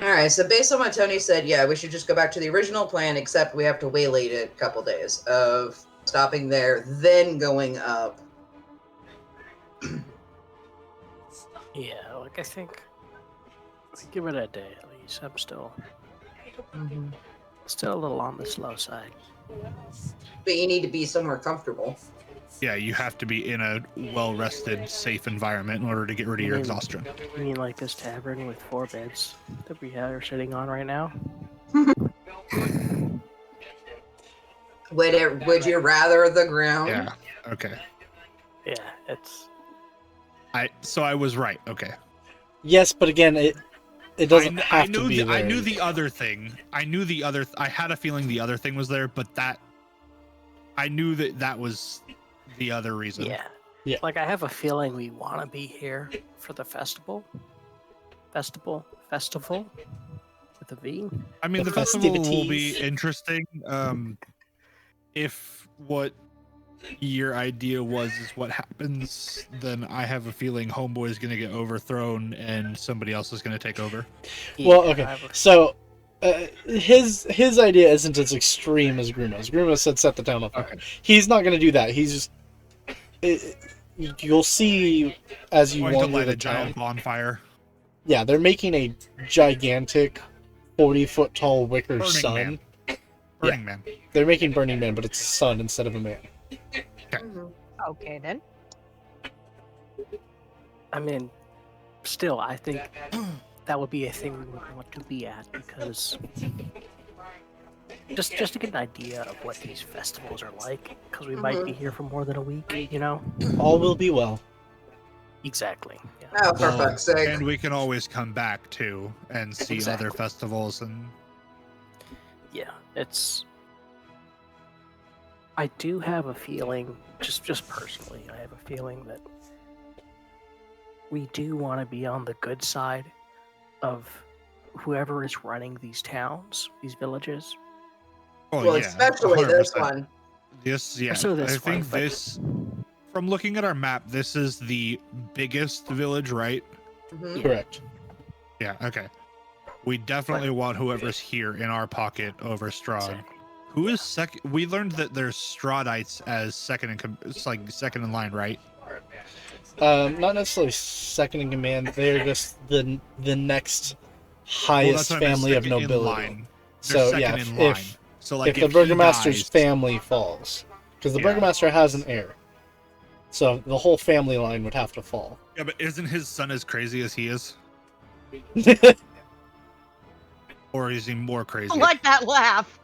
Alright, so based on what Tony said, yeah, we should just go back to the original plan, except we have to waylay it a couple days of stopping there, then going up. Yeah, like I think give it a day at least. I'm still a little on the slow side. But you need to be somewhere comfortable. Yeah, you have to be in a well-rested, safe environment in order to get rid of your exhaustion. You mean like this tavern with 4 beds that we are sitting on right now? Would you rather the ground? Yeah. Okay. Yeah, it's So I was right. Okay. Yes, but again, it doesn't have to be there. I knew the other thing. I knew the other. I had a feeling the other thing was there, but that I knew that was the other reason. yeah. Yeah. Like I have a feeling we want to be here for the festival with a V. I mean, The the festival will be festivities. interesting. if what your idea was is what happens, then I have a feeling Homeboy's gonna get overthrown and somebody else is gonna take over. Well, Yeah, okay. I have a- So, his idea isn't as extreme as Gruno's. Gruno said set the town on fire. Okay. He's not going to do that. He's just. You'll see as you Going to wander light the a giant town. bonfire. Yeah, they're making a gigantic, 40-foot tall wicker Burning sun. Man. Burning Man. They're making Burning Man, but it's a sun instead of a man. Okay then. I mean, still, I think that would be a thing we would want to be at because just to get an idea of what these festivals are like, because we might be here for more than a week, you know? All will be well. Exactly. Yeah. Oh, for Well, fuck's sake. and we can always come back too and see Exactly. other festivals and Yeah, it's. I do have a feeling, just personally, I have a feeling that we do want to be on the good side of whoever is running these towns, these villages. oh Well, yeah, especially this 100%. one. Yeah. So this I think one, but- this, from looking at our map, this is the biggest village, right? Mhm. Correct. Yeah. Okay. We definitely want whoever's here in our pocket over Strahd. Exactly. Who is second? We learned that there's Strahdites as it's like second in line, right? Not necessarily second in command. They're just the next highest what I meant, family of second in nobility. line. They're So second yeah, in line. if So like if the he burgomaster's dies- family falls, because the Yeah. burgomaster has an heir, so the whole family line would have to fall. Yeah, but isn't his son as crazy as he is, or is he more crazy? I like that laugh.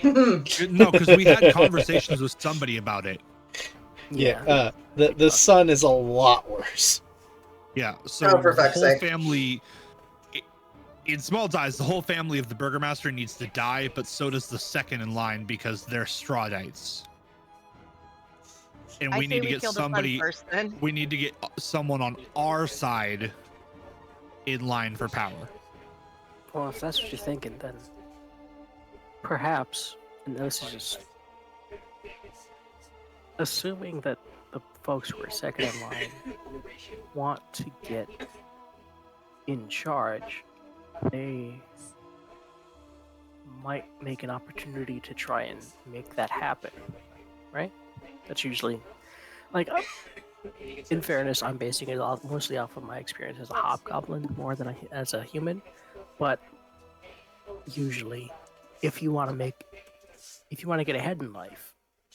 No, because we had conversations with somebody about it. Yeah, the son is a lot worse. Yeah, so Oh, for the fuck's whole sake. family, in small dies, the whole family of the burgomaster needs to die, but so does the second in line because they're Strahdites. And I we say need to we get kill the son somebody. first then. We need to get someone on our side in line for power. Well, if that's what you're thinking, then perhaps, and this is just assuming that the folks who are second in line want to get in charge, they might make an opportunity to try and make that happen, right? That's usually, like, in fairness, I'm basing it mostly off of my experience as a hobgoblin more than as a human, but usually, if you want to get ahead in life,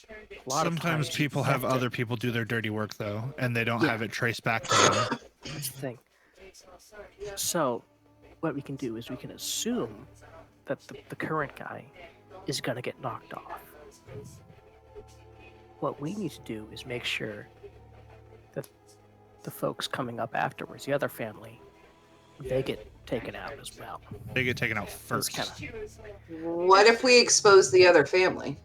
a lot of Sometimes times you people have to- other people do their dirty work though, and they don't Yeah. have it traced back to them. That's the thing. So, what we can do is we can assume that the current guy is going to get knocked off. What we need to do is make sure that the folks coming up afterwards, the other family, they get taken out as well. They get taken out That's first. kind of What if we expose the other family?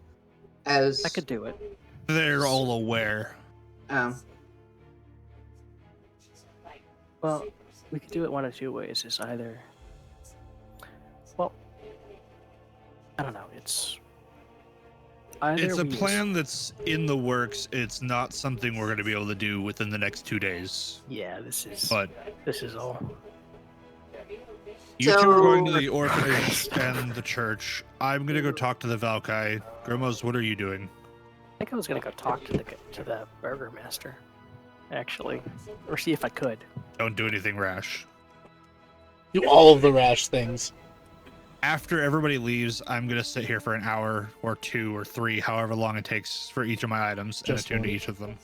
As I could do it. They're all aware. Well, we could do it one of two ways. Is either, well, I don't know. It's either It's a we plan that's in the works. It's not something we're going to be able to do within the next 2 days. Yeah, this is But all. you two are going to So- the orphanage and the church. I'm going to go talk to the Vallaki. Grimos, what are you doing? I think I was gonna go talk to the burgomaster, actually, or see if I could. Don't do anything rash. Do all of the rash things. After everybody leaves, I'm going to sit here for an hour or 2 or 3, however long it takes for each of my items, and Just attune to one. each of them.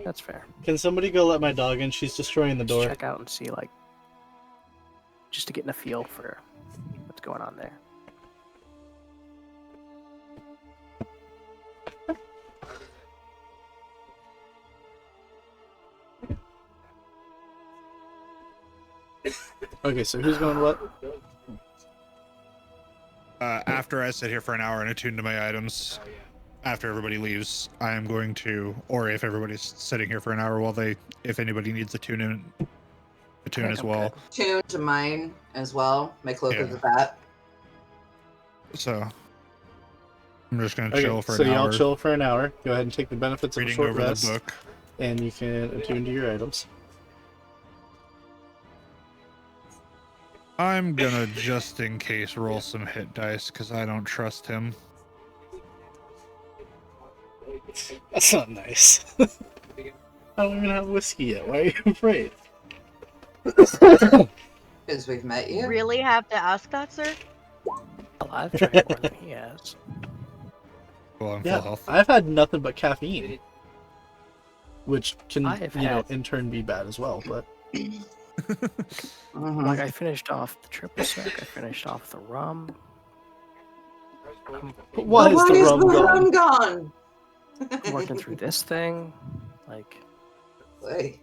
That's fair. Can somebody go let my dog in? She's destroying the Just door. check out and see, like, just to get a feel for what's going on there. Okay, so who's going what? After I sit here for an hour and attune to my items, after everybody leaves, I am going to, or if everybody's sitting here for an hour if anybody needs to attune think as I'm well. good. tune to mine as well. My cloak Yeah. of the bat. So I'm just gonna Okay, chill for so an y'all hour, chill for an hour. Go ahead and take the benefits of a reading short over rest, the book. and you can attune to your items. I'm gonna just in case roll some hit dice because I don't trust him. That's not nice. I don't even have whiskey yet. Why are you afraid? Because we've met you. Really have to ask that, sir? Well, I've drank more than he has. Well, I'm Yeah, full health. I've had nothing but caffeine, which can, I've you know, had- in turn be bad as well. But Mhm. Like, I finished off the triple sec, I finished off the rum. I'm But why is the rum gone? gone? working through this thing. Wait.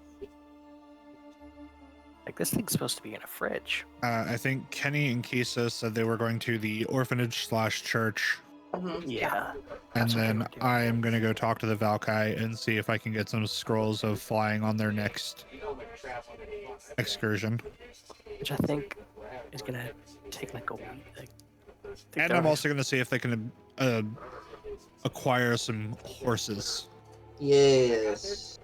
Like this thing's supposed to be in a fridge. I think Kenny and Kisa said they were going to the orphanage/church, Mhm. Yeah. and That's what they then were doing. I am gonna go talk to the Vallaki and see if I can get some scrolls of flying on their next excursion. Which I think is gonna take like a week. And I'm also gonna see if they can acquire some horses. Yes.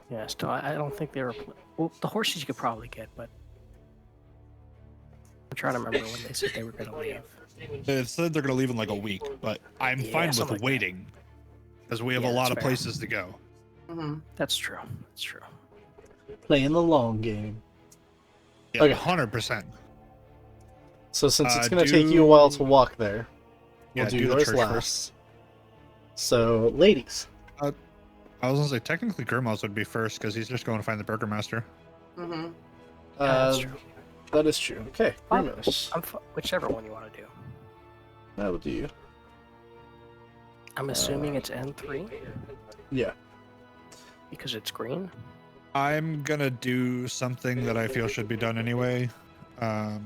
Yeah, still, I don't think they were. Well, the horses you could probably get, but I'm trying to remember when they said they were gonna leave. They said they're gonna leave in like a week, but I'm Yeah, fine with something like that. waiting because we have Yeah, a lot that's of fair. places to go. Mm-hmm. That's true. That's true. Playing the long game. Yeah, Okay. 100%. So since it's going to take you a while to walk there, we'll Yeah, do do the yours church last. first. So, ladies. I was gonna say technically Grimos would be first because he's just going to find the burgomaster. Mm-hmm. Yeah, that's true. That is true. Okay, Well, Grimos. Whichever one you want to do. That will do you. I'm assuming it's N3 Yeah. because it's green. I'm gonna do something that I feel should be done anyway, and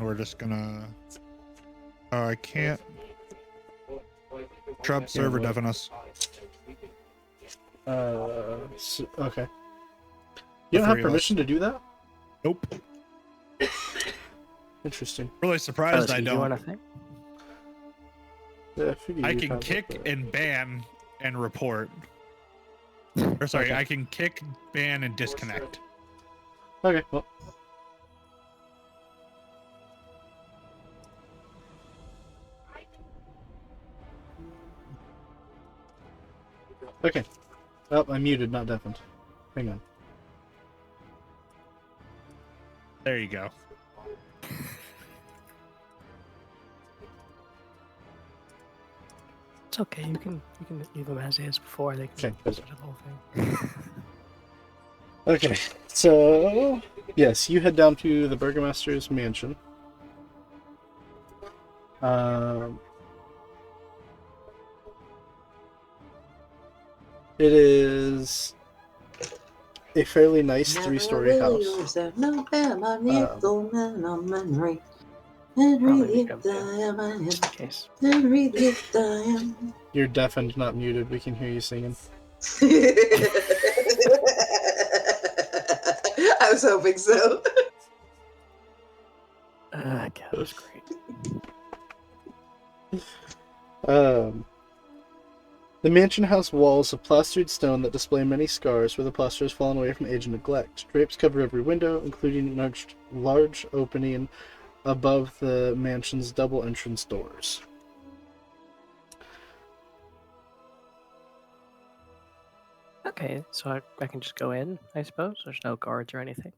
we're just gonna. I can't. Trub server what? deafen us. Okay. You don't have three of permission us. to do that? Nope. Interesting. Really surprised is I he doing a don't. thing? Yeah, I figured I you'd can have kick that. and ban and report. Or sorry, Okay. I can kick, ban, and disconnect. Okay, well. Okay. Oh, I'm muted, not deafened. Hang on. There you go. It's okay. You can leave them as is before they can Okay. listen to the whole thing. Okay, so yes, you head down to the Burgomaster's mansion. It is a fairly nice three-story house. Probably need them too, just in case. You're deafened, not muted. We can hear you singing. I was hoping so. God, that's great. The mansion house walls of plastered stone that display many scars where the plaster has fallen away from age and neglect. Drapes cover every window, including an large opening above the mansion's double entrance doors. Okay, so I can just go in, I suppose? There's no guards or anything?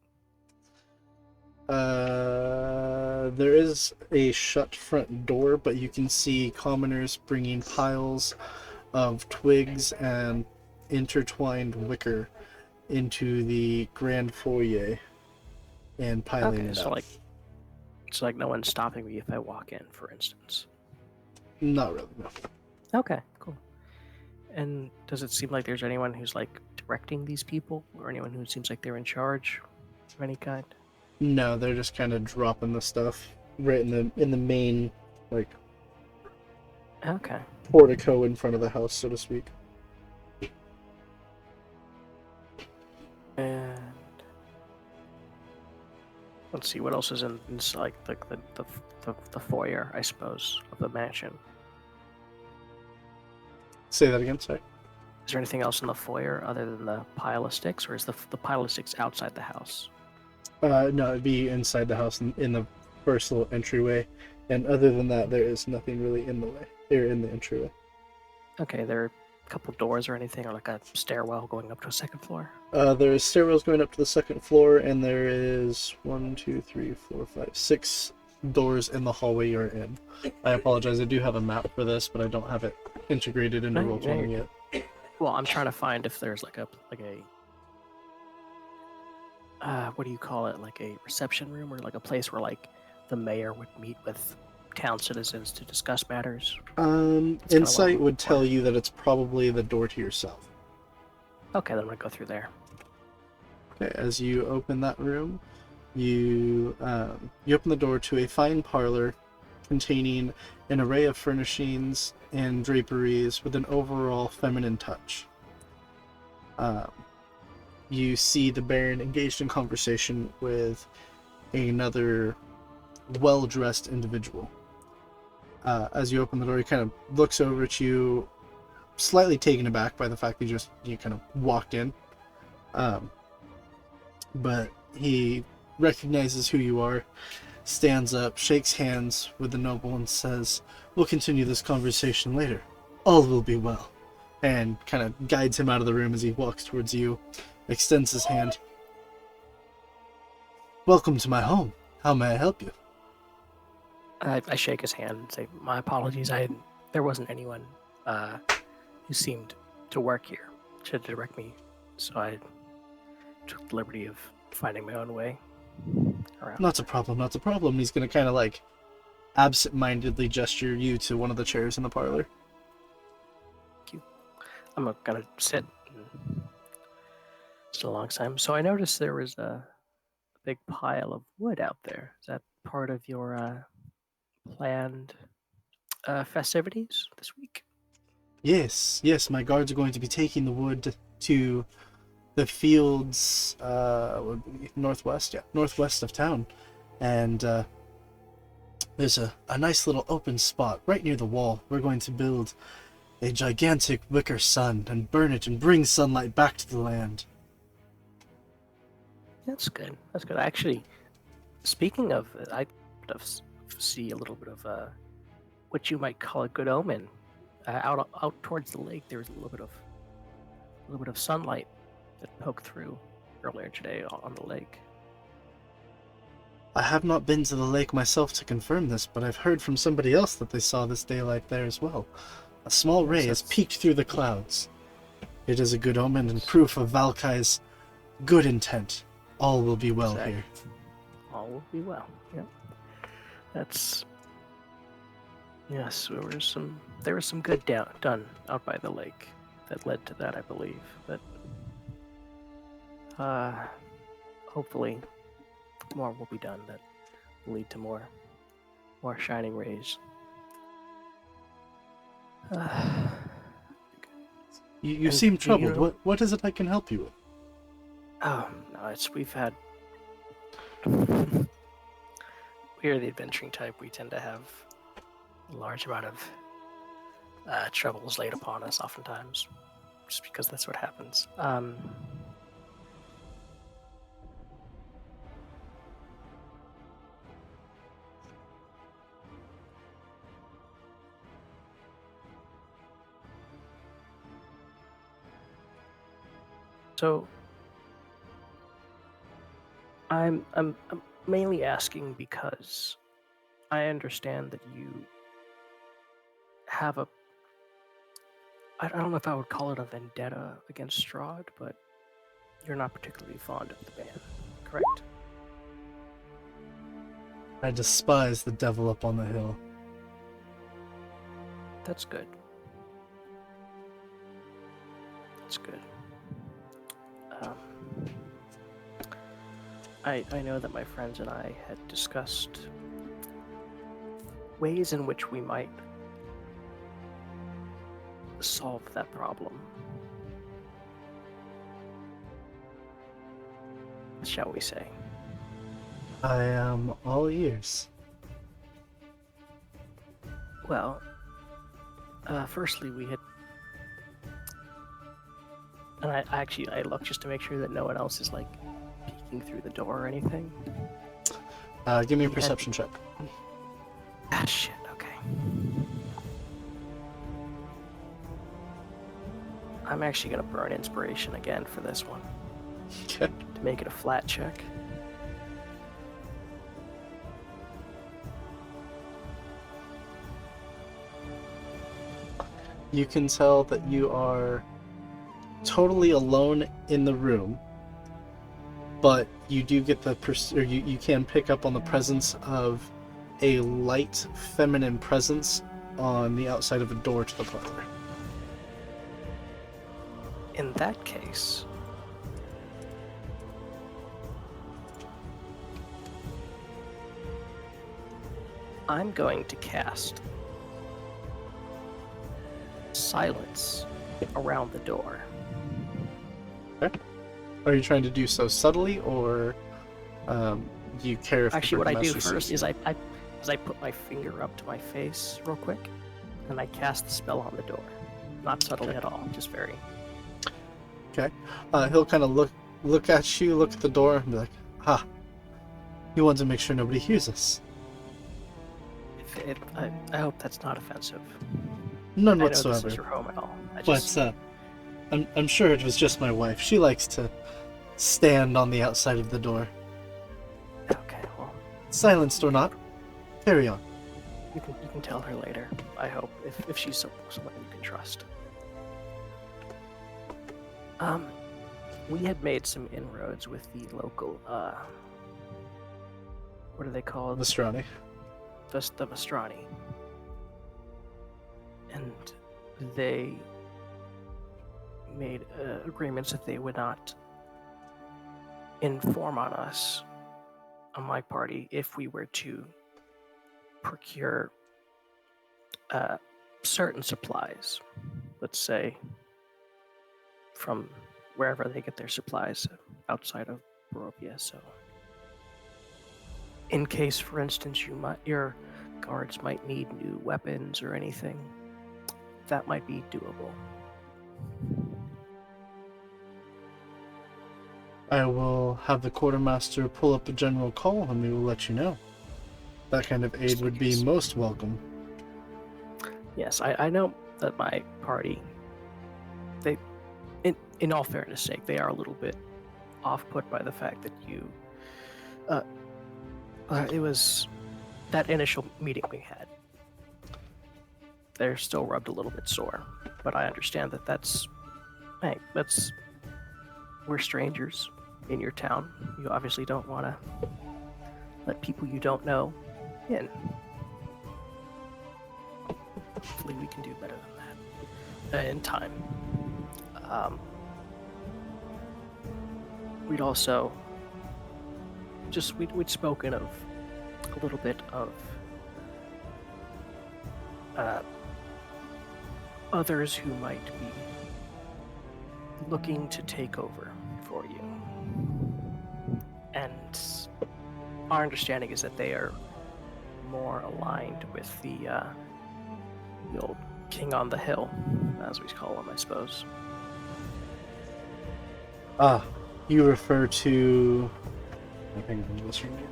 There is a shut front door, but you can see commoners bringing piles of twigs and intertwined wicker into the grand foyer and piling Okay, it so up. like no one's stopping me if I walk in, for instance. Not really, no. Okay, cool. And does it seem like there's anyone who's like directing these people, or anyone who seems like they're in charge of any kind? No, they're just kind of dropping the stuff right in the main, like, Okay. portico in front of the house, so to speak. And Let's see what else is in inside the foyer, I suppose, of the mansion. Say that again, sorry. Is there anything else in the foyer other than the pile of sticks, or is the pile of sticks outside the house? No, it'd be inside the house in the first little entryway. And other than that, there is nothing really in the way. They're in the entryway. Okay, there are a couple doors or anything, or like a stairwell going up to a second floor? There is stairwells going up to the second floor, and there is 6 doors in the hallway you're in. I apologize, I do have a map for this, but I don't have it integrated into No, Roll20 yet. Well, I'm trying to find if there's like a what do you call it? Like a reception room, or like a place where like the mayor would meet with town citizens to discuss matters. Insight would tell you that it's probably the door to your cell. Okay, then I'm gonna go through there. Okay, as you open that room, you open the door to a fine parlor containing an array of furnishings and draperies with an overall feminine touch. You see the Baron engaged in conversation with another well-dressed individual. As you open the door, he kind of looks over at you, slightly taken aback by the fact that you kind of walked in. But he recognizes who you are, stands up, shakes hands with the noble, and says, "We'll continue this conversation later. All will be well." And kind of guides him out of the room as he walks towards you, extends his hand. "Welcome to my home. How may I help you?" I shake his hand and say, "My apologies. There wasn't anyone who seemed to work here to direct me, so I took the liberty of finding my own way around." Not a problem, not a problem. He's gonna kind of like absent-mindedly gesture you to one of the chairs in the parlor. Thank you. I'm gonna sit alongside him. So I noticed there was a big pile of wood out there. Is that part of your planned festivities this week? Yes, my guards are going to be taking the wood to the fields northwest of town, and there's a nice little open spot right near the wall. We're going to build a gigantic wicker sun and burn it and bring sunlight back to the land. That's good. That's good. Actually, speaking of, I see a little bit of what you might call a good omen. Out towards the lake, there was a little bit of sunlight that poked through earlier today on the lake. I have not been to the lake myself to confirm this, but I've heard from somebody else that they saw this daylight there as well. A small ray has peeked through the clouds. It is a good omen and proof of Valkai's good intent. All will be well here. All will be well. Yep. That's... Yes, there was some good done out by the lake that led to that, I believe. But hopefully more will be done that will lead to more shining rays. You seem troubled. What is it I can help you with? Oh, no, we've had... We are the adventuring type. We tend to have a large amount of troubles laid upon us oftentimes, just because that's what happens. So I'm mainly asking because I understand that you have I don't know if I would call it a vendetta against Strahd, but you're not particularly fond of the band, correct? I despise the devil up on the hill. That's good. That's good. I know that my friends and I had discussed ways in which we might solve that problem. Shall we say? I am all ears. Well, firstly, we had, and I looked just to make sure that no one else is like peeking through the door or anything. Give me a We had- perception check. Ah, shit. Okay. I'm actually gonna burn inspiration again for this one Okay. to make it a flat check. You can tell that you are totally alone in the room, but you do get the or you can pick up on the presence of a light feminine presence on the outside of a door to the parlor. In that case, I'm going to cast silence around the door. Are you trying to do so subtly, or do you care if Actually, what the I do Burgomaster first sees is I put my finger up to my face real quick, and I cast the spell on the door. Not subtly at all, just very. Okay. He'll kind of look at you, look at the door, and be like, "Ha! You want to make sure nobody hears us." I hope that's not offensive. None I know this whatsoever. is your home and all. But I'm sure it was just my wife. She likes to stand on the outside of the door. Okay, well, Silenced or not, carry on. you can tell her later. I hope if she's someone you can trust. We had made some inroads with the local what are they called? Mastrani. Just the Mastrani. And they made agreements that they would not inform on us, on my party, if we were to procure certain supplies, let's say from wherever they get their supplies outside of Barovia. So in case, for instance, your guards might need new weapons or anything, that might be doable. I will have the quartermaster pull up a general call, and we will let you know. That kind of aid would be most welcome. Yes, I know that my party, they, in all fairness sake, they are a little bit off-put by the fact that you, it was that initial meeting we had. They're still rubbed a little bit sore, but I understand that we're strangers in your town. You obviously don't want to let people you don't know in. Hopefully we can do better than that in time. We'd also we'd spoken of a little bit of others who might be looking to take over for you. And our understanding is that they are more aligned with the old king on the hill, as we call him, I suppose. Ah, you refer to... I think what's your name?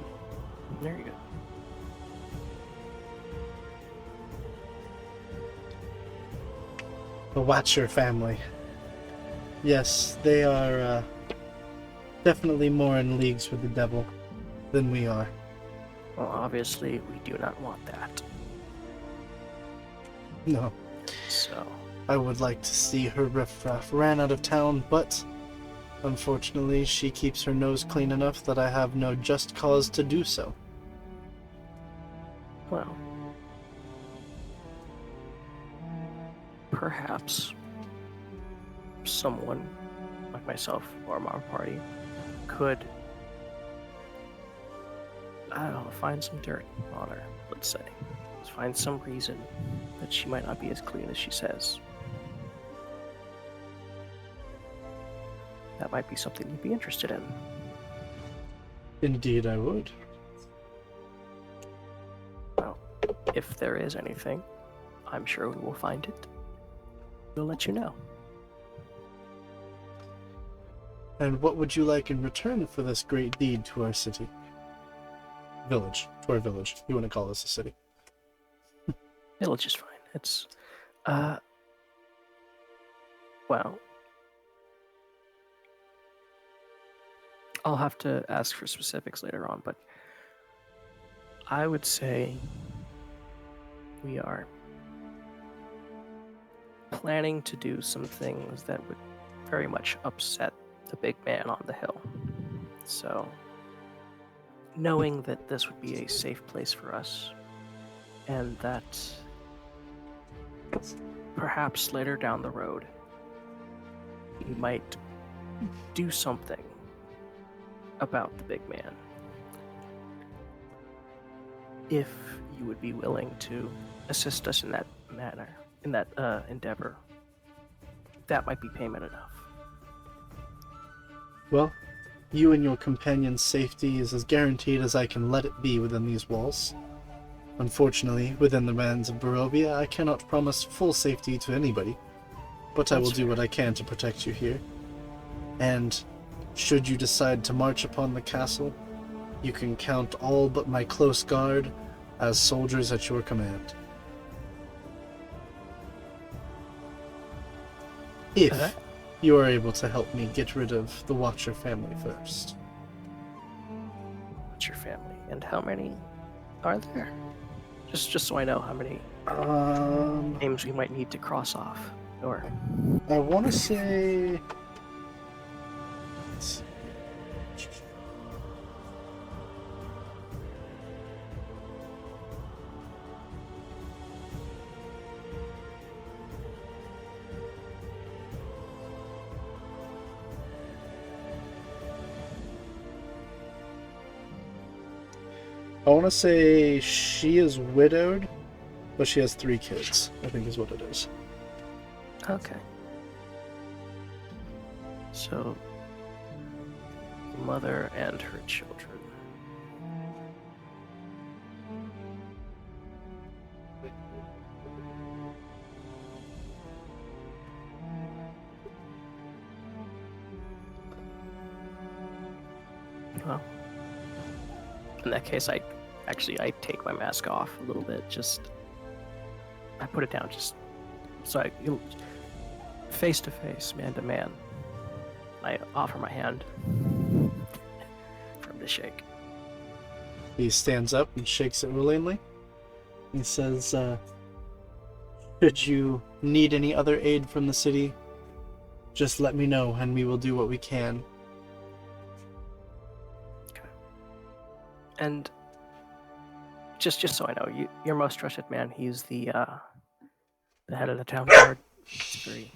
There you go. The Watcher family. Yes, they are definitely more in leagues with the devil than we are. Well, obviously, we do not want that. No. So, I would like to see her riffraff ran out of town, but unfortunately she keeps her nose clean enough that I have no just cause to do so. well, perhaps someone like myself or my party could, I don't know, find some dirt on her, let's say. Let's find some reason that she might not be as clean as she says. That might be something you'd be interested in. Indeed I would. if there is anything, I'm sure we will find it. We'll let you know. And what would you like in return for this great deed to our city? Village. To our village. You want to call this a city. Village is fine. It's, well, I'll have to ask for specifics later on, but I would say we are planning to do some things that would very much upset the big man on the hill. So, knowing that this would be a safe place for us, and that perhaps later down the road, we might do something about the big man. If you would be willing to assist us in that manner, in that endeavor, that might be payment enough. Well, you and your companion's safety is as guaranteed as I can let it be within these walls. Unfortunately, within the lands of Barovia, I cannot promise full safety to anybody, but I will do what I can to protect you here. And should you decide to march upon the castle, you can count all but my close guard as soldiers at your command. If you are able to help me get rid of the Watcher family first. Watcher family, and how many are there? Just so I know how many names we might need to cross off. Or I want to say... I want to say she is widowed, but she has 3 kids, I think is what it is. okay. So, the mother and her children. Well, in that case, I take my mask off a little bit. I put it down just so face to face, man to man. I offer my hand for him to shake. He stands up and shakes it willingly. He says, should you need any other aid from the city, just let me know and we will do what we can. Okay. And just so I know, your most trusted man, he's the head of the town guard. He's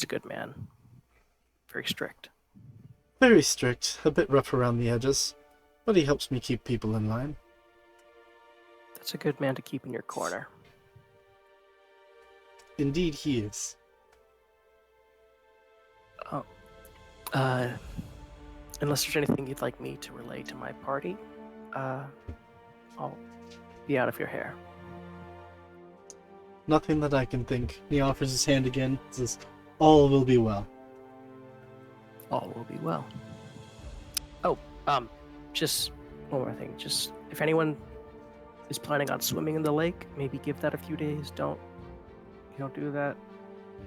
a good man. Very strict. Very strict, a bit rough around the edges, but he helps me keep people in line. That's a good man to keep in your corner. Indeed he is. Oh. Unless there's anything you'd like me to relay to my party, I'll be out of your hair. Nothing that I can think. He offers his hand again, says, all will be well. All will be well. Oh, just one more thing. Just, if anyone is planning on swimming in the lake, maybe give that a few days. Don't do that.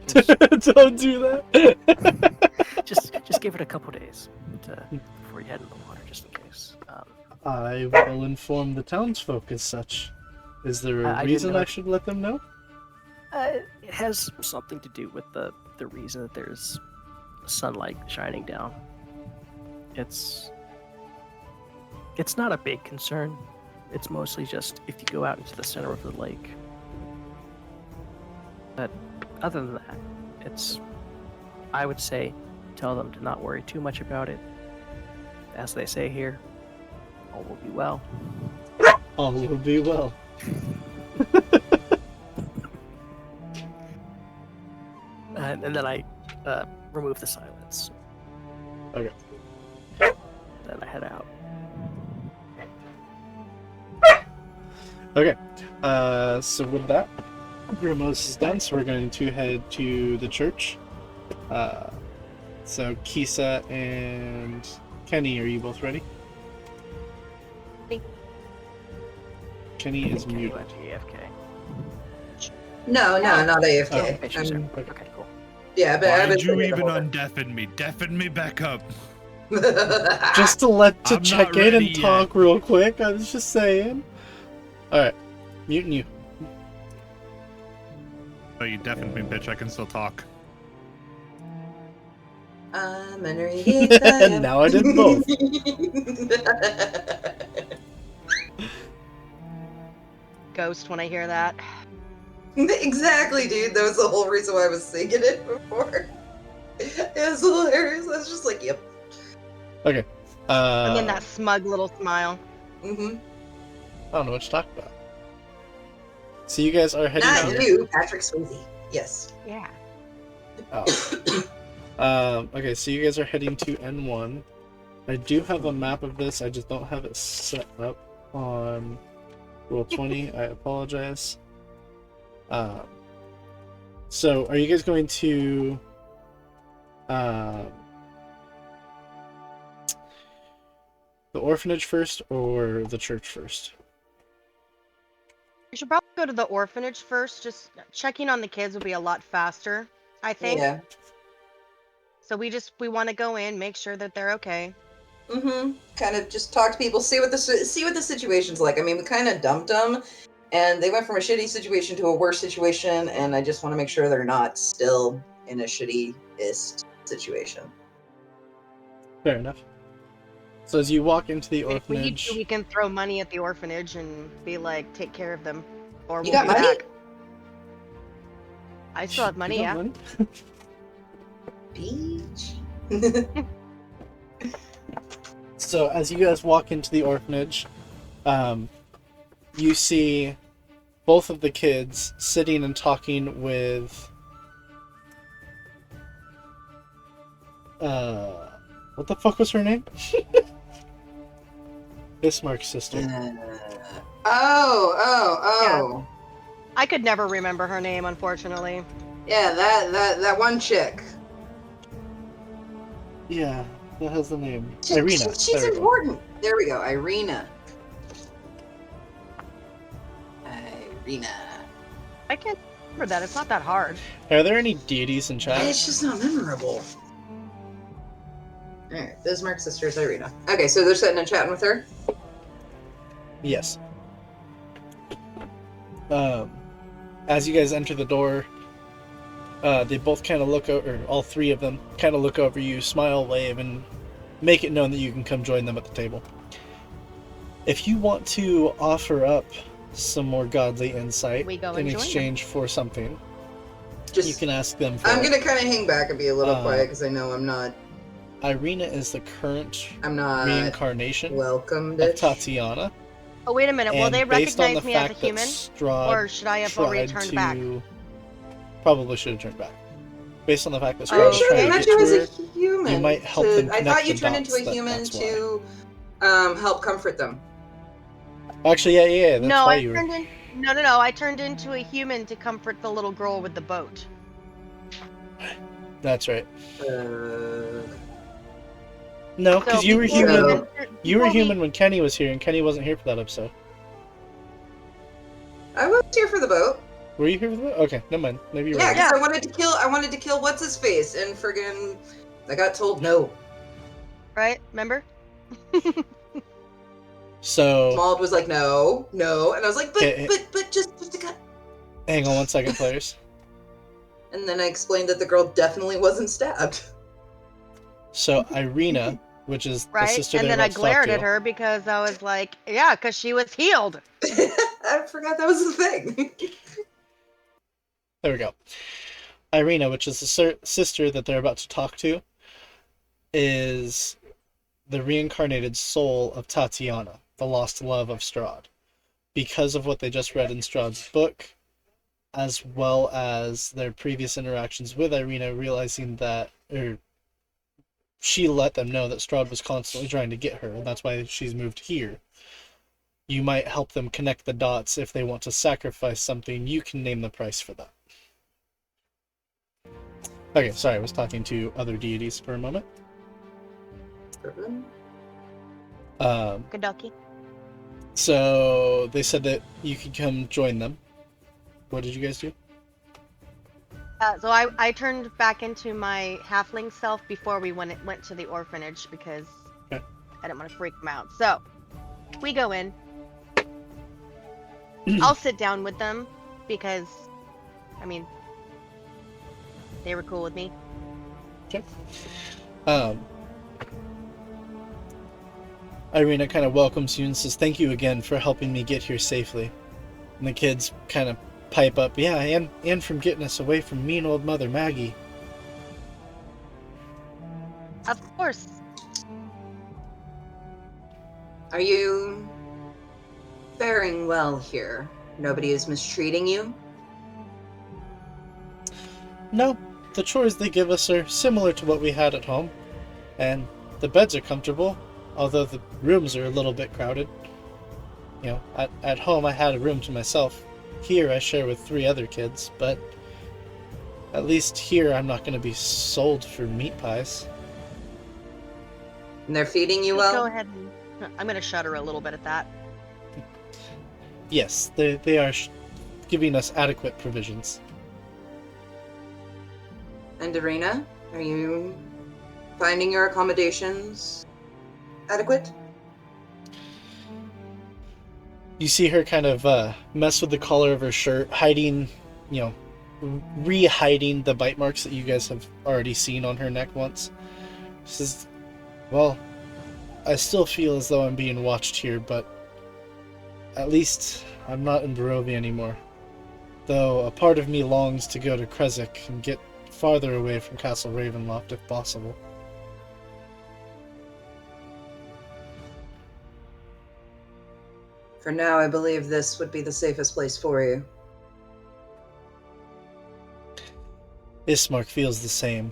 Don't do that. just give it a couple days before you head in the water, just in case. I will inform the townsfolk as such. Is there a reason I should let them know? It has something to do with the reason that there's sunlight shining down. It's not a big concern. It's mostly just if you go out into the center of the lake. But other than that, I would say, tell them to not worry too much about it. As they say here, all will be well. All will be well. And then I remove the silence. Okay. Then I head out. Okay. So with that, Grimos is done, so we're going to head to the church. So Kisa and Kenny, are you both ready? Ready. Kenny is Kenny muted. went to AFK. No, not AFK. Oh, Okay, she's there. okay. Okay, cool. Yeah, but Why I've been did you sitting even the whole undeafen me? Deafen me back up. time. Just to I'm check not in ready and talk yet. real quick. I was just saying. All right, muting you. Oh, you deafened me, bitch. I can still talk. I'm underneath the Now I did both. Ghost when I hear that. Exactly, dude. That was the whole reason why I was singing it before. It was hilarious. I was just like, yep. Okay. And then that smug little smile. Mm-hmm. I don't know what to talk about. So you guys are heading Not here. you, Patrick Swayze. Yes. Yeah. Oh. Okay, so you guys are heading to N1. I do have a map of this. I just don't have it set up on Roll20. I apologize. So are you guys going to the orphanage first or the church first? We should probably go to the orphanage first. Just checking on the kids will be a lot faster, I think. Yeah. So we want to go in, make sure that they're okay. Mm-hmm. Kind of just talk to people, see what the situation's like. I mean, we kind of dumped them, and they went from a shitty situation to a worse situation, and I just want to make sure they're not still in a shitty-ist situation. Fair enough. So as you walk into the If we need to, orphanage, we can throw money at the orphanage and be like, take care of them, or You we'll got be money? back. I still have money, You yeah. got money? Beach. So as you guys walk into the orphanage, you see both of the kids sitting and talking with what the fuck was her name? Bismarck's sister. Oh. I could never remember her name, unfortunately. Yeah, that one chick. Yeah, that has the name. Irina. She's There we go. important. There we go, Irina. I can't remember that. It's not that hard. Are there any deities in chat? It's just not memorable. Alright, Bismarck's sister is Irina. Okay, so they're sitting and chatting with her? Yes. As you guys enter the door, they both kind of look over, or all three of them kind of look over you, smile, wave, and make it known that you can come join them at the table. If you want to offer up some more godly insight We go in and join exchange for something, Just, you can ask them for I'm it. gonna kind of hang back and be a little quiet because I know I'm not Irina is the current Uh, reincarnation welcomed. of Tatiana. Oh, wait a minute. Will And they based on recognize the me as a fact that human? Strahd Or should I have already tried turned to back? probably should have turned back. Based on the fact that Are Strahd you was sure trying they to meant get you to as her, a human? you might help them I connect thought you the turned into dots, a human that's why. to help comfort them. Actually, yeah, that's No, why I you were. turned in. No. I turned into a human to comfort the little girl with the boat. That's right. Uh, No, because you were before we human. So- enter- You were before we- human when Kenny was here, and Kenny wasn't here for that episode. I was here for the boat. Were you here for that? Okay, never mind. Maybe you're Yeah, right. because I wanted to kill what's his face, and friggin' I got told no. Right? Remember? So, Maud was like, no, and I was like, Okay. but just a cut. hang on one second, players. And then I explained that the girl definitely wasn't stabbed. So, Irina, which is the Right? sister And they're then I about to talk glared to. at her because I was like, yeah, because she was healed. I forgot that was the thing. There we go. Irina, which is the sister that they're about to talk to, is the reincarnated soul of Tatiana, the lost love of Strahd. Because of what they just read in Strahd's book, as well as their previous interactions with Irina, realizing that, she let them know that Strahd was constantly trying to get her, and that's why she's moved here. you might help them connect the dots. If they want to sacrifice something, you can name the price for that. Okay, sorry, I was talking to other deities for a moment. Kadoki. So they said that you could come join them. What did you guys do? So I turned back into my halfling self before we went to the orphanage because Okay. I didn't want to freak them out. So we go in. I'll sit down with them because, I mean, they were cool with me. Okay. Irina kind of welcomes you and says, "Thank you again for helping me get here safely." And the kids kind of pipe up, "Yeah, and from getting us away from mean old Mother Maggie." Of course. Are you faring well here? Nobody is mistreating you? No, the chores they give us are similar to what we had at home, and the beds are comfortable, although the rooms are a little bit crowded. You know, at home I had a room to myself. Here I share with 3 other kids, but at least here I'm not going to be sold for meat pies. And they're feeding you Go well? ahead and I'm gonna shudder a little bit at that. Yes, they are giving us adequate provisions. And Irina, are you finding your accommodations adequate? You see her kind of mess with the collar of her shirt, hiding, re-hiding the bite marks that you guys have already seen on her neck once. She says, "Well, I still feel as though I'm being watched here, but at least I'm not in Barovia anymore. Though a part of me longs to go to Kresik and get farther away from Castle Ravenloft if possible." For now, I believe this would be the safest place for you. Ismark feels the same.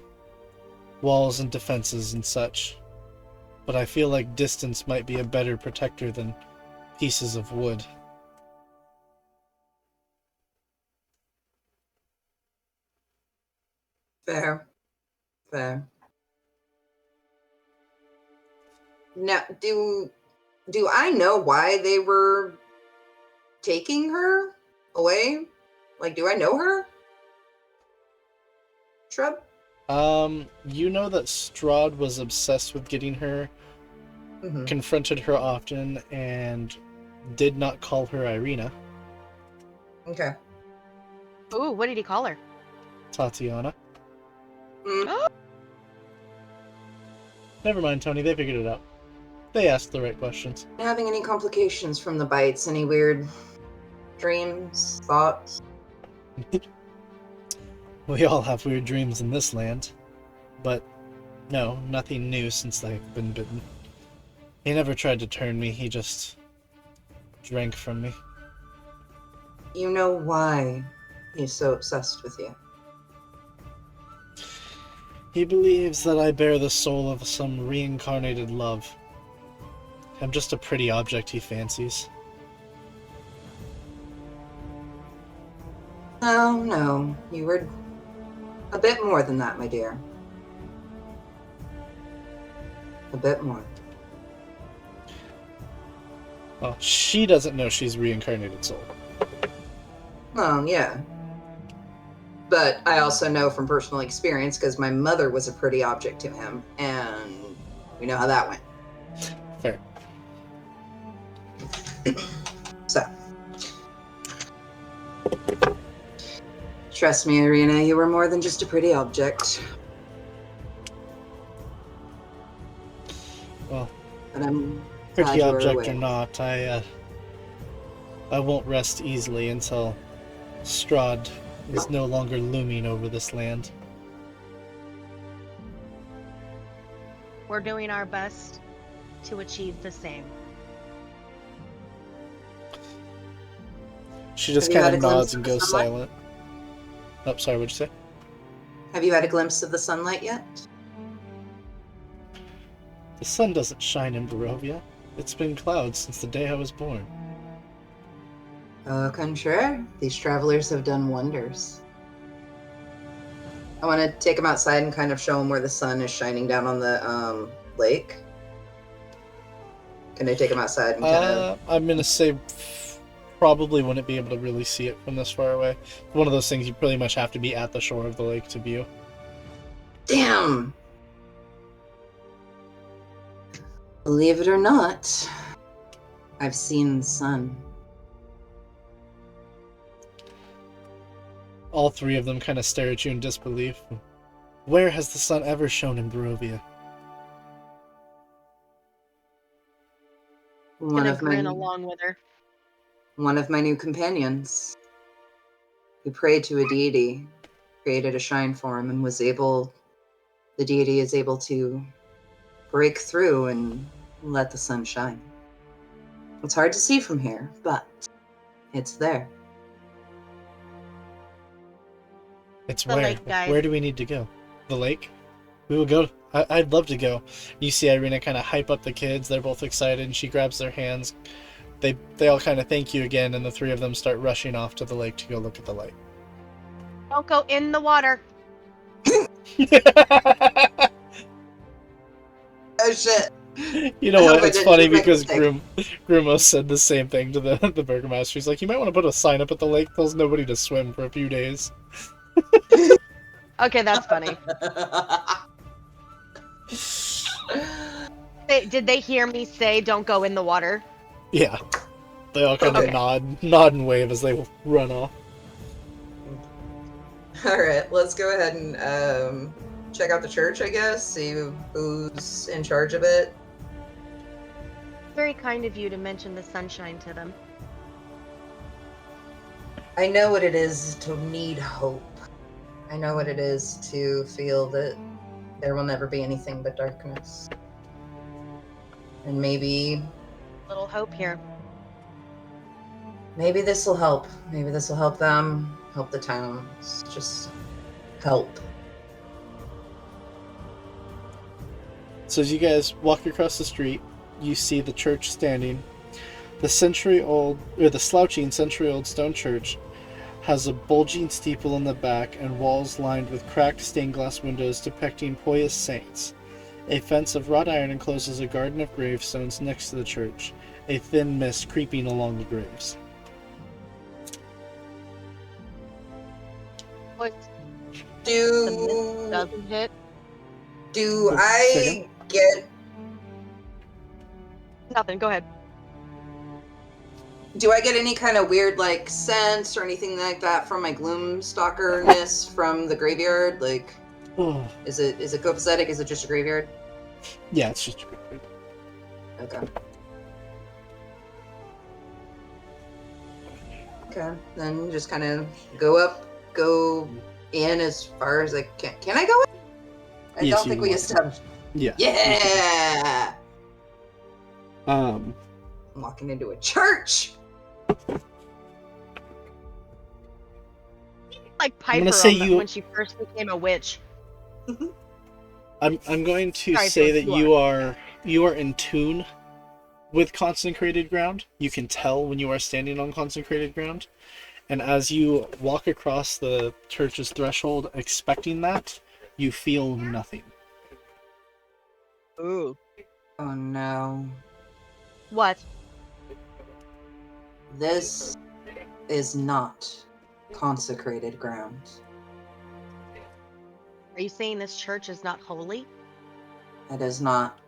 Walls and defenses and such. But I feel like distance might be a better protector than pieces of wood. Fair. Now, do I know why they were taking her away? Like, do I know her? Shrub? You know that Strahd was obsessed with getting her, Mm-hmm. confronted her often, and did not call her Irina. Okay. Ooh, what did he call her? Tatiana. Mm. Never mind, Tony, they figured it out. They asked the right questions. Having any complications from the bites? Any weird dreams, thoughts? We all have weird dreams in this land. But no, nothing new since I've been bitten. He never tried to turn me, he just drank from me. You know why he's so obsessed with you? He believes that I bear the soul of some reincarnated love. I'm just a pretty object he fancies. No. You were a bit more than that, my dear. A bit more. Well, she doesn't know she's reincarnated soul. Well, yeah. But I also know from personal experience, because my mother was a pretty object to him, and we know how that went. Fair. So. Trust me, Irina, you were more than just a pretty object. Well, But I'm pretty glad you were object aware. or not, I won't rest easily until Strahd is no longer looming over this land. We're doing our best to achieve the same. She just Have you kind had of a glimpse nods of and the goes sunlight? silent. Oh, sorry, what'd you say? Have you had a glimpse of the sunlight yet? The sun doesn't shine in Barovia. It's been clouds since the day I was born. Au contraire, these travelers have done wonders. I want to take him outside and kind of show him where the sun is shining down on the lake. Can I take him outside and kind of... I'm gonna say probably wouldn't be able to really see it from this far away. One of those things you pretty much have to be at the shore of the lake to view. Damn! Believe it or not, I've seen the sun. All three of them kind of stare at you in disbelief. Where has the sun ever shone in Barovia? Gonna grin along with her. One of my new companions, who prayed to a deity, created a shrine for him, and the deity is able to break through and let the sun shine. It's hard to see from here, but it's there. It's The where? lake, guys. Where do we need to go? The lake? We will go. I'd love to go. You see Irina kind of hype up the kids. They're both excited, and she grabs their hands. They all kind of thank you again, and the three of them start rushing off to the lake to go look at the light. Don't go in the water. Oh shit! You know I what? hope I It's didn't funny make a because mistake. Grumo said the same thing to the burgomaster. He's like, you might want to put a sign up at the lake. Tells nobody to swim for a few days. Okay, that's funny. Did they hear me say don't go in the water? Yeah. They all kind of Okay. nod and wave as they run off. All right, let's go ahead and check out the church, I guess. See who's in charge of it. Very kind of you to mention the sunshine to them. I know what it is to need hope. I know what it is to feel that there will never be anything but darkness. And maybe Little hope here. this will help. Maybe this will help them, help the towns. Just help. So as you guys walk across the street, you see the church standing. The slouching century-old stone church has a bulging steeple in the back and walls lined with cracked stained glass windows depicting pious saints. A fence of wrought iron encloses a garden of gravestones next to the church, a thin mist creeping along the graves. What the mist Do doesn't hit? do Second. I get Nothing. Go ahead. Do I get any kind of weird, like, sense or anything like that from my Gloomstalker-ness from the graveyard? Like, Oh, is it copacetic? Is it just a graveyard? yeah, it's just Okay. Okay, then just kind of go in as far as I can. Can I go in? I Yes, don't you think we can. established. yeah. Yeah! Um, I'm walking into a church! Like I'm gonna Piper say on you- when she first became a witch. I'm going to Sorry, say Phil, that you are in tune with consecrated ground. You can tell when you are standing on consecrated ground. And as you walk across the church's threshold expecting that, you feel nothing. Ooh. Oh no. What? This is not consecrated ground. Are you saying this church is not holy? It is not.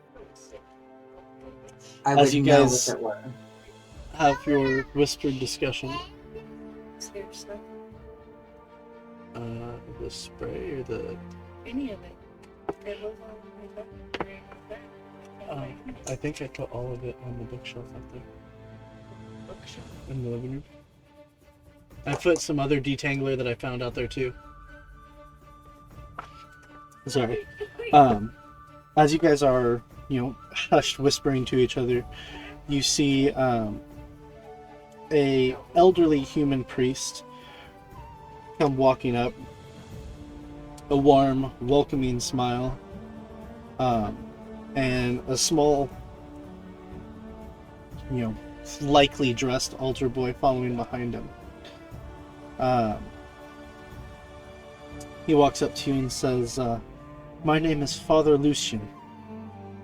I As would you know guys- if it were. Have your whispered discussion. Seriously? The spray or the... Any of it. It was on I think I put all of it on the bookshelf up there bookshelf. in the living room. I put some other detangler that I found out there too. Sorry. As you guys are, hushed whispering to each other, you see a elderly human priest come walking up, a warm, welcoming smile, and a small, likely dressed altar boy following behind him. He walks up to you and says, "My name is Father Lucian.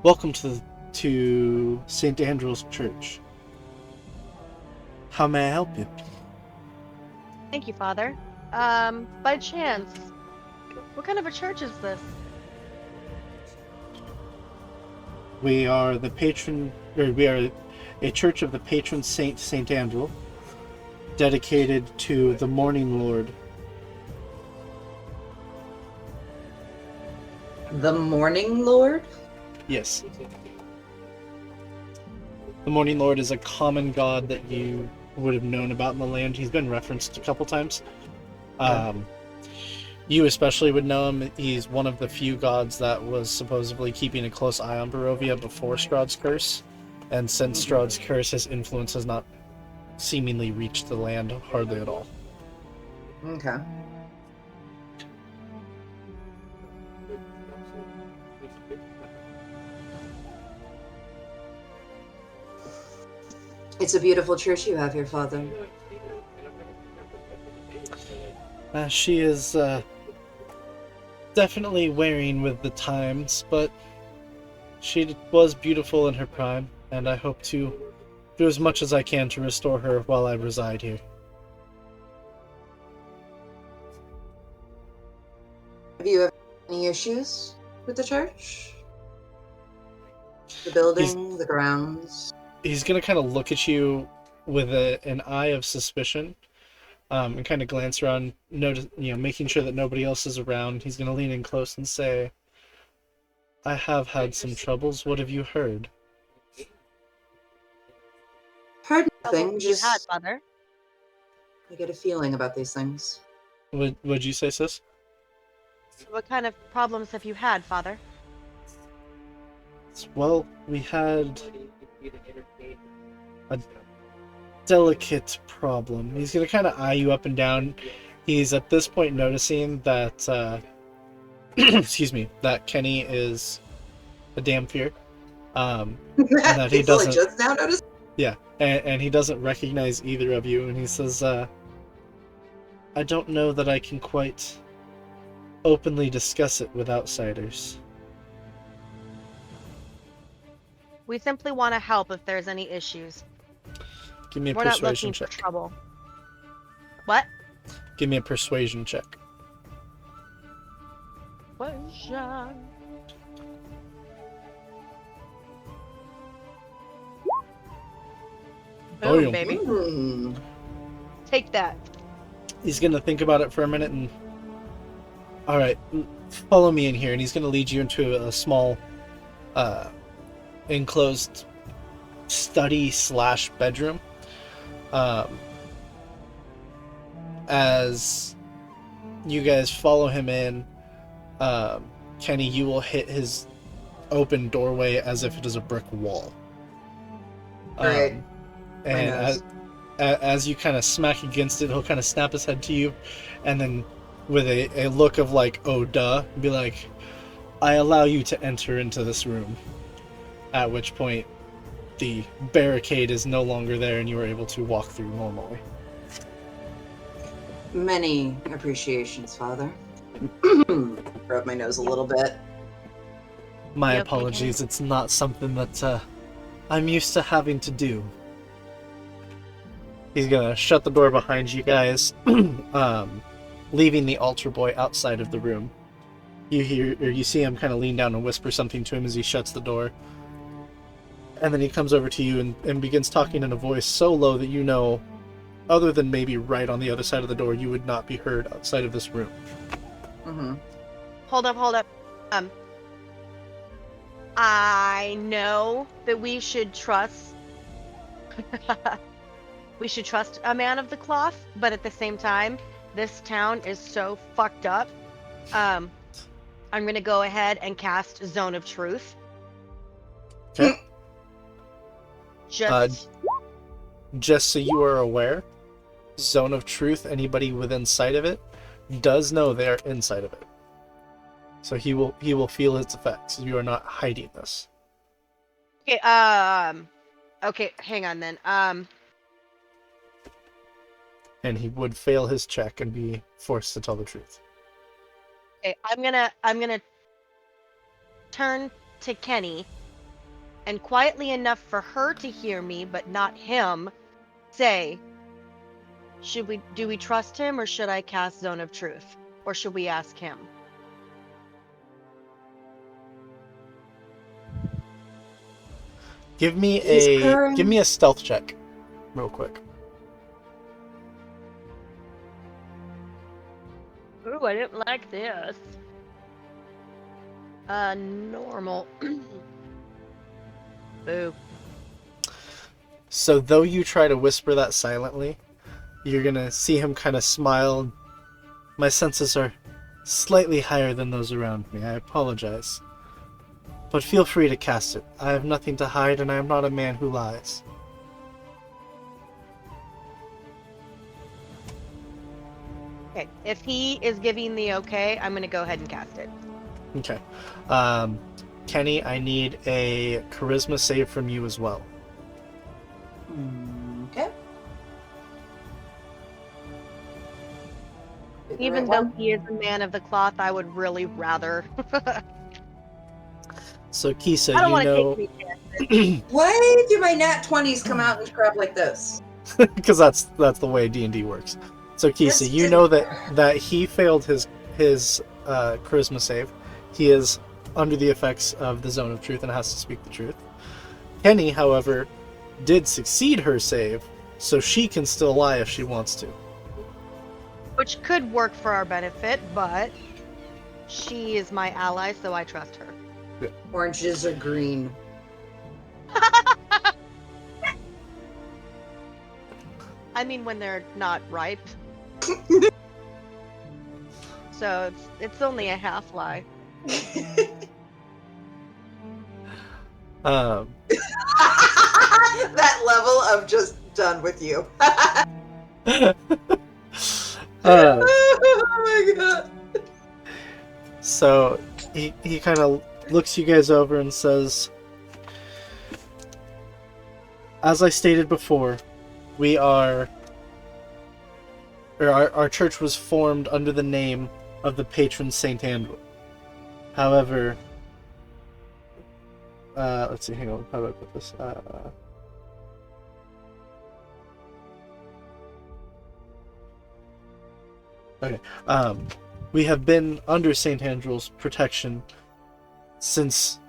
Welcome to St. Andrew's Church. How may I help you?" Thank you, Father. By chance, what kind of a church is this? We are a church of the patron saint St. Andrew, dedicated to the Morning Lord. The Morning Lord? Yes. The Morning Lord is a common god that you would have known about in the land. He's been referenced a couple times. You especially would know him. He's one of the few gods that was supposedly keeping a close eye on Barovia before Strahd's curse. And since Strahd's curse, his influence has not seemingly reached the land hardly at all. Okay. It's a beautiful church you have here, Father. She is definitely wearing with the times, but she was beautiful in her prime, and I hope to do as much as I can to restore her while I reside here. Have you ever had any issues with the church? The building, the grounds? He's gonna kind of look at you with an eye of suspicion, and kind of glance around, making sure that nobody else is around. He's gonna lean in close and say, "I have had some troubles. What have you heard?" Heard nothing, Troubles you had, just Father. I get a feeling about these things. What'd you say, sis? What kind of problems have you had, Father? Well, we had a delicate problem. He's gonna kind of eye you up and down. He's at this point noticing that, excuse me, that Kenny is a damn fear. And that he He's only doesn't. just now noticed. Yeah, and he doesn't recognize either of you, and he says, "I don't know that I can quite openly discuss it with outsiders." We simply want to help if there's any issues. Give me a We're not persuasion looking for check. trouble. What? Give me a persuasion check. Persuasion. Oh, Boom, baby. Take that. He's gonna think about it for a minute and, all right, follow me in here, and he's gonna lead you into a small enclosed study / bedroom. As you guys follow him in, Kenny, you will hit his open doorway as if it is a brick wall. Great. And as you kind of smack against it, he'll kind of snap his head to you, and then with a look of like, "Oh duh," be like, "I allow you to enter into this room." At which point, the barricade is no longer there, and you are able to walk through normally. Many appreciations, Father. Rub my nose a little bit. My You okay, apologies, it's not something that I'm used to having to do. He's gonna shut the door behind you guys, leaving the altar boy outside of the room. You see him kind of lean down and whisper something to him as he shuts the door. And then he comes over to you and begins talking in a voice so low that you know, other than maybe right on the other side of the door, you would not be heard outside of this room. Mm-hmm. Hold up. I know that we should trust we should trust a man of the cloth, but at the same time, this town is so fucked up. I'm gonna go ahead and cast Zone of Truth. Okay. Just Just so you are aware, Zone of Truth, anybody within sight of it, does know they are inside of it. So he will feel its effects. You are not hiding this. okay. Okay, hang on then. And he would fail his check and be forced to tell the truth. Okay, I'm gonna turn to Kenny, and quietly enough for her to hear me, but not him, say, do we trust him, or should I cast Zone of Truth? Or should we ask him? Give me He's a stealth check, real quick. Ooh, I didn't like this. Normal. Boo. So though you try to whisper that silently, you're gonna see him kind of smile. My senses are slightly higher than those around me. I apologize. But feel free to cast it. I have nothing to hide, and I am not a man who lies. Okay, if he is giving the okay, I'm gonna go ahead and cast it. Okay. Kenny, I need a charisma save from you as well. Okay. Pick the Even right though one. he is a man of the cloth, I would really rather. So Kisa, I don't you want to know, take any chances. Why do my nat 20s come out in crap like this? because that's the way D&D works. So Kisa, That's you just- know that he failed his charisma save. He is under the effects of the Zone of Truth and has to speak the truth. Kenny, however, did succeed her save, so she can still lie if she wants to. Which could work for our benefit, but she is my ally, so I trust her. Oranges are green. I mean, when they're not ripe. So it's only a half lie. Um, That level of just done with you. Oh my god. So he kind of looks you guys over and says, as I stated before, our church was formed under the name of the patron Saint Andrew. However, let's see, hang on, how do I put this? Okay. We have been under Saint Andrew's protection since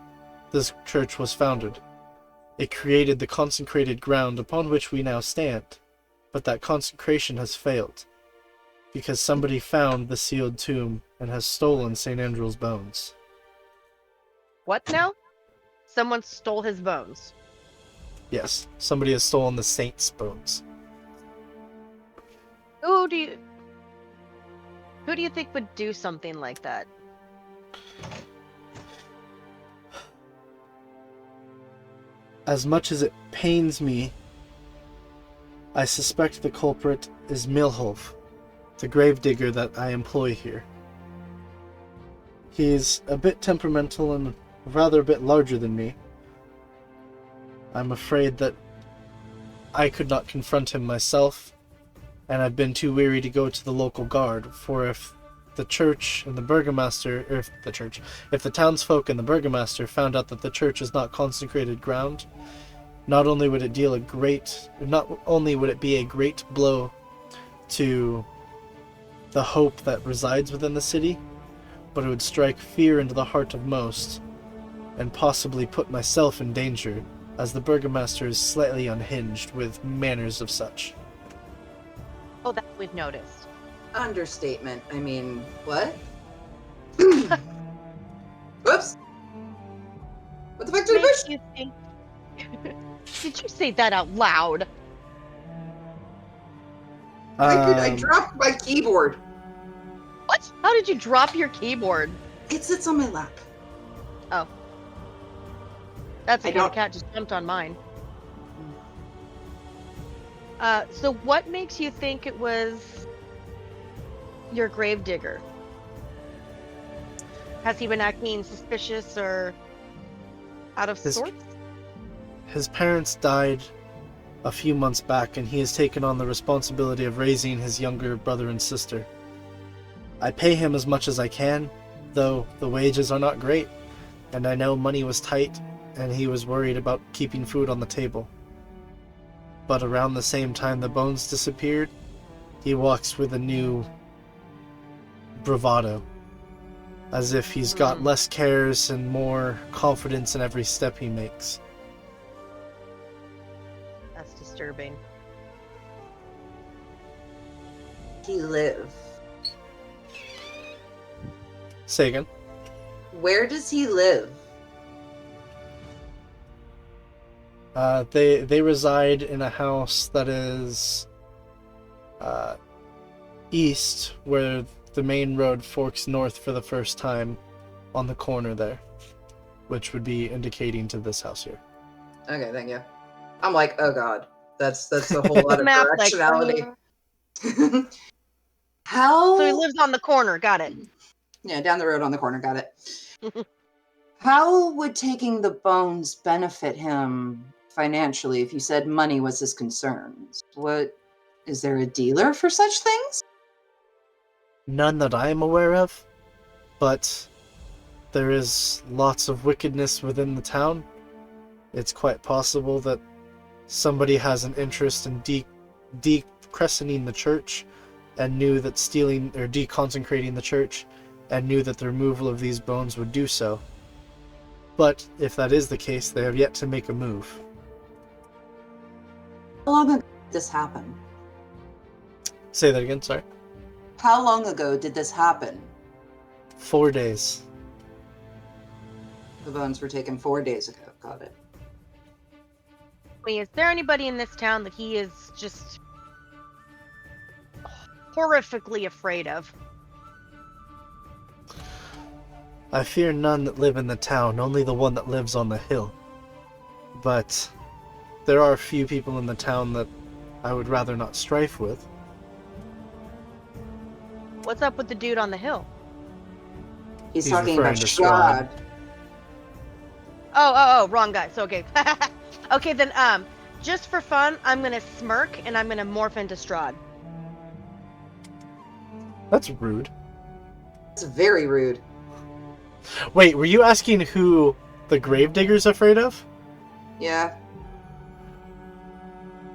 this church was founded. It created the consecrated ground upon which we now stand, but that consecration has failed, because somebody found the sealed tomb and has stolen Saint Andrew's bones. What now? Someone stole his bones. Yes, somebody has stolen the saint's bones. Who do you think would do something like that? As much as it pains me, I suspect the culprit is Milhulf, the gravedigger that I employ here. He's a bit temperamental and rather a bit larger than me. I'm afraid that I could not confront him myself, and I've been too weary to go to the local guard, for if the church and the burgomaster, or if the townsfolk and the burgomaster found out that the church is not consecrated ground, not only would it be a great blow to the hope that resides within the city, but it would strike fear into the heart of most, and possibly put myself in danger, as the burgomaster is slightly unhinged with manners of such. Oh, that we've noticed. Understatement. I mean, what? Whoops. What the fuck did I Makes push? you think. Did you say that out loud? I dropped my keyboard. What? How did you drop your keyboard? It sits on my lap. Oh. That's I okay. The don't- cat just jumped on mine. So what makes you think it was your gravedigger? Has he been acting suspicious or out of His- sorts? His parents died a few months back, and he has taken on the responsibility of raising his younger brother and sister. I pay him as much as I can, though the wages are not great, and I know money was tight, and he was worried about keeping food on the table. But around the same time the bones disappeared, he walks with a new bravado, as if he's got less cares and more confidence in every step he makes. That's disturbing. He live. Say again. Where does he live? They reside in a house that is east, where the main road forks north for the first time on the corner there, which would be indicating to this house here. Okay, thank you. I'm like, oh god, that's a whole lot of Map, like, directionality. So How? he lives on the corner. Got it. Yeah, down the road on the corner. Got it. How would taking the bones benefit him financially if you said money was his concern? What, is there a dealer for such things? None that I am aware of, but there is lots of wickedness within the town. It's quite possible that somebody has an interest in decrescenting the church and knew that stealing or deconsecrating the church and knew that the removal of these bones would do so. But if that is the case, they have yet to make a move. How long ago did this happen? Say that again, sorry. How long ago did this happen? 4 days. The bones were taken 4 days ago. Got it. Wait, is there anybody in this town that he is just horrifically afraid of? I fear none that live in the town, only the one that lives on the hill. But there are a few people in the town that I would rather not strife with. What's up with the dude on the hill? He's He's talking about referring to Strahd. Strahd. Oh, wrong guy. So okay. Okay, then just for fun, I'm gonna smirk and I'm gonna morph into Strahd. That's rude. It's very rude. Wait, were you asking who the gravedigger's afraid of? Yeah.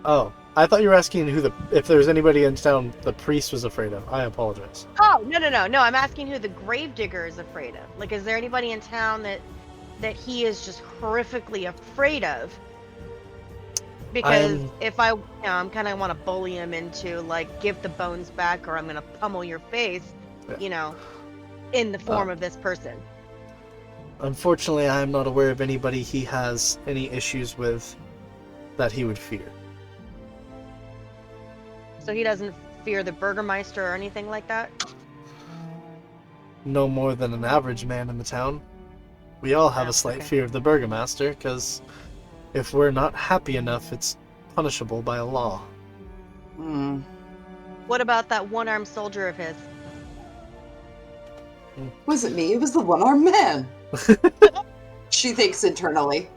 Oh, I thought you were asking if there's anybody in town the priest was afraid of. I apologize. Oh, no. I'm asking who the gravedigger is afraid of. Like, is there anybody in town that he is just horrifically afraid of? Because if I'm kind of want to bully him into, like, give the bones back or I'm going to pummel your face, Yeah. In the form of this person. Unfortunately, I am not aware of anybody he has any issues with that he would fear. So he doesn't fear the Burgermeister or anything like that? No more than an average man in the town. We all have a slight okay. fear of the Burgomaster, because if we're not happy enough, it's punishable by a law. What about that one-armed soldier of his? Wasn't me, it was the one-armed man. She thinks internally.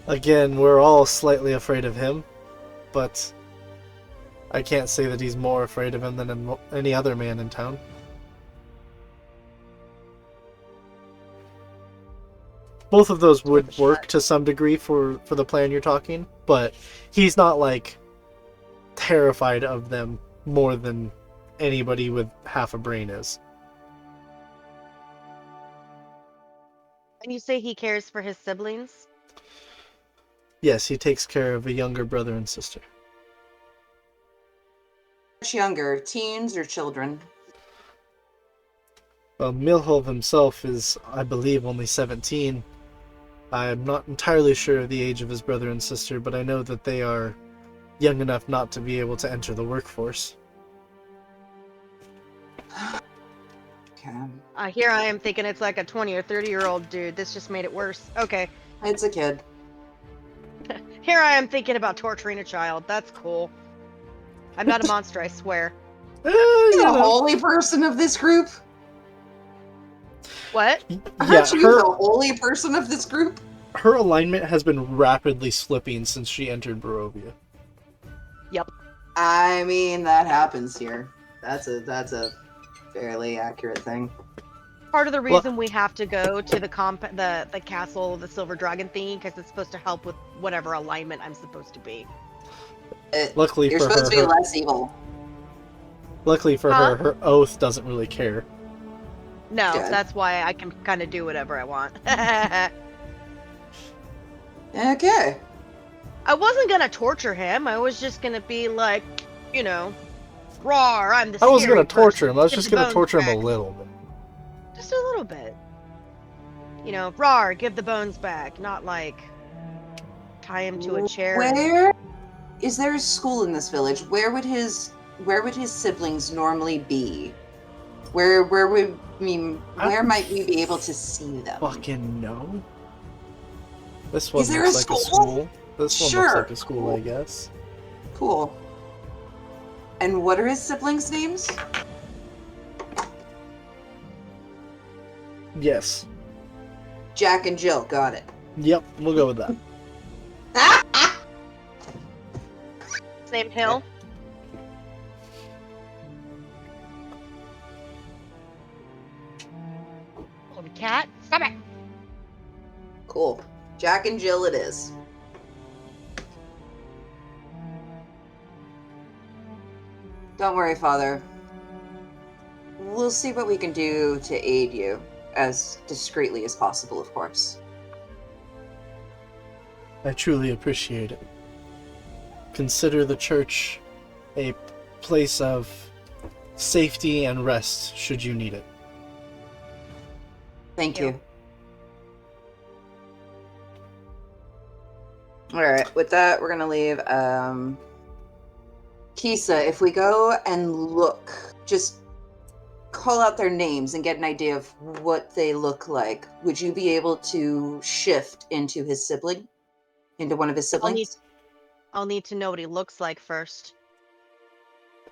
Again, we're all slightly afraid of him, but I can't say that he's more afraid of him than any other man in town. Both of those would work to some degree for the plan you're talking, but he's not, like, terrified of them more than anybody with half a brain is. And you say he cares for his siblings? Yes, he takes care of a younger brother and sister. Much younger, teens or children? Well, Milhov himself is, I believe, only 17. I'm not entirely sure of the age of his brother and sister, but I know that they are young enough not to be able to enter the workforce. Okay. Here I am thinking it's like a 20 or 30-year-old dude. This just made it worse. Okay. It's a kid. Here I am thinking about torturing a child. That's cool. I'm not a monster, I swear. You're the holy person of this group? What? Aren't you the holy person of this group? her alignment has been rapidly slipping since she entered Barovia. Yep. I mean, that happens here. That's a fairly accurate thing. Part of the Well- reason we have to go to the the castle, the Silver Dragon thingy, because it's supposed to help with whatever alignment I'm supposed to be. Luckily You're for supposed to be her, less evil. luckily for Huh? her oath doesn't really care. No, Good. that's why I can kind of do whatever I want. Okay. I wasn't gonna torture him. I was just gonna be like, you know, roar, I'm the I wasn't scary gonna torture person. him. I was Give just the gonna bones torture him a back." little bit. Just a little bit. You know, roar, give the bones back. Not like tie him to a chair. Where is there a school in this village? Where would his siblings normally be? Where would where might we be able to see them? Fucking no. This one Is there looks a like a school? school. This one Sure. looks like a school, I guess. Cool. And what are his siblings' names? Yes. Jack and Jill. Got it. Yep, we'll go with that. His name Hill. Oh, the cat. Stop it. Cool. Jack and Jill it is. Don't worry, Father. We'll see what we can do to aid you, as discreetly as possible, of course. I truly appreciate it. Consider the church a place of safety and rest should you need it. Thank Yeah. you. Alright, with that, we're gonna leave. Kisa, if we go and look, just call out their names and get an idea of what they look like, would you be able to shift into his sibling? Into one of his siblings? I'll need to know what he looks like first.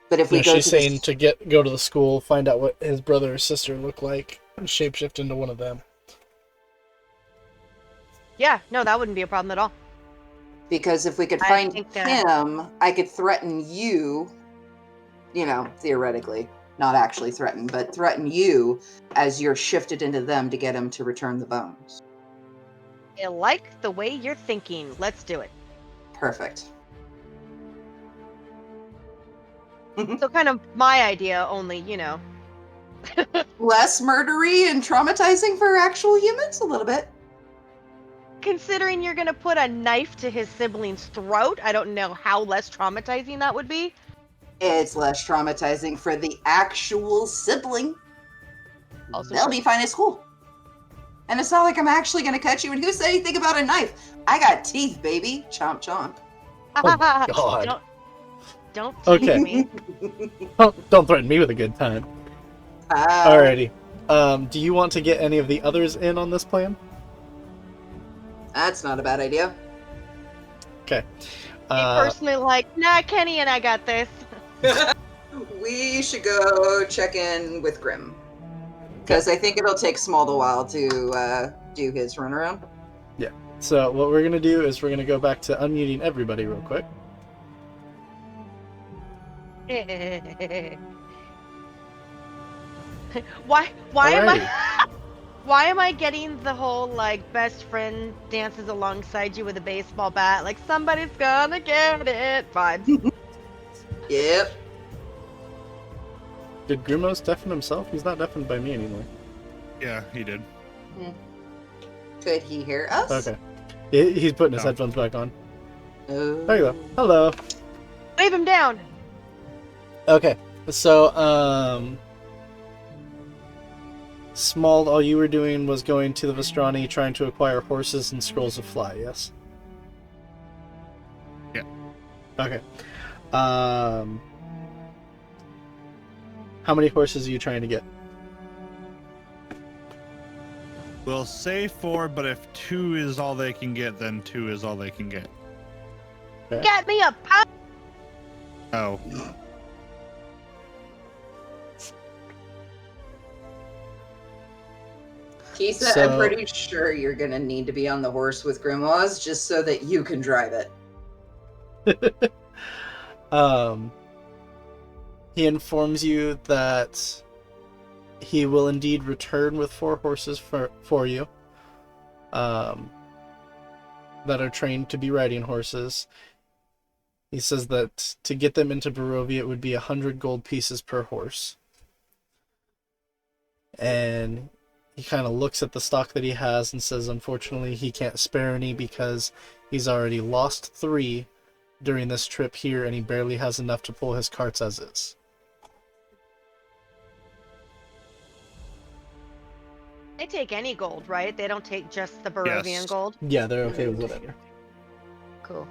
But if we No, go she's to saying this, to go to the school, find out what his brother or sister look like, and shapeshift into one of them. Yeah, no, that wouldn't be a problem at all. because if we could I find think, him, I could threaten you, theoretically, not actually threaten, but threaten you as you're shifted into them to get him to return the bones. I like the way you're thinking. Let's do it. Perfect. So kind of my idea, only, Less murdery and traumatizing for actual humans? A little bit. considering you're going to put a knife to his sibling's throat, I don't know how less traumatizing that would be. It's less traumatizing for the actual sibling. Also They'll true. be fine at school. And it's not like I'm actually going to cut you. And who said anything about a knife? I got teeth, baby. Chomp, chomp. Oh my God. Don't tease Okay. me. Don't threaten me with a good time. Alrighty. Do you want to get any of the others in on this plan? That's not a bad idea. Okay. Personally, like, nah, Kenny and I got this. We should go check in with Grim. Because I think it'll take Small a while to do his runaround. So what we're gonna do is we're gonna go back to unmuting everybody real quick. Why am Alrighty. I why am I getting the whole like best friend dances alongside you with a baseball bat, like somebody's gonna get it vibes? Yep. Did Grimos deafen himself? He's not deafened by me anymore. Yeah, he did. Could he hear us? Okay. He's putting his No. headphones back on. Oh. There you go. Hello. Wave him down. Okay. So, Small, all you were doing was going to the Vestrani trying to acquire horses and scrolls of fly, yes? Yeah. Okay. How many horses are you trying to get? We'll say 4, but if 2 is all they can get, then 2 is all they can get. Okay. Get me a pop. Oh. Kisa, So- I'm pretty sure you're gonna need to be on the horse with Grimoires just so that you can drive it. He informs you that he will indeed return with 4 horses for you, that are trained to be riding horses. He says that to get them into Barovia, it would be 100 gold pieces per horse. And he kind of looks at the stock that he has and says, unfortunately, he can't spare any because he's already lost 3 during this trip here, and he barely has enough to pull his carts as is. They take any gold, right? They don't take just the Barovian Yes. gold. Yeah, they're okay with whatever. Cool.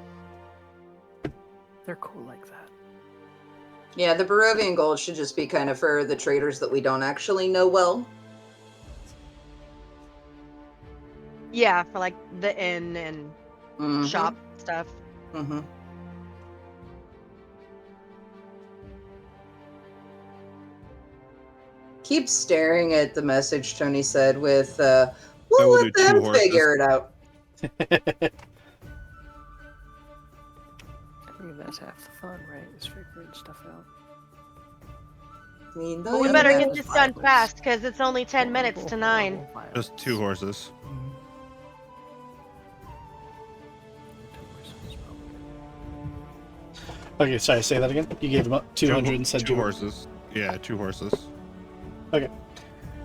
They're cool like that. Yeah, the Barovian gold should just be kind of for the traders that we don't actually know well. Yeah, for like the inn and Mhm. shop stuff. Mm-hmm. Keep staring at the message Tony said with, I we'll will let do 2 them horses. figure it out. I mean, that's half the fun, right? Is figuring stuff out. I mean, But we Yeah, better that get was this done violence. fast because it's only 10 minutes to 9. Horrible violence. Just 2 horses. Mhm. 2 horses, probably. Okay, sorry, say that again. You gave him up 200 and said 2 you were... horses. Yeah, 2 horses.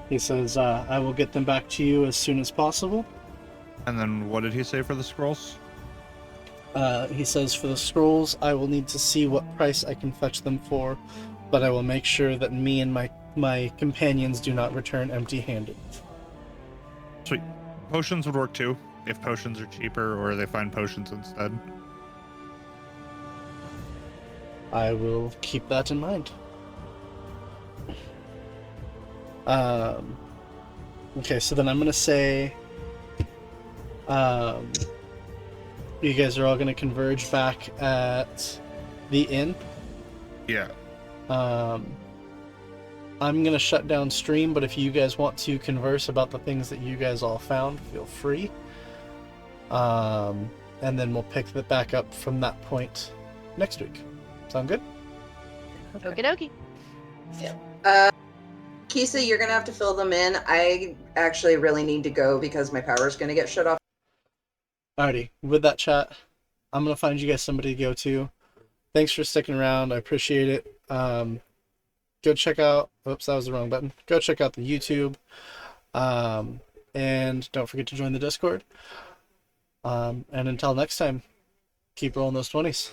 He says, I will get them back to you as soon as possible. And then what did he say for the scrolls? He says, for the scrolls, I will need to see what price I can fetch them for, but I will make sure that me and my companions do not return empty-handed. Sweet. Potions would work too, if potions are cheaper or they find potions instead. I will keep that in mind. Okay, so then I'm gonna say, you guys are all gonna converge back at the inn. Yeah. I'm gonna shut down stream, but if you guys want to converse about the things that you guys all found, feel free. And then we'll pick it back up from that point next week. Sound good? Okie dokie. Kisa, you're gonna have to fill them in. I actually really need to go because my power's gonna get shut off. Alrighty, with that chat, I'm gonna find you guys somebody to go to. Thanks for sticking around. I appreciate it. Go check out. Oops, that was the wrong button. Go check out the YouTube. And don't forget to join the Discord. And until next time, keep rolling those 20s.